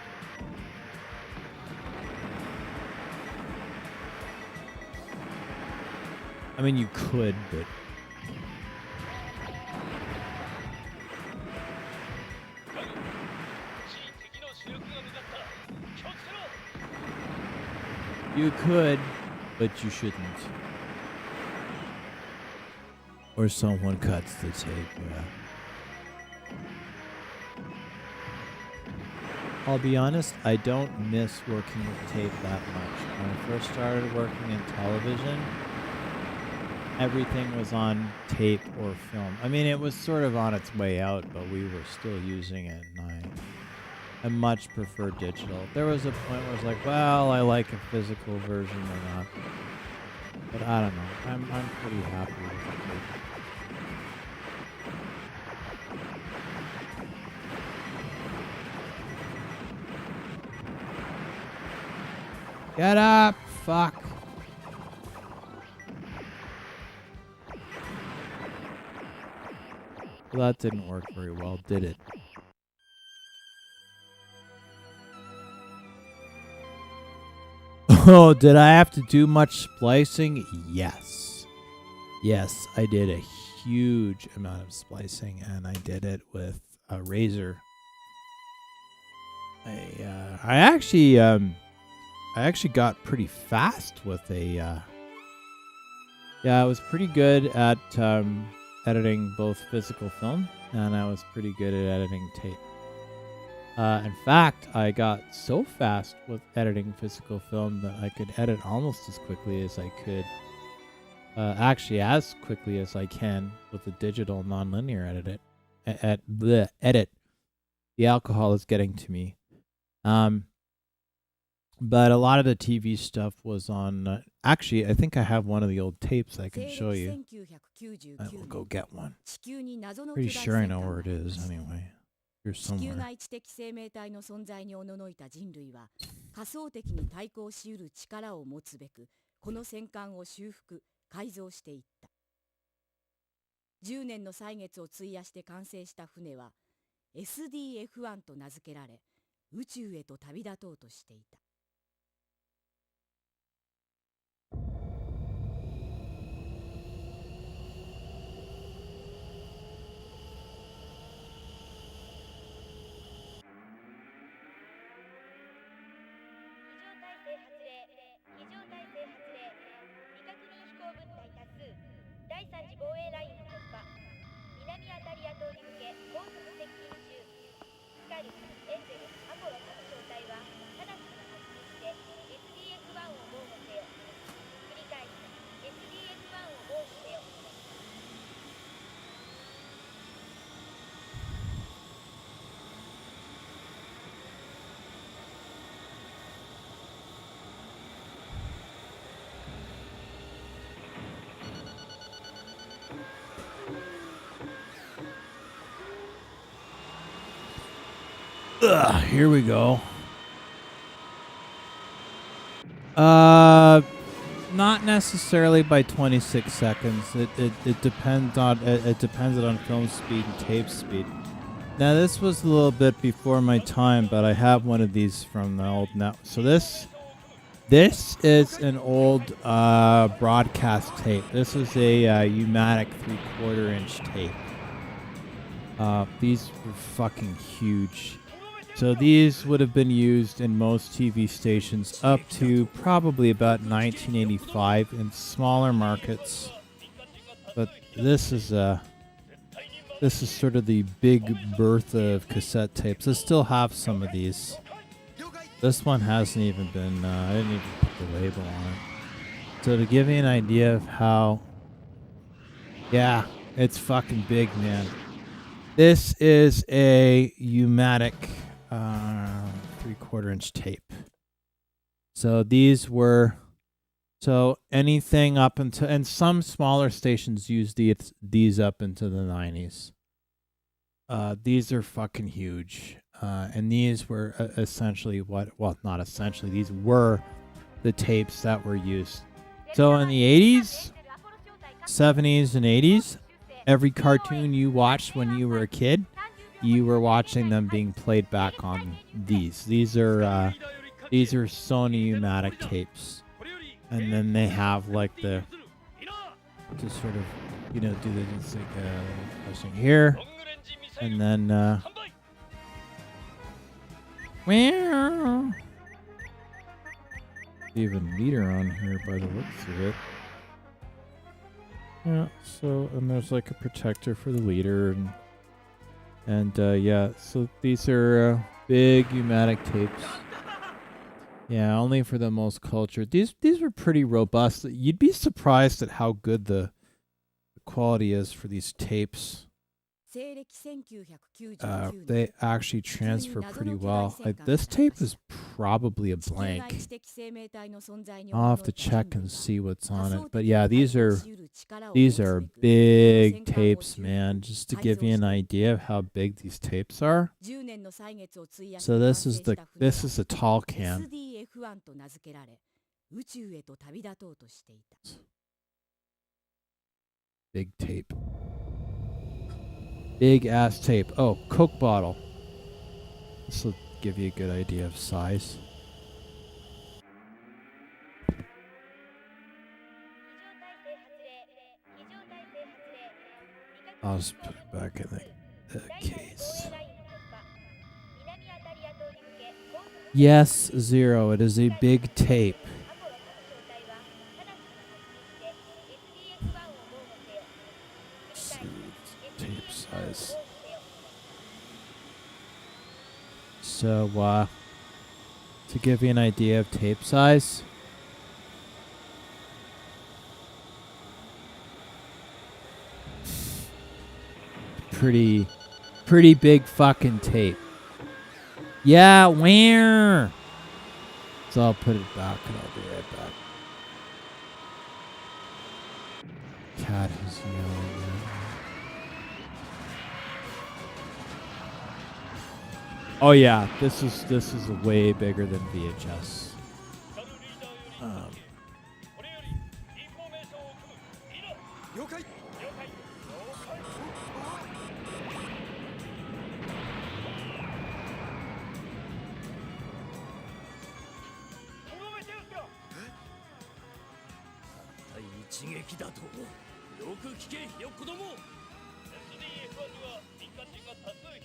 I mean, you could, but... You could, but you shouldn't. Or someone cuts the tape, yeah. I'll be honest, I don't miss working with tape that much. When I first started working in television, everything was on tape or film. I mean, it was sort of on its way out, but we were still using it, and I much prefer digital. There was a point where I was like, well, I like a physical version or not. But I don't know. I'm pretty happy with it. Get up! Fuck! Well, that didn't work very well, did it? Oh, did I have to do much splicing? Yes. Yes, I did a huge amount of splicing, and I did it with a razor. I actually I actually got pretty fast with a. Yeah, I was pretty good at editing both physical film, and I was pretty good at editing tape. In fact, I got so fast with editing physical film that I could edit almost as quickly as I could. Actually, as quickly as I can with a digital nonlinear edit. The alcohol is getting to me. But a lot of the TV stuff was on. Actually, I think I have one of the old tapes I can show you. I will go get one. Pretty sure I know where it is anyway. Here 地球 somewhere. 外知的生命体の存在におののいた人類は仮想的に対抗しうる力を持つべくこの戦艦を修復改造していった10年の歳月を費やして完成した船は SDF-1 と名付けられ宇宙へと旅立とうとしていた第3次防衛ライン突破南アタリア島に向け高速接近中スカルエンゼルアポロ各小隊は直ちに発進して SDF-1 を防護せよ繰り返し SDF-1 を防護せよHere we go. Not necessarily by 26 seconds. It depends on it depends on film speed and tape speed. Now this was a little bit before my time, but I have one of these from the old net. So this is an old broadcast tape. This is a U-matic 3/4 inch tape. These were fucking huge. So these would have been used in most TV stations up to probably about 1985 in smaller markets. But this is sort of the big birth of cassette tapes. I still have some of these. This one hasn't even been, I didn't even put the label on it. So to give you an idea of how, yeah, it's fucking big, man. This is a U-matic 3/4 inch tape. So these were, so anything up until, and some smaller stations use these up into the 90s. These are fucking huge. And these were essentially not essentially, these were the tapes that were used. So in the 80s, 70s, and 80s, every cartoon you watched when you were a kid, you were watching them being played back on these. These are Sony U-matic tapes. And then they have like the, to sort of, you know, do this like pushing here. And then even meter on here by the looks of it. Yeah, so, and there's like a protector for the leader, and yeah, so these are big U-matic tapes. Yeah, only for the most cultured. These were pretty robust. You'd be surprised at how good the quality is for these tapes. They actually transfer pretty well. This tape is probably a blank. I'll have to check and see what's on it. But yeah, these are big tapes, man. Just to give you an idea of how big these tapes are. So this is a tall can. Big tape. Big ass tape. Oh, Coke bottle. This will give you a good idea of size. I'll just put it back in the case. Yes, Zero. It is a big tape. Tape size. So, to give you an idea of tape size, pretty big fucking tape. Yeah, where? So I'll put it back and I'll be right back. Cat is yelling at me. Oh yeah, this is way bigger than VHS. Um,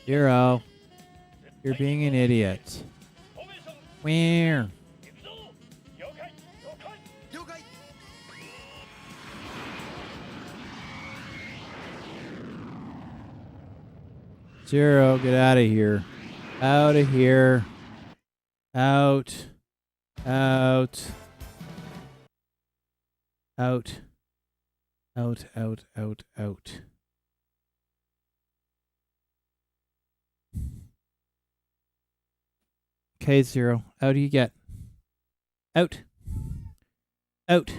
Hero, you're being an idiot. Where? Zero, get out of here. Out of here. Out. Out. Out. Out, out, out, out. Okay, Zero. Out do you get? Out. Out.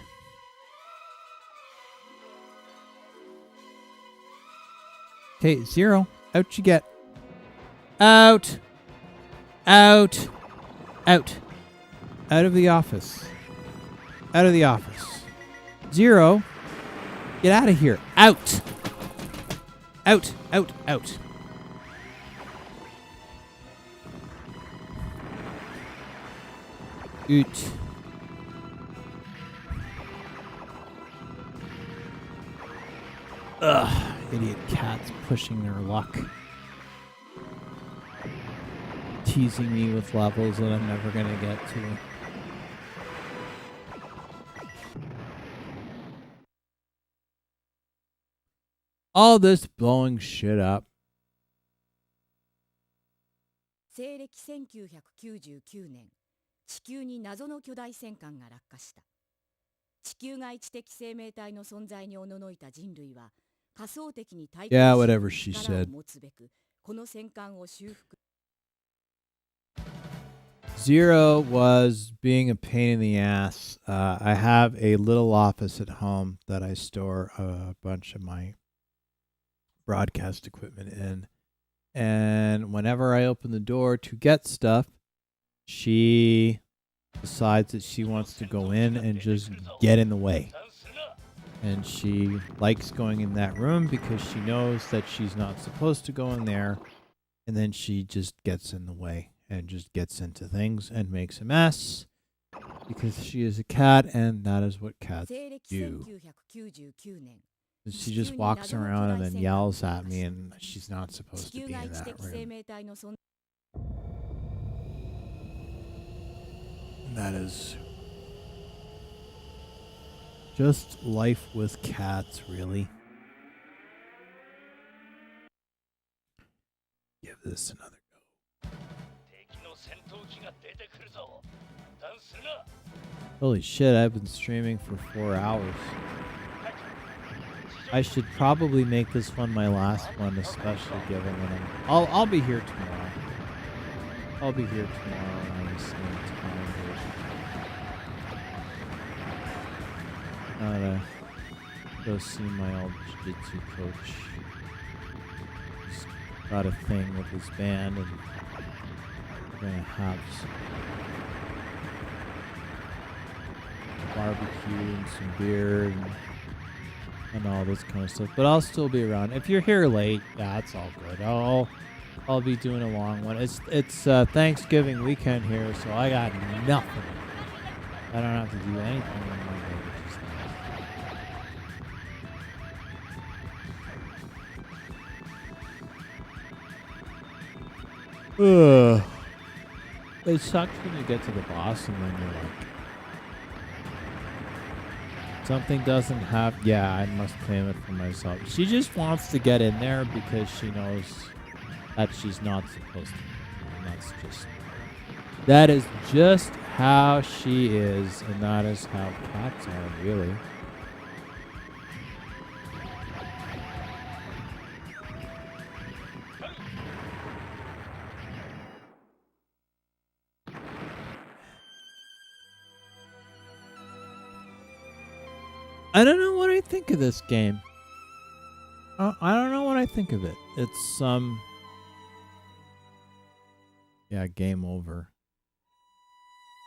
Okay, Zero. Out you get. Out. Out. Out. Out of the office. Out of the office. Zero. Get out of here. Out. Out. Out. Out. Oot. Ugh. Idiot cats pushing their luck. Teasing me with levels that I'm never gonna get to. All this blowing shit up. 西暦1999年、地球に謎の巨大戦艦が落下した。地球外知的生命体の存在におののいた人類は、仮想的に対抗 Yeah, し whatever she 力を said. 持つべく、この戦艦を修復。Zero was being a pain in the ass. I have a little office at home that I store a bunch of my broadcast equipment in. And whenever I open the door to get stuff, she decides that she wants to go in and just get in the way. And she likes going in that room because she knows that she's not supposed to go in there. And then she just gets in the way and just gets into things and makes a mess because she is a cat and that is what cats 西暦 do. 1999年、 She just walks around and then yells at me and she's not supposed 地 to 球 be 外 in 知 that 的生 room. 命体の存 And that is just life with cats, really. Give this another go. Holy shit, I've been streaming for 4 hours. I should probably make this one my last one, especially given that I'll be here tomorrow. I'll be here tomorrow around the same time. Gotta go see my old jiu-jitsu coach. He's got a thing with his band and we're gonna have some barbecue and some beer and all this kind of stuff. But I'll still be around. If you're here late, yeah, it's all good. I'll be doing a long one. It's Thanksgiving weekend here, so I got nothing. I don't have to do anything on Monday, which is nice. Ugh. It sucks when you get to the boss and then you're like, something doesn't have. Yeah, I must claim it for myself. She just wants to get in there because she knows that she's not supposed to. And that is just how she is, and that is how cats are, really. I don't know what I think of this game. I don't know what I think of it. It's yeah, game over.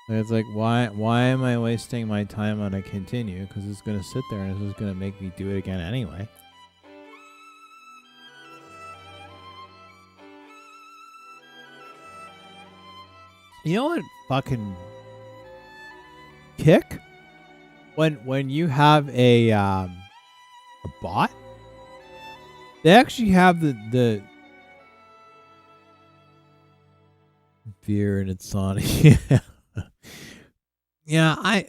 It's like, why am I wasting my time on a continue? Because it's gonna sit there and it's just gonna make me do it again anyway. You know what? Fucking kick. When you have a bot, they actually have the beer and it's on. Yeah,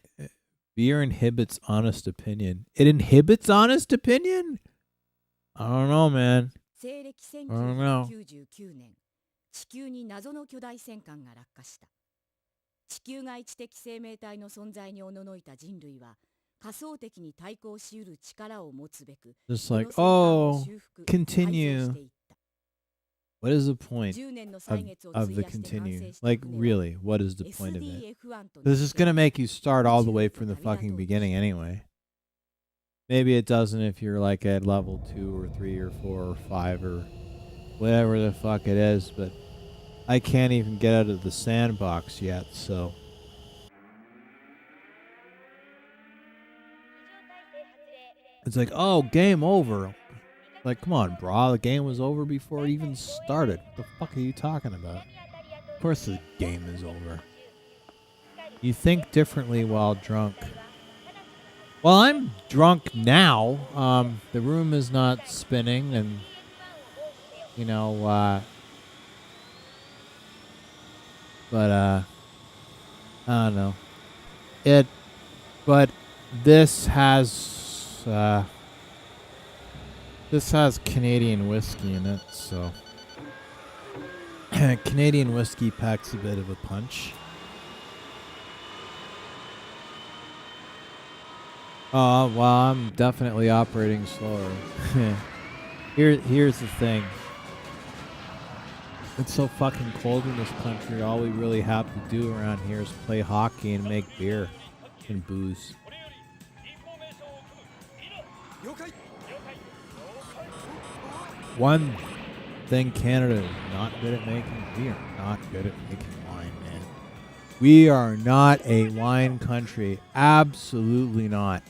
beer inhibits honest opinion. It inhibits honest opinion? I don't know, man. 西暦 I don't know. 1999年、地球に謎の巨大戦艦が落下した。地球外知的生命体の存在におののいた人類は、仮想敵に対抗しうる力を持つべく、 Just この like, 戦艦を oh, 修復、 continue. 改造していった。 What is the point 10年の歳月を of 費 the やして完 continue? 成した Like, 船は really, what is the point of it? SDF-1 と This is 名付け gonna make you start all the 宇宙 way へ from と the 旅立とう fucking とし beginning た。 anyway. Maybe it doesn't if you're like at level 2 or 3 or 4 or 5 or whatever the fuck it is, but I can't even get out of the sandbox yet, so. It's like, oh, game over. Like, come on, brah. The game was over before it even started. What the fuck are you talking about? Of course the game is over. You think differently while drunk. Well, I'm drunk now. The room is not spinning and, you know, but, I don't know. But this has Canadian whiskey in it, so Canadian whiskey packs a bit of a punch. Well, I'm definitely operating slower. Here's the thing. It's so fucking cold in this country. All we really have to do around here is play hockey and make beer and booze. One thing Canada is not good at making, we are not good at making wine, man. We are not a wine country. Absolutely not.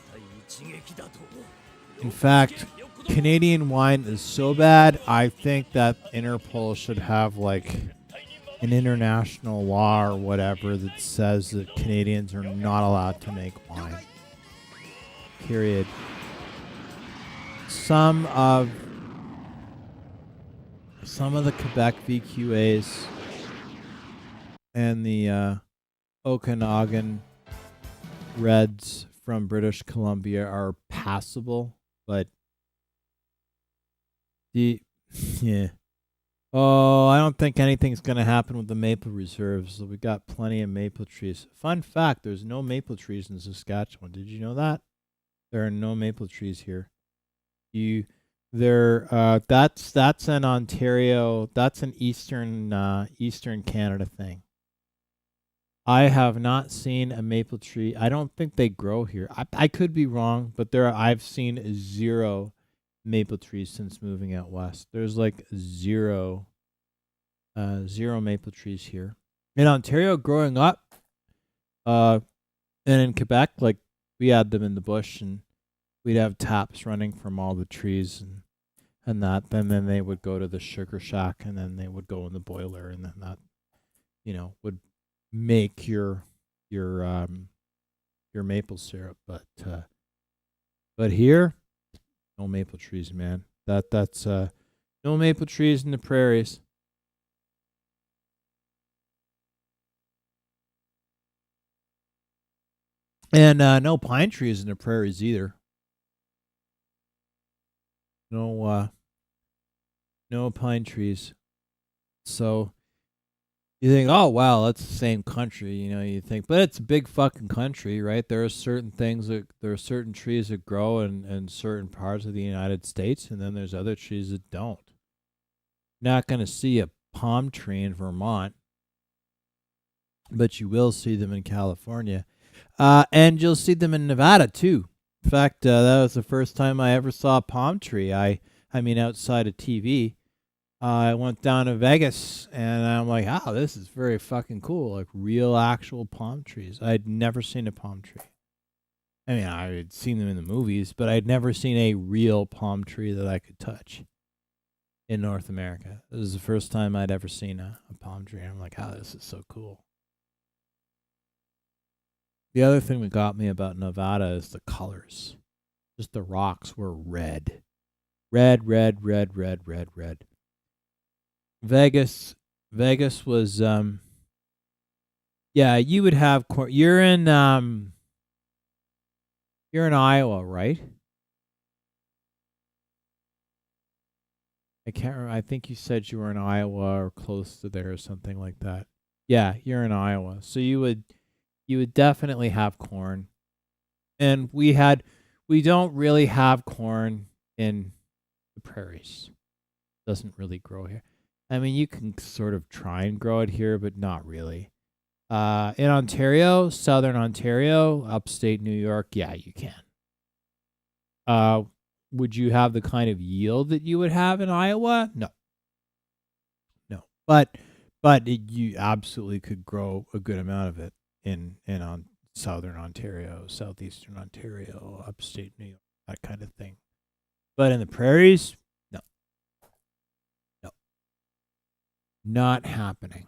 In fact, Canadian wine is so bad, I think that Interpol should have like an international law or whatever that says that Canadians are not allowed to make wine. Period. Some of the Quebec VQAs and the Okanagan Reds from British Columbia are passable, but yeah. Oh, I don't think anything's going to happen with the maple reserves. We got plenty of maple trees. Fun fact, there's no maple trees in Saskatchewan. Did you know that? There are no maple trees here. That's an Ontario, that's an Eastern Canada thing. I have not seen a maple tree. I don't think they grow here. I could be wrong, but I've seen zero maple trees since moving out west. There's like zero maple trees here. In Ontario growing up, and in Quebec, like we had them in the bush and we'd have taps running from all the trees and that. Then they would go to the sugar shack and then they would go in the boiler and then that, would make your maple syrup. But here, no maple trees, man. That's no maple trees in the prairies. And no pine trees in the prairies either. No pine trees. So you think, oh wow, that's the same country, you think, but it's a big fucking country, right? There are certain trees that grow in certain parts of the United States, and then there's other trees that don't. Not gonna see a palm tree in Vermont, but you will see them in California. And you'll see them in Nevada too. In fact, that was the first time I ever saw a palm tree. I mean, outside of TV. I went down to Vegas, and I'm like, oh, this is very fucking cool. Like real, actual palm trees. I'd never seen a palm tree. I mean, I had seen them in the movies, but I'd never seen a real palm tree that I could touch in North America. This is the first time I'd ever seen a palm tree. I'm like, oh, this is so cool. The other thing that got me about Nevada is the colors. Just the rocks were red. Red, red, red, red, red, red. Vegas was yeah, you would have you're in Iowa, right? I can't remember. I think you said you were in Iowa or close to there or something like that. Yeah, you're in Iowa. So you would definitely have corn. And we don't really have corn in the prairies. Doesn't really grow here. I mean, you can sort of try and grow it here, but not really. In Ontario, southern Ontario, upstate New York, yeah, you can. Would you have the kind of yield that you would have in Iowa? No. But you absolutely could grow a good amount of it in southern Ontario, southeastern Ontario, upstate New York, that kind of thing. But in the prairies, no. Not happening.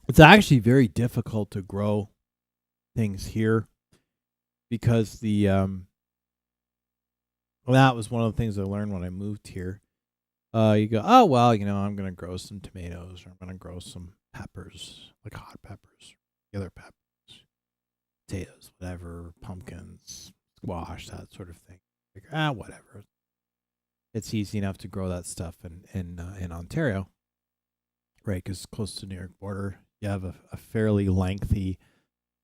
It's actually very difficult to grow things here because that was one of the things I learned when I moved here. You go, oh well, I'm gonna grow some tomatoes, or I'm gonna grow some peppers, like hot peppers, other peppers, potatoes, whatever, pumpkins, squash, that sort of thing. Like, whatever. It's easy enough to grow that stuff in Ontario, right? Because close to the New York border, you have a fairly lengthy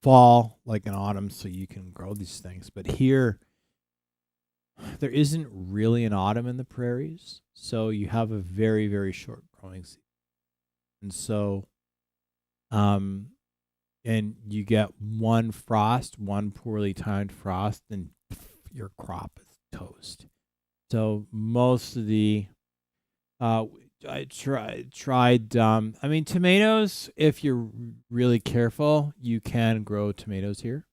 fall, like an autumn, so you can grow these things. But here, there isn't really an autumn in the prairies, so you have a very, very short growing season. And so, and you get one poorly timed frost, and your crop is toast. So most of the, I tried, I mean, tomatoes, if you're really careful, you can grow tomatoes here.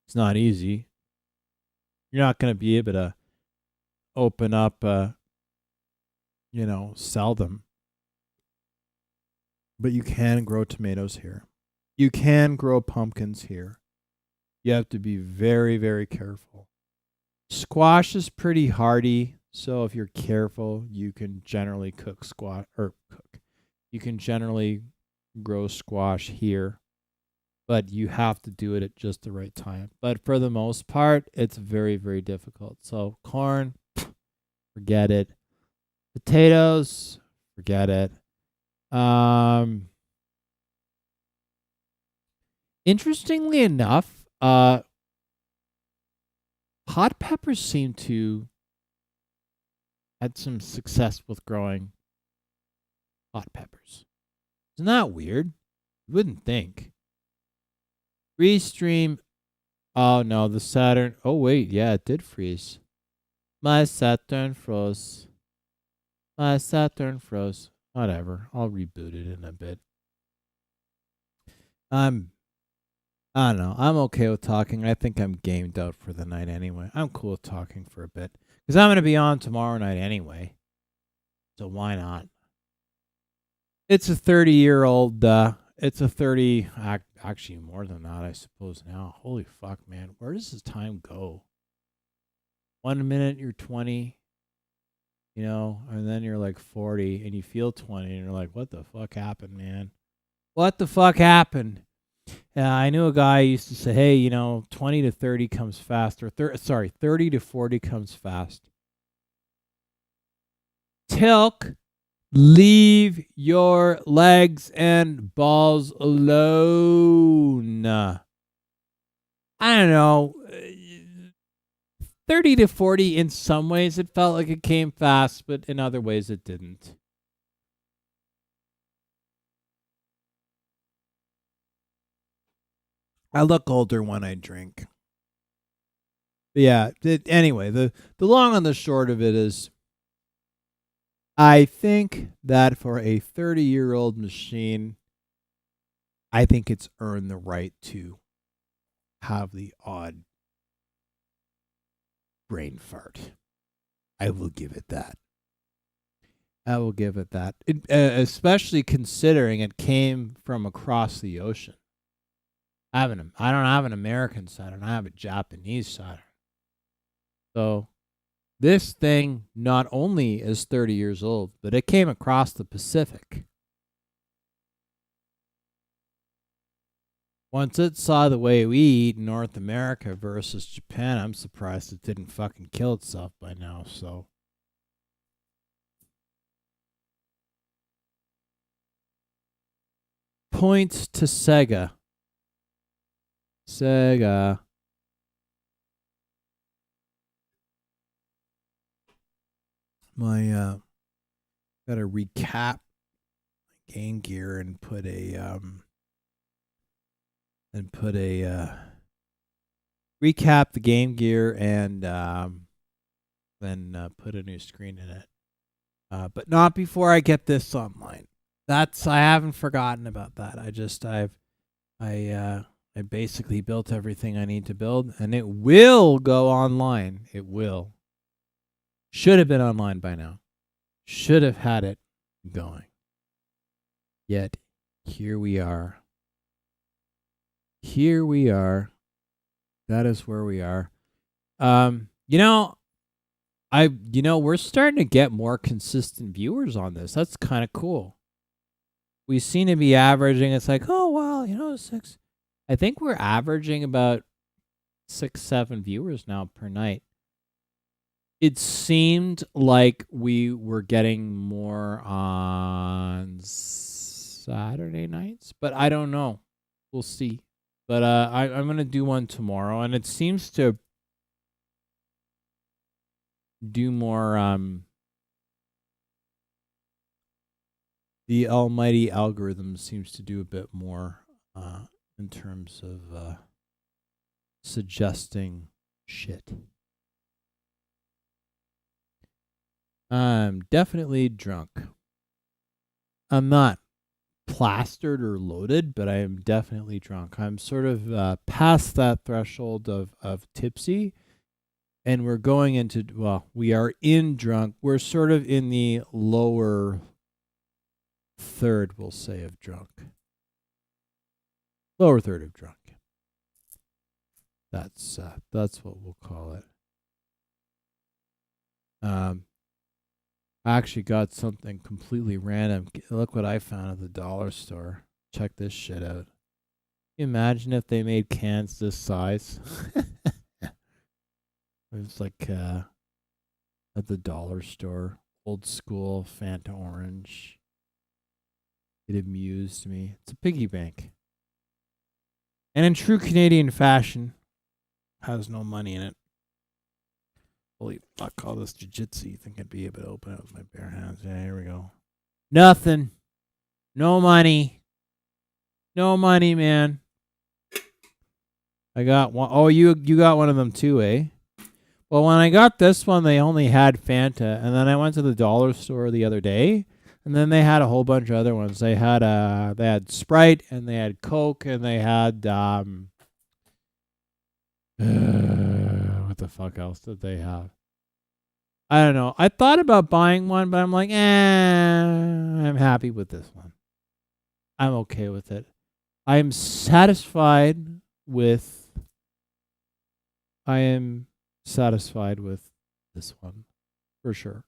It's not easy. You're not going to be able to open up, sell them. But you can grow tomatoes here. You can grow pumpkins here. You have to be very, very careful. Squash is pretty hardy, so if you're careful, you can generally You can generally grow squash here, but you have to do it at just the right time. But for the most part, it's very, very difficult. So corn, forget it. Potatoes, forget it. Interestingly enough, hot peppers seem to had some success with growing hot peppers. Isn't that weird? You wouldn't think. Restream. Oh no, the Saturn. Oh wait, yeah, it did freeze. My Saturn froze. Whatever. I'll reboot it in a bit. I don't know. I'm okay with talking. I think I'm gamed out for the night anyway. I'm cool with talking for a bit. Because I'm going to be on tomorrow night anyway. So why not? It's a 30-year-old, actually more than that, I suppose now. Holy fuck, man. Where does this time go? 1 minute, you're 20, and then you're like 40, and you feel 20, and you're like, what the fuck happened, man? what the fuck happened? I knew a guy who used to say, hey, 20 to 30 comes fast, or 30 to 40 comes fast. Tilk, leave your legs and balls alone. I don't know. 30 to 40, in some ways, it felt like it came fast, but in other ways, it didn't. I look older when I drink. But yeah, anyway, the long and the short of it is, I think that for a 30-year-old machine, I think it's earned the right to have the odd brain fart. I will give it that. Especially considering it came from across the ocean. I don't have an American Saturn. I have a Japanese Saturn. So this thing not only is 30 years old, but it came across the Pacific. Once it saw the way we eat in North America versus Japan, I'm surprised it didn't fucking kill itself by now. So points to Sega. Sega. My gotta recap Game Gear and put a recap the Game Gear and then put a new screen in it. But not before I get this online. I haven't forgotten about that. I basically built everything I need to build, and it will go online. It will. Should have been online by now. Should have had it going. Yet, here we are. Here we are. That is where we are. We're starting to get more consistent viewers on this. That's kind of cool. We seem to be averaging. It's like, oh, well, 6. I think we're averaging about 6, 7 viewers now per night. It seemed like we were getting more on Saturday nights, but I don't know. We'll see. But I'm going to do one tomorrow, and it seems to do more. The almighty algorithm seems to do a bit more in terms of suggesting shit. I'm definitely drunk. I'm not plastered or loaded, but I am definitely drunk. I'm sort of past that threshold of tipsy, and we're going into, we are in drunk. We're sort of in the lower third, we'll say, of drunk. Lower third of drunk. That's what we'll call it. I actually got something completely random. Look what I found at the dollar store. Check this shit out. Can you imagine if they made cans this size? It was like at the dollar store. Old school Fanta Orange. It amused me. It's a piggy bank. And in true Canadian fashion, has no money in it. Holy fuck, all this jiu-jitsu. You think I'd be able to open it with my bare hands? Yeah, here we go. Nothing. No money. No money, man. I got one. Oh, you got one of them too, eh? Well, when I got this one, they only had Fanta. And then I went to the dollar store the other day. And then they had a whole bunch of other ones. They had Sprite, and they had Coke, and they had what the fuck else did they have? I don't know. I thought about buying one, but I'm like, I'm happy with this one. I'm okay with it. I am satisfied with this one, for sure.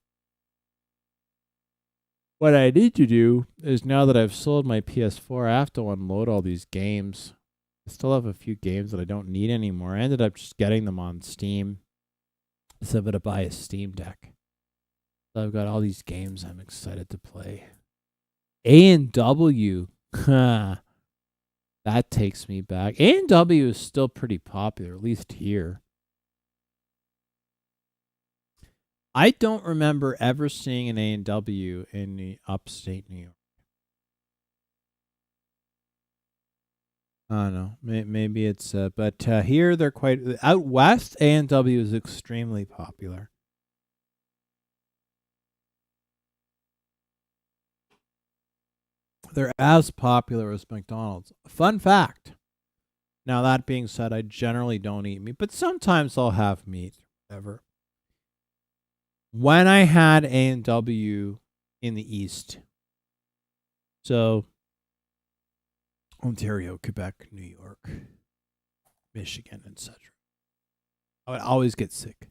What I need to do is, now that I've sold my PS4, I have to unload all these games. I still have a few games that I don't need anymore. I ended up just getting them on Steam instead of to buy a Steam Deck. So I've got all these games I'm excited to play. A&W. That takes me back. A&W is still pretty popular, at least here. I don't remember ever seeing an A&W in the upstate New York. I don't know. Maybe it's, but here they're quite, out west, A&W is extremely popular. They're as popular as McDonald's. Fun fact. Now, that being said, I generally don't eat meat, but sometimes I'll have meat, whatever. When I had A&W in the East, so Ontario, Quebec, New York, Michigan, etc., I would always get sick.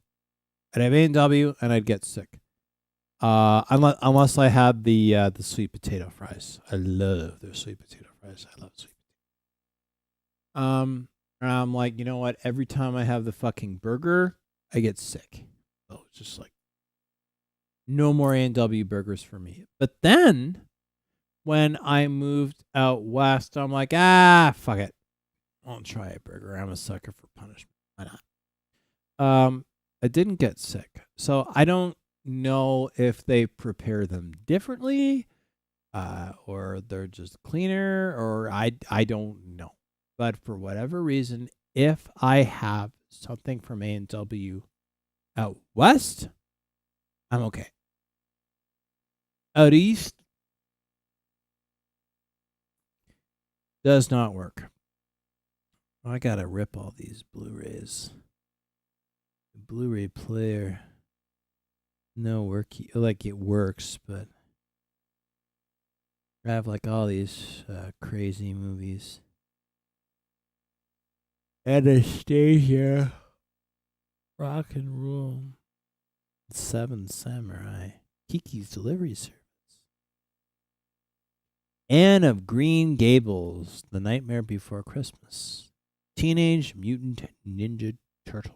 I'd have A&W and I'd get sick. Unless I had the sweet potato fries. I love their sweet potato fries. I love sweet potato. And I'm like, you know what? Every time I have the fucking burger, I get sick. So it's just like, no more A&W burgers for me. But then, when I moved out west, I'm like, fuck it. I'll try a burger. I'm a sucker for punishment. Why not? I didn't get sick. So I don't know if they prepare them differently, or they're just cleaner, or I don't know. But for whatever reason, if I have something from A&W out west, I'm okay. Out east, does not work. I gotta rip all these Blu-rays. The Blu-ray player, no worky, like it works, but I have like all these crazy movies. Anastasia, Rock and Roll, Seven Samurai, Kiki's Delivery Service, Anne of Green Gables, The Nightmare Before Christmas, Teenage Mutant Ninja Turtles,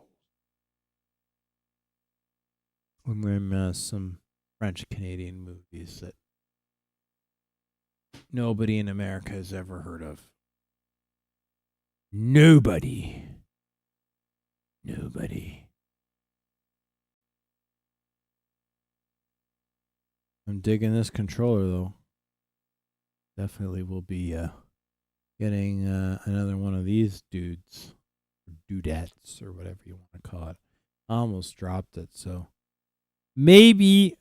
and then some French-Canadian movies that nobody in America has ever heard of. Nobody. I'm digging this controller, though. Definitely will be getting another one of these dudes, or dudettes, or whatever you want to call it. I almost dropped it, so maybe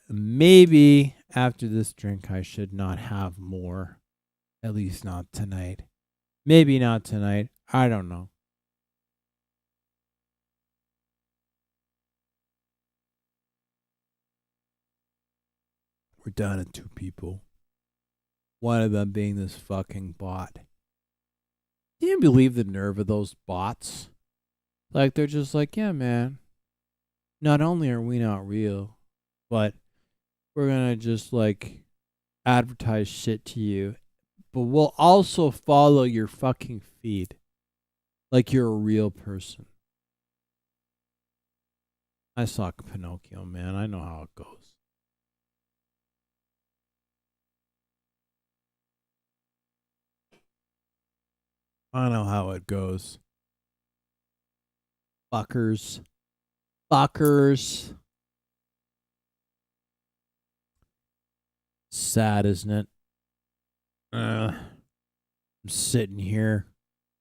after this drink I should not have more. At least not tonight. Maybe not tonight. I don't know. We're down to 2 people. One of them being this fucking bot. Can you believe the nerve of those bots? Like, they're just like, yeah, man. Not only are we not real, but we're gonna just, like, advertise shit to you. But we'll also follow your fucking feed. Like you're a real person. I saw Pinocchio, man. I know how it goes. I know how it goes. Fuckers. Sad, isn't it? I'm sitting here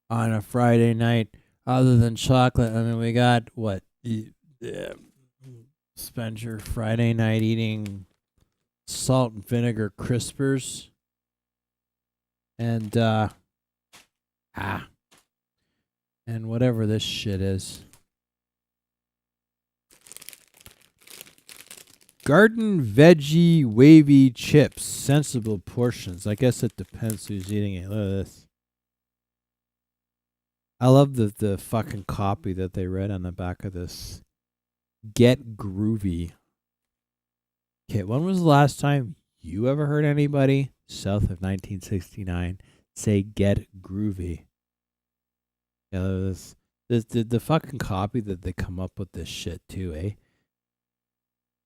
on a Friday night. Other than chocolate, I mean, we got what? Spend your Friday night eating salt and vinegar crispers. And, and whatever this shit is. Garden veggie wavy chips, sensible portions. I guess it depends who's eating it. Look at this. I love the fucking copy that they read on the back of this. Get groovy. Okay, when was the last time you ever heard anybody south of 1969 say get groovy? Yeah, the fucking copy that they come up with this shit too, eh?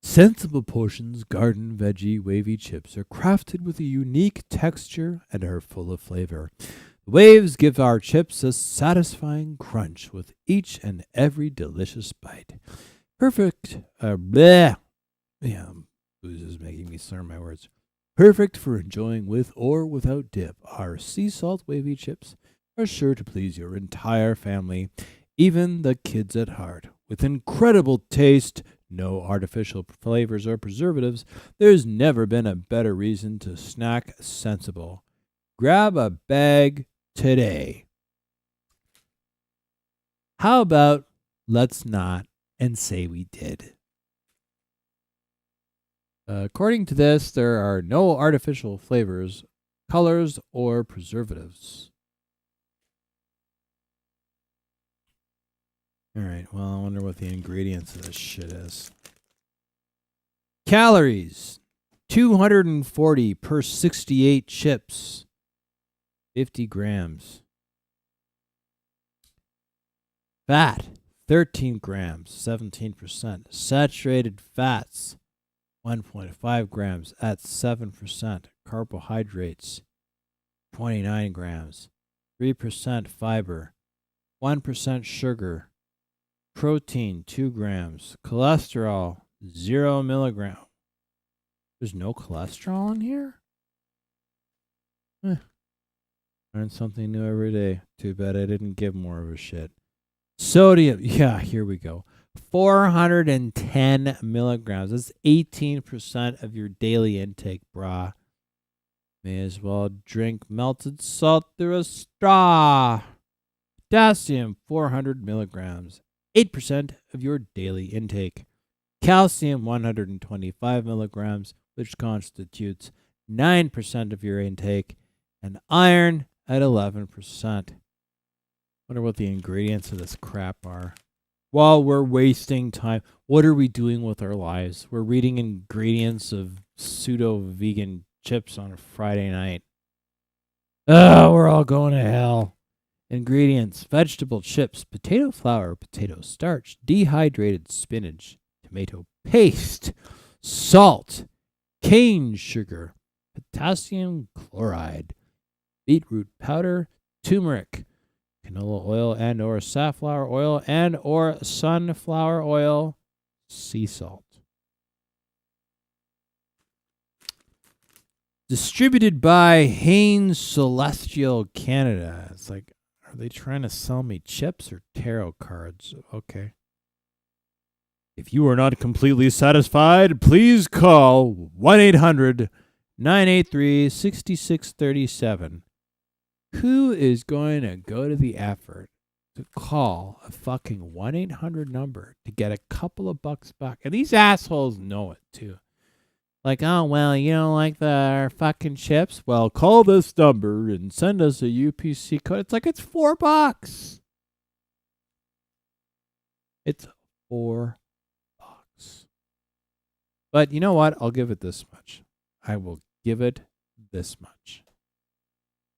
Sensible Portions garden veggie wavy chips are crafted with a unique texture and are full of flavor. The waves give our chips a satisfying crunch with each and every delicious bite. Perfect. Bleh. Yeah, booze is making me slur my words. Perfect for enjoying with or without dip. Our sea salt wavy chips are sure to please your entire family, even the kids at heart. With incredible taste, no artificial flavors or preservatives, there's never been a better reason to snack sensible. Grab a bag today. How about let's not and say we did? According to this, there are no artificial flavors, colors, or preservatives. All right, well, I wonder what the ingredients of this shit is. Calories, 240 per 68 chips, 50 grams. Fat, 13 grams, 17%. Saturated fats, 1.5 grams at 7%. Carbohydrates, 29 grams, 3% fiber, 1% sugar. Protein, 2 grams. Cholesterol, 0 milligram. There's no cholesterol in here? Learn something new every day. Too bad I didn't give more of a shit. Sodium, yeah, here we go. 410 milligrams. That's 18% of your daily intake, brah. May as well drink melted salt through a straw. Potassium, 400 milligrams. 8% of your daily intake. Calcium, 125 milligrams, which constitutes 9% of your intake. And iron at 11%. Wonder what the ingredients of this crap are. While we're wasting time, what are we doing with our lives? We're reading ingredients of pseudo-vegan chips on a Friday night. Oh, we're all going to hell. Ingredients: vegetable chips, potato flour, potato starch, dehydrated spinach, tomato paste, salt, cane sugar, potassium chloride, beetroot powder, turmeric, canola oil and or safflower oil and or sunflower oil, sea salt. Distributed by Hanes Celestial Canada. It's like, are they trying to sell me chips or tarot cards? Okay. If you are not completely satisfied, please call 1-800-983-6637. Who is going to go to the effort to call a fucking 1-800 number to get a couple of bucks back? And these assholes know it too. Like, oh, well, you don't like our fucking chips? Well, call this number and send us a UPC code. It's like, it's $4. It's $4. But you know what? I'll give it this much. I will give it this much.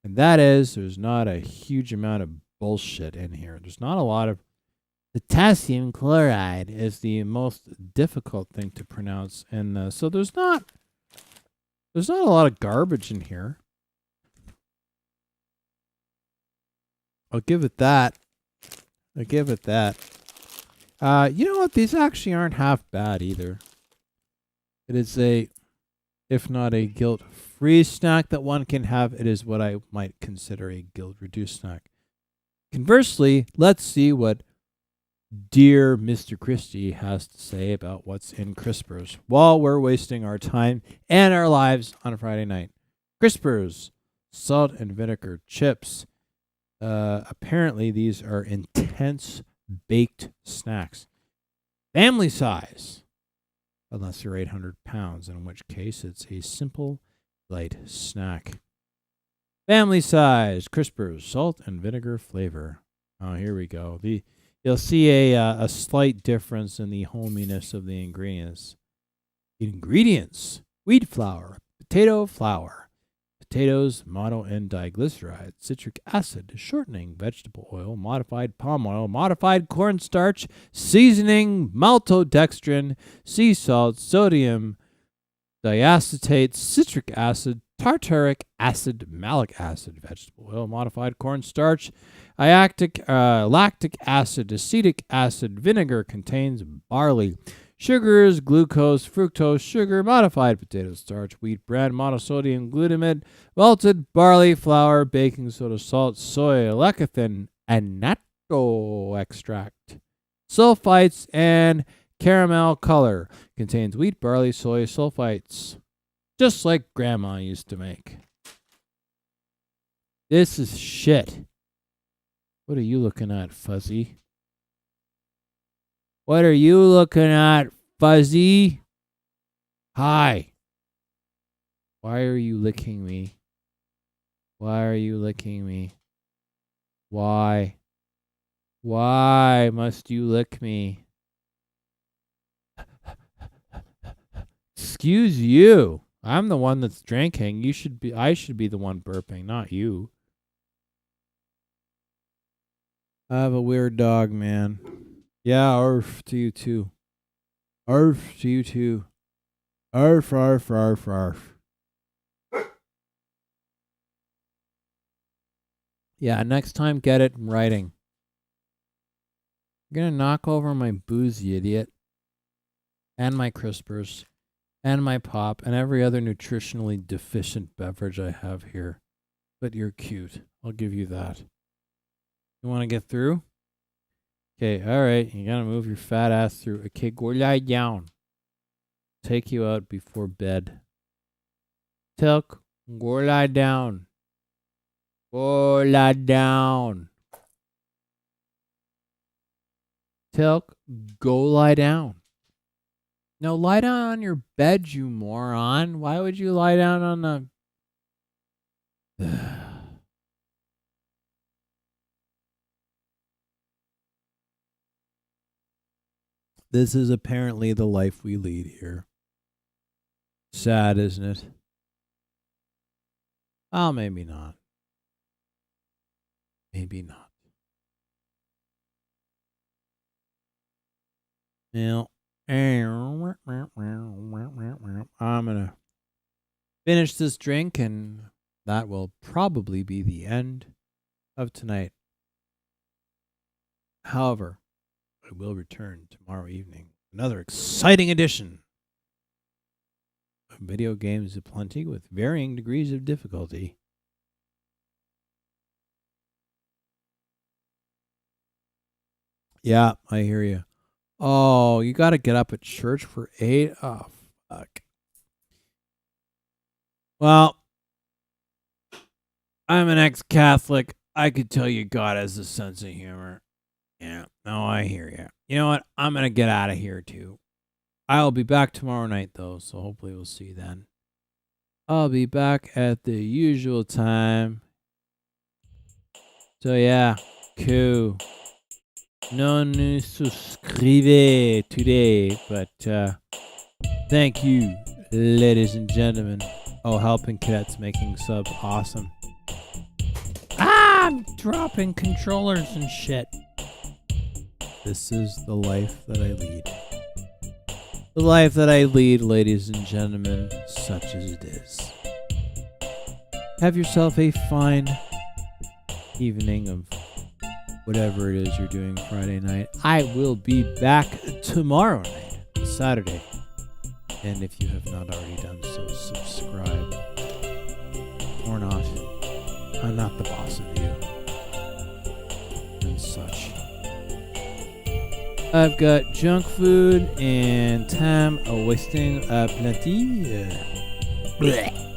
And that is, there's not a huge amount of bullshit in here. There's not a lot of... Potassium chloride is the most difficult thing to pronounce. And so there's not a lot of garbage in here. I'll give it that. You know what? These actually aren't half bad either. It is if not a guilt-free snack that one can have, it is what I might consider a guilt-reduced snack. Conversely, let's see what dear Mr. Christie has to say about what's in Crispers while we're wasting our time and our lives on a Friday night. Crispers, salt and vinegar chips. Apparently, these are intense baked snacks. Family size, unless you're 800 pounds, in which case it's a simple, light snack. Family size, Crispers, salt and vinegar flavor. Oh, here we go. You'll see a slight difference in the hominess of the ingredients. Ingredients: wheat flour, potato flour, potatoes, mono and diglyceride, citric acid, shortening, vegetable oil, modified palm oil, modified cornstarch, seasoning, maltodextrin, sea salt, sodium diacetate, citric acid, tartaric acid, malic acid, vegetable oil, modified cornstarch, lactic acid, acetic acid, vinegar contains barley, sugars, glucose, fructose, sugar, modified potato starch, wheat bran, monosodium glutamate, malted barley flour, baking soda, salt, soy, lecithin, and natto extract, sulfites, and caramel color. Contains wheat, barley, soy, sulfites. Just like Grandma used to make. This is shit. What are you looking at, Fuzzy? What are you looking at, Fuzzy? Hi. Why are you licking me? Why are you licking me? Why? Why must you lick me? Excuse you. I'm the one that's drinking. I should be the one burping, not you. I have a weird dog, man. Yeah, arf to you too. Arf to you too. Arf, arf, arf, arf. Yeah, next time get it in writing. You're gonna knock over my booze, you idiot. And my crispers. And my pop. And every other nutritionally deficient beverage I have here. But you're cute. I'll give you that. You want to get through? Okay, alright. You gotta move your fat ass through. Okay, go lie down. Take you out before bed. Tilk, go lie down. Go lie down. Tilk, go lie down. No, lie down on your bed, you moron. Why would you lie down on the... This is apparently the life we lead here. Sad, isn't it? Oh, maybe not. Maybe not. Well, I'm gonna finish this drink, and that will probably be the end of tonight. However, I will return tomorrow evening. Another exciting edition of Video Games Aplenty with varying degrees of difficulty. Yeah, I hear you. Oh, you got to get up at church for 8? Oh, fuck. Well, I'm an ex-Catholic. I could tell you God has a sense of humor. Yeah, no, I hear you. You know what? I'm going to get out of here, too. I'll be back tomorrow night, though, so hopefully we'll see you then. I'll be back at the usual time. So, yeah, cool. Non subscribe today, but thank you, ladies and gentlemen. Oh, Helping Cadets making sub awesome. I'm dropping controllers and shit. This is the life that I lead. The life that I lead, ladies and gentlemen, such as it is. Have yourself a fine evening of whatever it is you're doing Friday night. I will be back tomorrow night, Saturday. And if you have not already done so, subscribe. Or not. I'm not the boss of you. And such. I've got junk food and time wasting plenty. Blech.